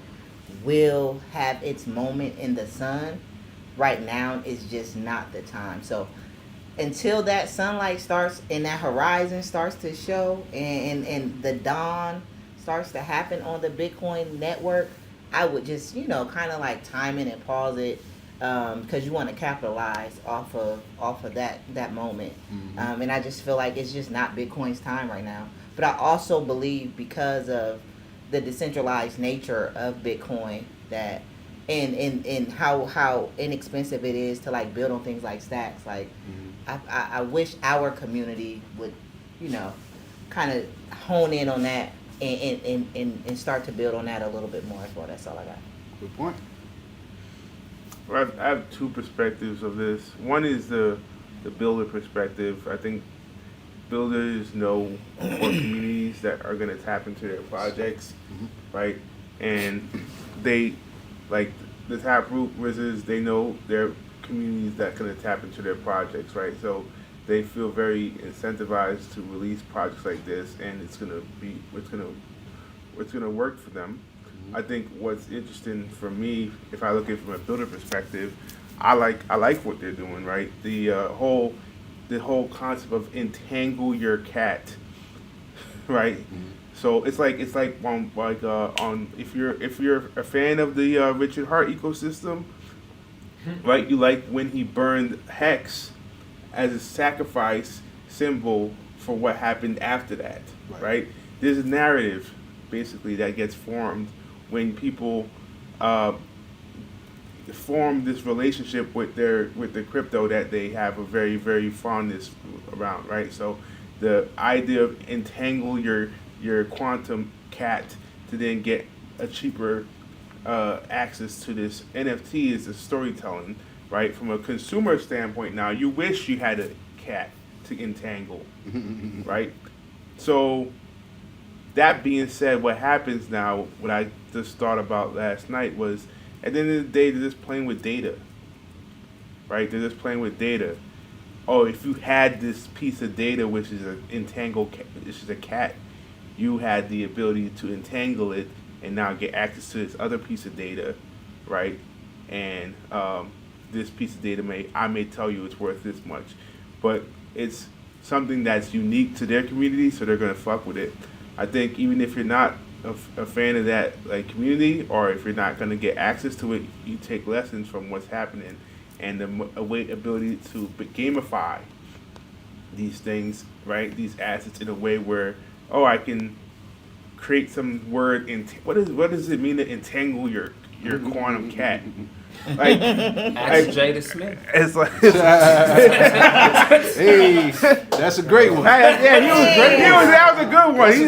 will have its moment in the sun. Right now is just not the time. So until that sunlight starts and that horizon starts to show and the dawn starts to happen on the Bitcoin network, I would just, kind of like time it and pause it because you want to capitalize off of that moment. And I just feel like it's just not Bitcoin's time right now. But I also believe because of the decentralized nature of Bitcoin that and how inexpensive it is to like build on things like stacks. Like I wish our community would, kind of hone in on that and start to build on that a little bit more as well. That's all I got. Good point. Well, I have two perspectives of this. One is the builder perspective. I think builders know what communities that are going to tap into their projects, right? And they, like the Taproot Wizards, they know their communities that going to tap into their projects, right? So they feel very incentivized to release projects like this, and it's gonna work for them. I think what's interesting for me, if I look at it from a builder perspective, I like what they're doing, right? The whole concept of entangle your cat, right? So it's like on if you're a fan of the Richard Hart ecosystem, right? You like when he burned Hex as a sacrifice symbol for what happened after that, right? There's a narrative, basically, that gets formed when people form this relationship with the crypto that they have a very, very fondness around, right? So the idea of entangle your quantum cat to then get a cheaper access to this NFT is the storytelling. Right, from a consumer standpoint now, you wish you had a cat to entangle, right? So that being said, what happens now, what I just thought about last night was, at the end of the day, they're just playing with data, right? They're just playing with data. Oh, if you had this piece of data, which is an entangled, which is a cat, you had the ability to entangle it and now get access to this other piece of data, right? And this piece of data I may tell you it's worth this much, but it's something that's unique to their community, so they're gonna fuck with it. I think even if you're not a fan of that like community, or if you're not gonna get access to it, you take lessons from what's happening and the ability to gamify these things, right? These assets in a way where I can create some word. What does it mean to entangle your quantum cat? Like, ask Jada Smith. It's like, hey, that's a great one. Yeah, he was great. That was a good one. He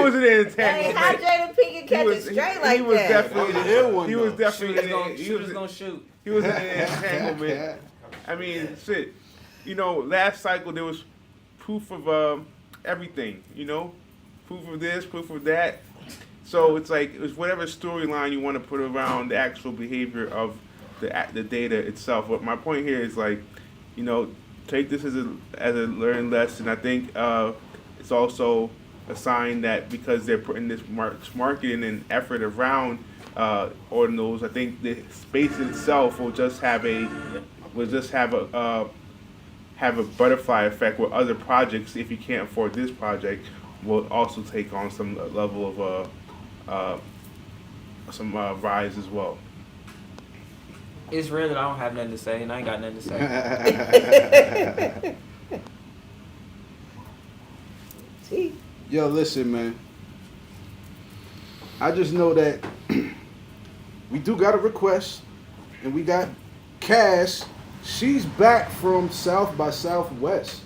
was an Hey, how entanglement. Jada Pinkett catch it straight like He was that? definitely. He was Shooters definitely. gonna shoot. He was in an entanglement. I mean, shit. Last cycle there was proof of everything. Proof of this, proof of that. So it's like it's whatever storyline you want to put around the actual behavior of the data itself. But my point here is like, you know, take this as a learning lesson. I think it's also a sign that because they're putting this marketing and effort around ordinals, I think the space itself will just have a butterfly effect with other projects. If you can't afford this project, will also take on some level of rise as well. It's rare that I don't have nothing to say, and I ain't got nothing to say. See? Yo, listen, man. I just know that we do got a request, and we got Cass. She's back from South by Southwest.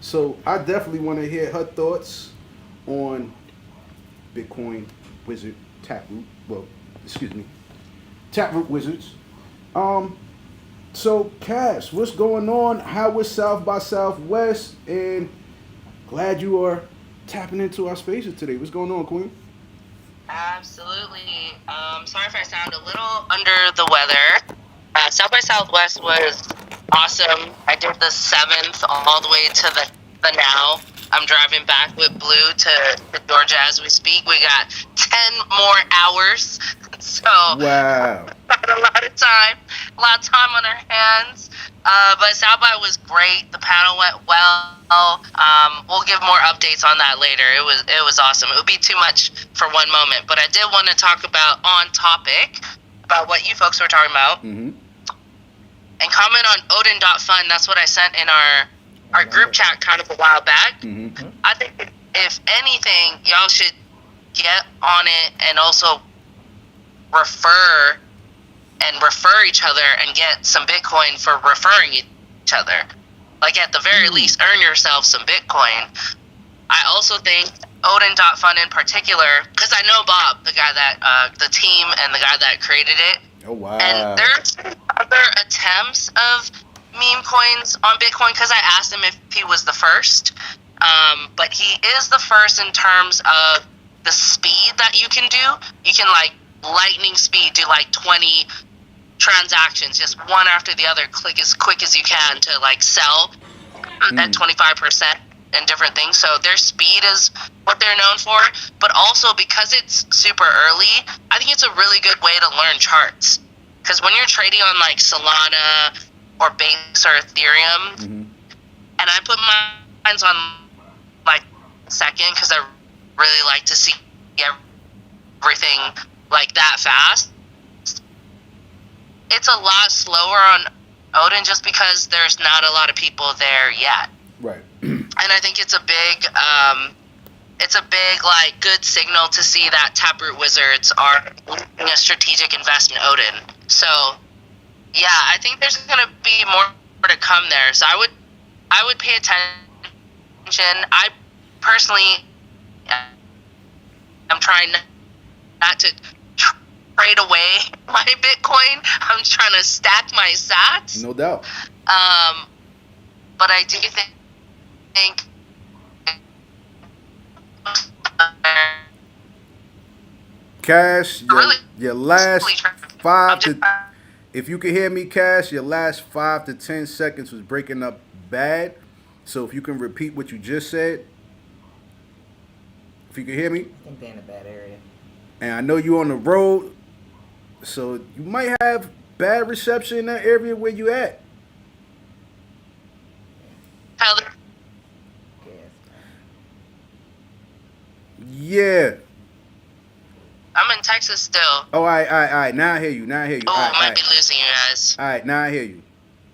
So I definitely want to hear her thoughts on Bitcoin Wizard Taproot. Well, excuse me, Taproot Wizards. So Cass, what's going on? How was South by Southwest? And glad you are tapping into our spaces today. What's going on, Queen? Absolutely. Sorry if I sound a little under the weather. South by Southwest was awesome. I did the 7th all the way to the now. I'm driving back with Blue to Georgia as we speak. We got 10 more hours. So Wow. got a lot of time on our hands. But South by was great. The panel went well. We'll give more updates on that later. It was awesome. It would be too much for one moment, but I did want to talk about on topic about what you folks were talking about, and comment on Odin.fun. That's what I sent in our group chat kind of a while back. I think if anything, y'all should get on it and also refer each other and get some Bitcoin for referring each other. Like at the very least, earn yourself some Bitcoin. I also think Odin.fun in particular, because I know Bob, the guy that, the team and the guy that created it. Oh, wow. And there's other attempts of meme coins on Bitcoin, because I asked him if he was the first. But he is the first in terms of the speed that you can do. You can, like, lightning speed do, like, 20 transactions, just one after the other, click as quick as you can to, like, sell at 25% and different things. So their speed is what they're known for, but also because it's super early, I think it's a really good way to learn charts. Because when you're trading on like Solana or Base or Ethereum, and I put mine on like second because I really like to see everything like that fast. It's a lot slower on Odin just because there's not a lot of people there yet. Right. And I think it's a big like good signal to see that Taproot Wizards are making a strategic investment in Odin. So yeah, I think there's gonna be more to come there. So I would pay attention. I personally am trying not to trade away my Bitcoin. I'm trying to stack my sats. No doubt. But I do think Cash, your last really if you can hear me, Cash, your last 5 to 10 seconds was breaking up bad. So if you can repeat what you just said, if you can hear me. I think they're in a bad area. And I know you're on the road, so you might have bad reception in that area where you at. Yeah. I'm in Texas still. Oh, all right. Now I hear you. Oh, I might be losing you guys. All right, now I hear you.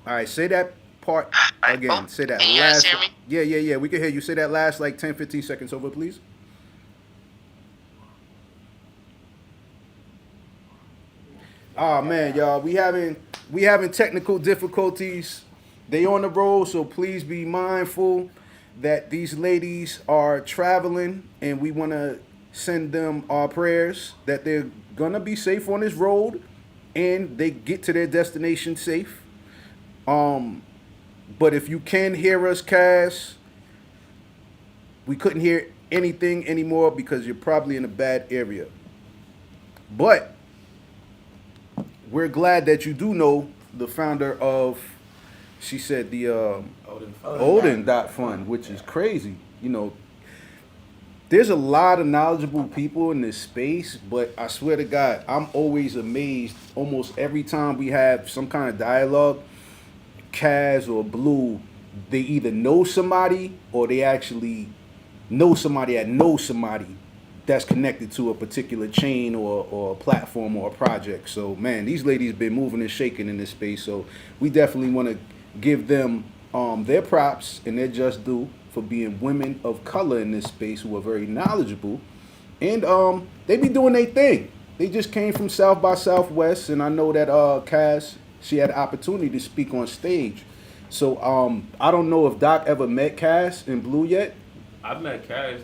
All right, say that part again. Say that can you guys hear me? Yeah. We can hear you. Say that last like 10, 15 seconds over, please. Oh man, y'all, we having technical difficulties. They on the road, so please be mindful that these ladies are traveling, and we want to send them our prayers that they're gonna be safe on this road and they get to their destination safe. But if you can hear us, Cass, we couldn't hear anything anymore because you're probably in a bad area. But we're glad that you do know the founder of, she said, the Olden Dot Fund, which is crazy. You know, there's a lot of knowledgeable people in this space, but I swear to God, I'm always amazed almost every time we have some kind of dialogue. Kaz or Blue, they either know somebody or they actually know somebody that knows somebody that's connected to a particular chain or a platform or a project. So, man, these ladies been moving and shaking in this space. So we definitely want to give them their props and their just due for being women of color in this space who are very knowledgeable. And they be doing their thing. They just came from South by Southwest, and I know that Kaz, she had the opportunity to speak on stage. So I don't know if Doc ever met Kaz and Blue yet. I've met Kaz.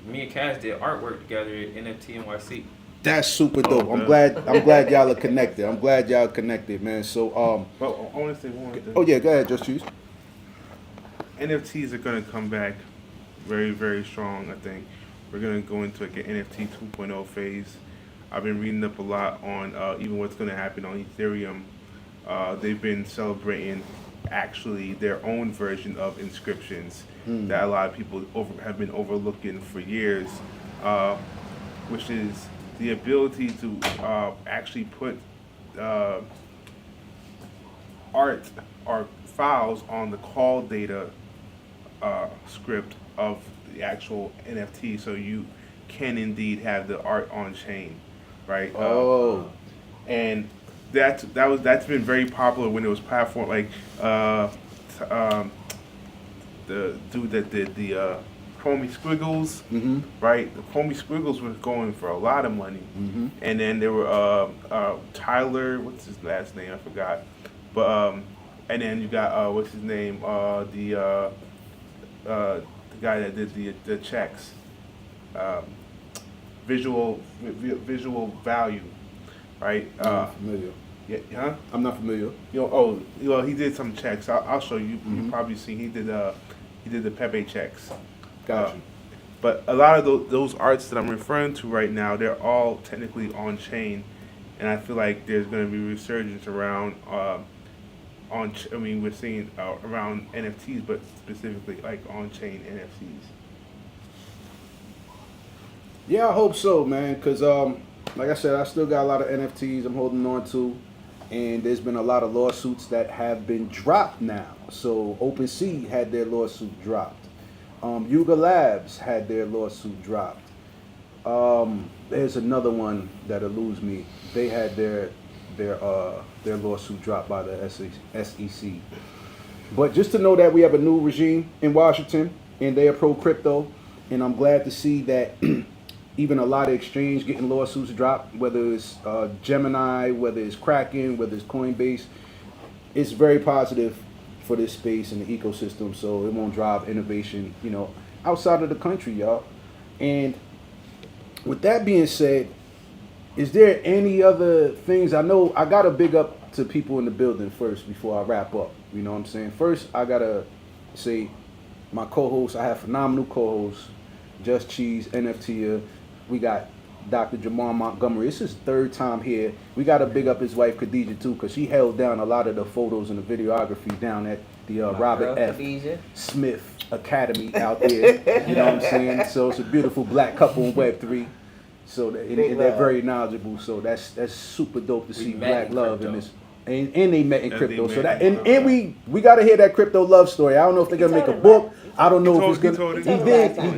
Me and Kaz did artwork together at NFT NYC. That's super dope. I'm glad y'all are connected. I'm glad y'all are connected, man. So Well, I want to say one thing. oh yeah, go ahead, Just Cheeze. NFTs are going to come back very, very strong, I think. We're going to go into like an NFT 2.0 phase. I've been reading up a lot on even what's going to happen on Ethereum. They've been celebrating actually their own version of inscriptions that a lot of people have been overlooking for years, which is the ability to actually put art or files on the call data script of the actual NFT, so you can indeed have the art on chain, right? And that's been very popular when it was platform like the dude that did the Chromie Squiggles, right? The Chromie Squiggles was going for a lot of money, and then there were Tyler, what's his last name? I forgot, but and then you got what's his name? The guy that did the checks, visual value, right? Familiar. Yeah, huh? I'm not familiar. He did some checks. I'll show you. You probably seen he did the Pepe checks. Gotcha. But a lot of those arts that I'm referring to right now, they're all technically on chain, and I feel like there's going to be resurgence around we're seeing around NFTs, but specifically like on-chain NFTs. Yeah, I hope so, man. Cause like I said, I still got a lot of NFTs I'm holding on to, and there's been a lot of lawsuits that have been dropped now. So OpenSea had their lawsuit dropped. Yuga Labs had their lawsuit dropped. There's another one that eludes me. They had their lawsuit dropped by the SEC. But just to know that we have a new regime in Washington and they are pro crypto, and I'm glad to see that even a lot of exchange getting lawsuits dropped, whether it's Gemini, whether it's Kraken, whether it's Coinbase. It's very positive for this space and the ecosystem, so it won't drive innovation, outside of the country, y'all. And with that being said, is there any other things? I know I got to big up to people in the building first before I wrap up. You know what I'm saying? First, I got to say my co-hosts. I have phenomenal co-hosts. Just Cheeze, NFTia. We got Dr. Jamar Montgomery. It's his third time here. We got to big up his wife, Khadija, too, because she held down a lot of the photos and the videography down at the Robert F. Khadija Smith Academy out there. You know what I'm saying? So it's a beautiful black couple in Web3. So they're very knowledgeable. So that's super dope to see black love in this. And they met in crypto. So that and we gotta hear that crypto love story. I don't know if they're gonna make a book. I don't know if it's gonna. He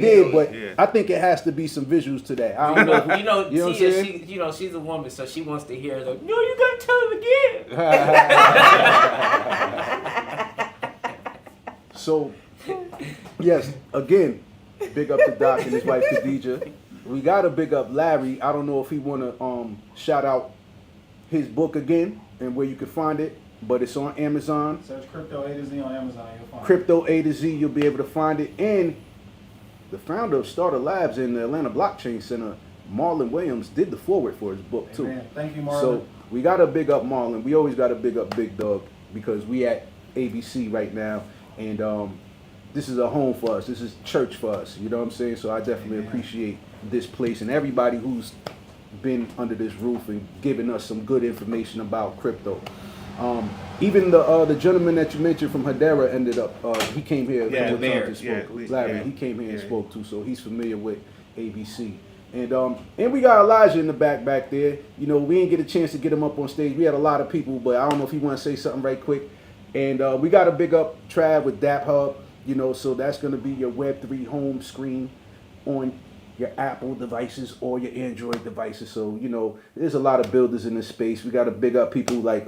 did, but I think it has to be some visuals to that. I don't know. You know what I'm saying? She's a woman, so she wants to hear the. No, you gotta tell him again. So, yes, again, big up to Doc and his wife Khadija. We gotta big up Larry. I don't know if he wanna shout out his book again and where you can find it, but it's on Amazon. Search Crypto A to Z on Amazon. You'll find Crypto A to Z, you'll be able to find it. And the founder of Starter Labs in the Atlanta Blockchain Center, Marlon Williams, did the forward for his book too. Amen. Thank you, Marlon. So we gotta big up Marlon. We always gotta big up Big Dog because we at ABC right now, and this is a home for us. This is church for us. You know what I'm saying? So I definitely appreciate this place and everybody who's been under this roof and giving us some good information about crypto. Even the gentleman that you mentioned from Hedera ended up, he came here. Larry, he came here and spoke too, so he's familiar with ABC. And we got Elijah in the back there. You know, we didn't get a chance to get him up on stage. We had a lot of people, but I don't know if he want to say something right quick. And we got to big up Trav with Dap Hub. You know, so that's going to be your Web3 home screen on your Apple devices or your Android devices. So, you know, there's a lot of builders in this space. We got to big up people like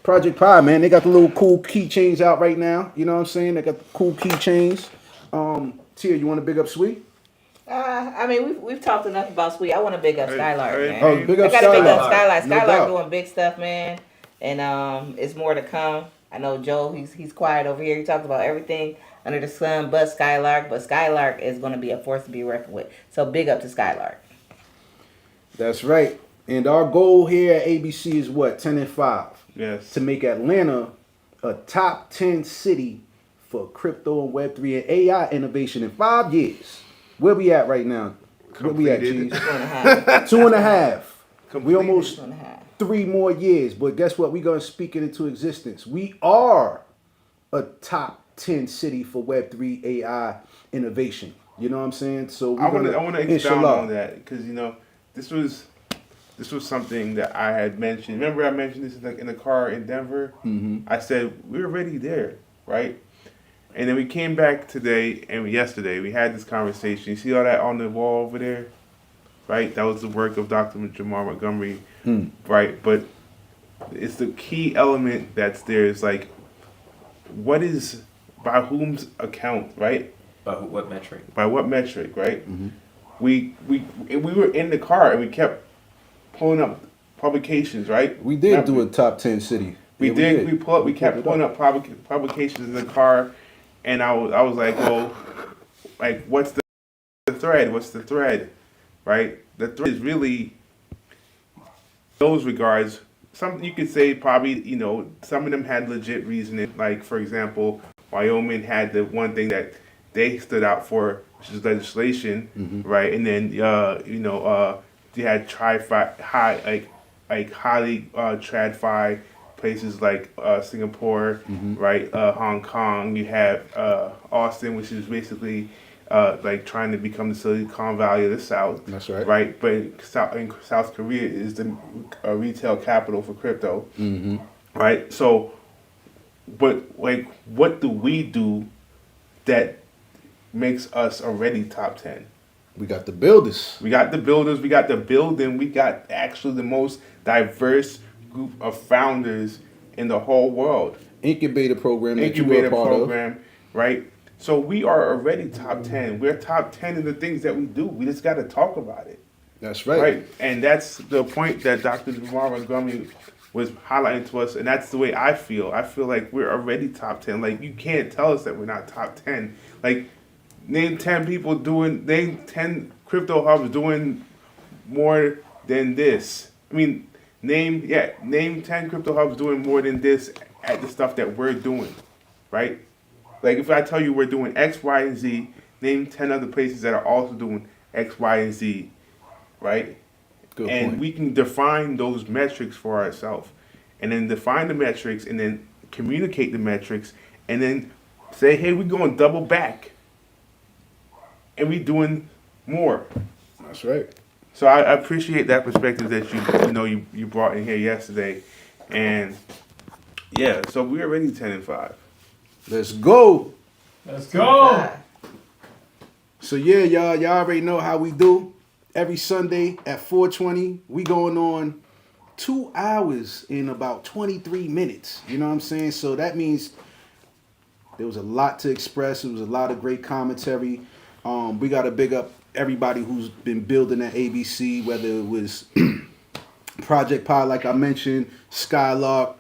Project Pi, man. They got the little cool keychains out right now. You know what I'm saying? They got the cool keychains. Tia, you want to big up Sweet? I mean, we've talked enough about Sweet. I want to big up Skylark, man. Oh, big up I gotta big up Skylark. Skylark. No Skylark doubt. doing big stuff, man. And it's more to come. I know Joe, he's quiet over here. He talked about everything under the sun but Skylark. But Skylark is going to be a force to be reckoned with. So big up to Skylark. That's right. And our goal here at ABC is what? 10 and 5. Yes. To make Atlanta a top 10 city for crypto and Web3 and AI innovation in 5 years. Where we at right now? Where we at, Cheeze? 2.5. 2.5. We Completed. almost 2.5. 3 more years. But guess what? We're going to speak it into existence. We are a top 10 city for Web3 AI innovation. You know what I'm saying? So I want to expound on that because, you know, this was something that I had mentioned. Remember I mentioned this in the car in Denver? Mm-hmm. I said, we're already there, right? And then we came back today and yesterday we had this conversation. You see all that on the wall over there? Right? That was the work of Dr. Jamar Montgomery, right? But it's the key element that's there is like, what is, by whom's account, right? By what metric? By what metric, right? Mm-hmm. We were in the car and we kept pulling up publications, right? We did do a top 10 city. We did. We kept pulling up publications in the car, and I was like, well, like, what's the thread? What's the thread, right? The thread is really those regards. Some you could say probably, you know, some of them had legit reasoning. Like, for example, Wyoming had the one thing that they stood out for, which is legislation, right? And then they had highly TradFi places like Singapore, right? Hong Kong. You have Austin, which is basically like trying to become the Silicon Valley of the South. That's right. Right, but in South Korea is the retail capital for crypto. Right. So, but like, what do we do that makes us already top 10? We got the builders. We got the builders. We got the building. We got actually the most diverse group of founders in the whole world. Incubator program that you were a part of. Right? So we are already top 10. We're top 10 in the things that we do. We just got to talk about it. That's right. Right? And that's the point that Dr. Jamar Montgomery was highlighting to us, and that's the way I feel. I feel like we're already top 10. Like, you can't tell us that we're not top 10. Like, name 10 crypto hubs doing more than this. I mean, name 10 crypto hubs doing more than this at the stuff that we're doing, right? Like, if I tell you we're doing X, Y, and Z, name 10 other places that are also doing X, Y, and Z, right? Good and point. we can define those metrics for ourselves, and then define the metrics, and then communicate the metrics, and then say, hey, we're going double back, and we're doing more. That's right. So I appreciate that perspective that you brought in here yesterday, and yeah, so we're already 10 and 5. Let's go. Let's go. So yeah, y'all already know how we do. Every Sunday at 4:20, we going on 2 hours in about 23 minutes. You know what I'm saying? So that means there was a lot to express. It was a lot of great commentary. We got to big up everybody who's been building at ABC, whether it was Project Pi, like I mentioned, Skylark,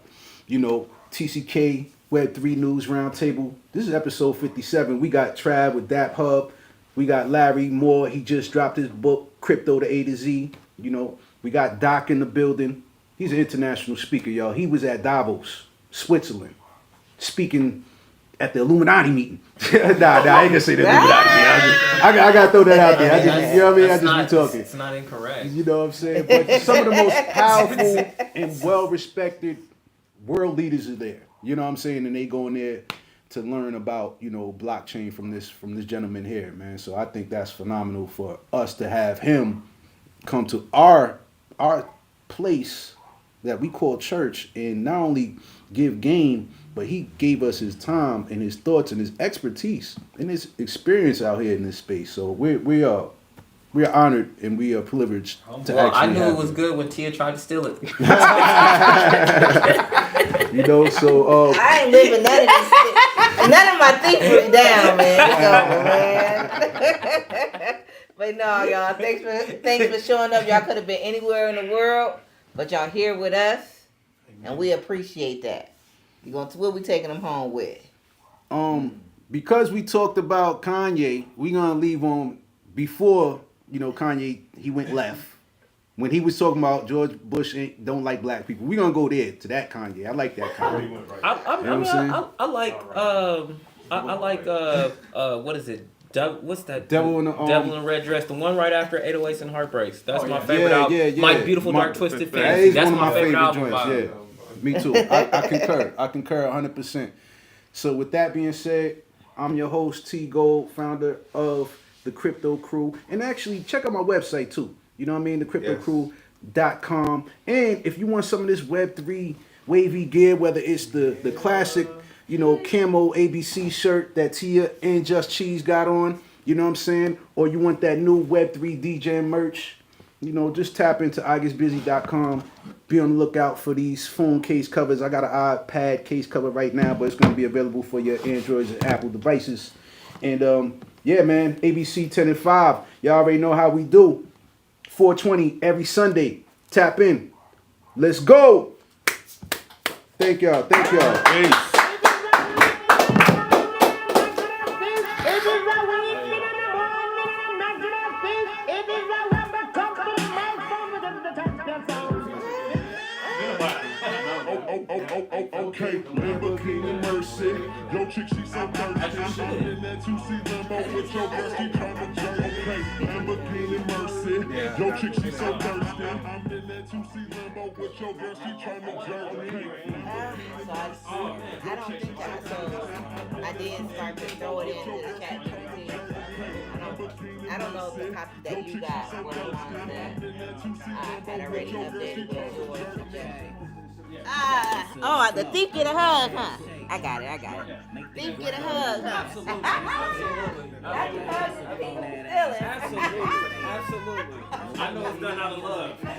TCK Web3 News Roundtable. This is episode 57. We got Trav with Dap Hub. We got Larry Moore. He just dropped his book, Crypto to A to Z. We got Doc in the building. He's an international speaker, y'all. He was at Davos, Switzerland, speaking at the Illuminati meeting. nah, I ain't gonna say the Illuminati meeting. I gotta throw that out there. You know what I mean? I just be talking. It's not incorrect. You know what I'm saying? But some of the most powerful and well-respected world leaders are there. You know what I'm saying? And they go in there to learn about, blockchain from this gentleman here, man. So I think that's phenomenal for us to have him come to our place that we call church and not only give game, but he gave us his time and his thoughts and his expertise and his experience out here in this space. So we are honored and we are privileged to well, actually I knew have it was him. good when Tia tried to steal it. So I ain't living none of my thievery down, man. It's over, man. But no, y'all, thanks for showing up. Y'all could have been anywhere in the world, but y'all here with us, and we appreciate that. What we taking them home with? Because we talked about Kanye, we gonna leave on before Kanye he went left. When he was talking about George Bush don't like black people, we gonna go there to that Kanye. I like that Kanye. I like what is it? What's that? Devil in the Red Dress. The one right after 808s and Heartbreaks. That's my favorite album. Yeah. My Beautiful Dark Twisted That Fantasy. is That's one of my favorite album. joints. Yeah, me too. I concur. I concur 100%. So with that being said, I'm your host T.Gold, founder of the Crypto Crew, and actually check out my website too. You know what I mean? thecryptocrew.com. And if you want some of this Web3 wavy gear, whether it's the classic, camo ABC shirt that Tia and Just Cheeze got on, you know what I'm saying? Or you want that new Web3 DJ merch, just tap into iGetsBusy.com. Be on the lookout for these phone case covers. I got an iPad case cover right now, but it's going to be available for your Androids and Apple devices. And yeah, man, ABC 10 and 5. Y'all already know how we do. 420 every Sunday. Tap in. Let's go. Thank y'all. Peace. Okay, Lamborghini Mercy. Yo, chick, she so thirsty. I'm in that 2C Lambo with your girl, she tryna jerk. Okay, Lamborghini Mercy. Yo, chick, she so thirsty. I'm in that 2C Lambo with your girl, she tryna jerk. Okay. I don't think that. So I did start to throw it into the chat. I don't know if the copy that you got were the ones that I had already updated with yours. The thief get a hug, huh? I got it. Thief get a hug, huh? Absolutely. I know it's done out of love. Can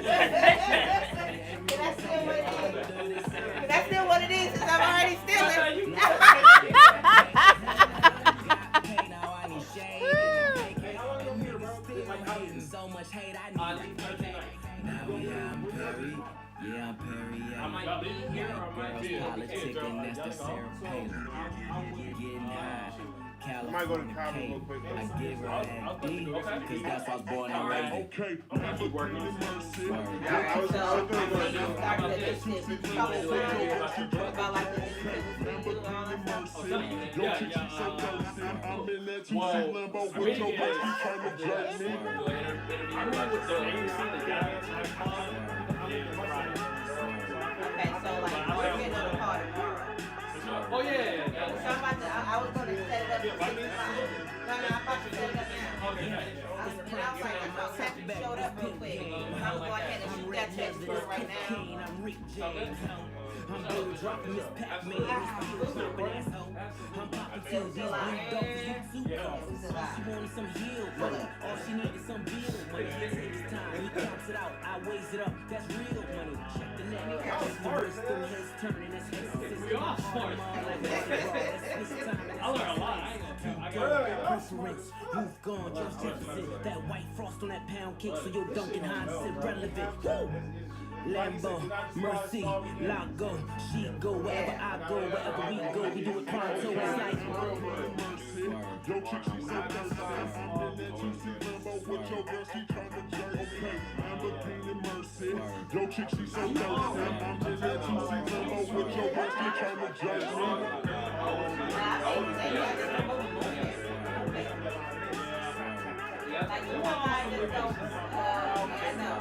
I steal what it is since I'm already stealing? So much hate, I need I'm Perry. Yeah, I'm Perry. Girls politicking, that's the Sarah Palin. Getting high. California pain. I give her that D, cause that's why I was born and raised. Okay, Lamborghini Mercy. Yo, chick, she so thirsty. I'm in that 2C Lambo with your girl, she tryna jerk me. Okay, so we're getting on the call tomorrow. Oh yeah. So I was gonna set it up for 6 o'clock. No, I'm about to set it up now. I was like, I thought Patrick showed up real quick. I was going ahead and shoot that text for right now. I'm Rick James. I'm really dropping this Pac-Man. I'm popping pills, these big dogs, you too costs. She wanted some heel money, all she needed some bill money. It takes time, he counts it out, I weighs it up, that's real money. Check the net, that's the wrist, them heads turning, that's his We all smart. I learned a lot. I ain't gonna preference, you've gone, just Jefferson. That white frost on that pound cake, so your Dunkin' Hines is irrelevant. Woo! Lambo, Mercy, Lago, she go wherever I go, wherever we go, we do it pronto. It's like Yo, chick, she so thirsty. I'm in that 2C Lambo with your girl, she tryna jerk. Okay, Lamborghini Mercy. Yo, chick, she so thirsty. I'm in that 2 season mode with your bestie trying to jerk me. Like, you know, I just don't, I know.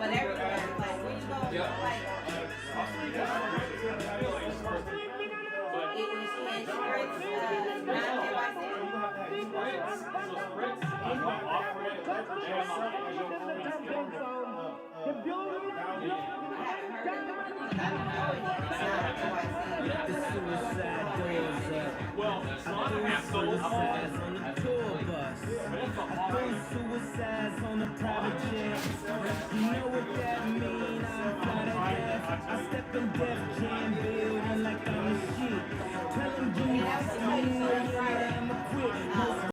But everywhere, like, when you go, like, The suicide doors up. I threw suicides on the tour bus. I threw suicides on the private jet. You know what that mean? I'm fly to death. I step in Def Jam building like I'm the shit. Tell them give me that, I'm a quit.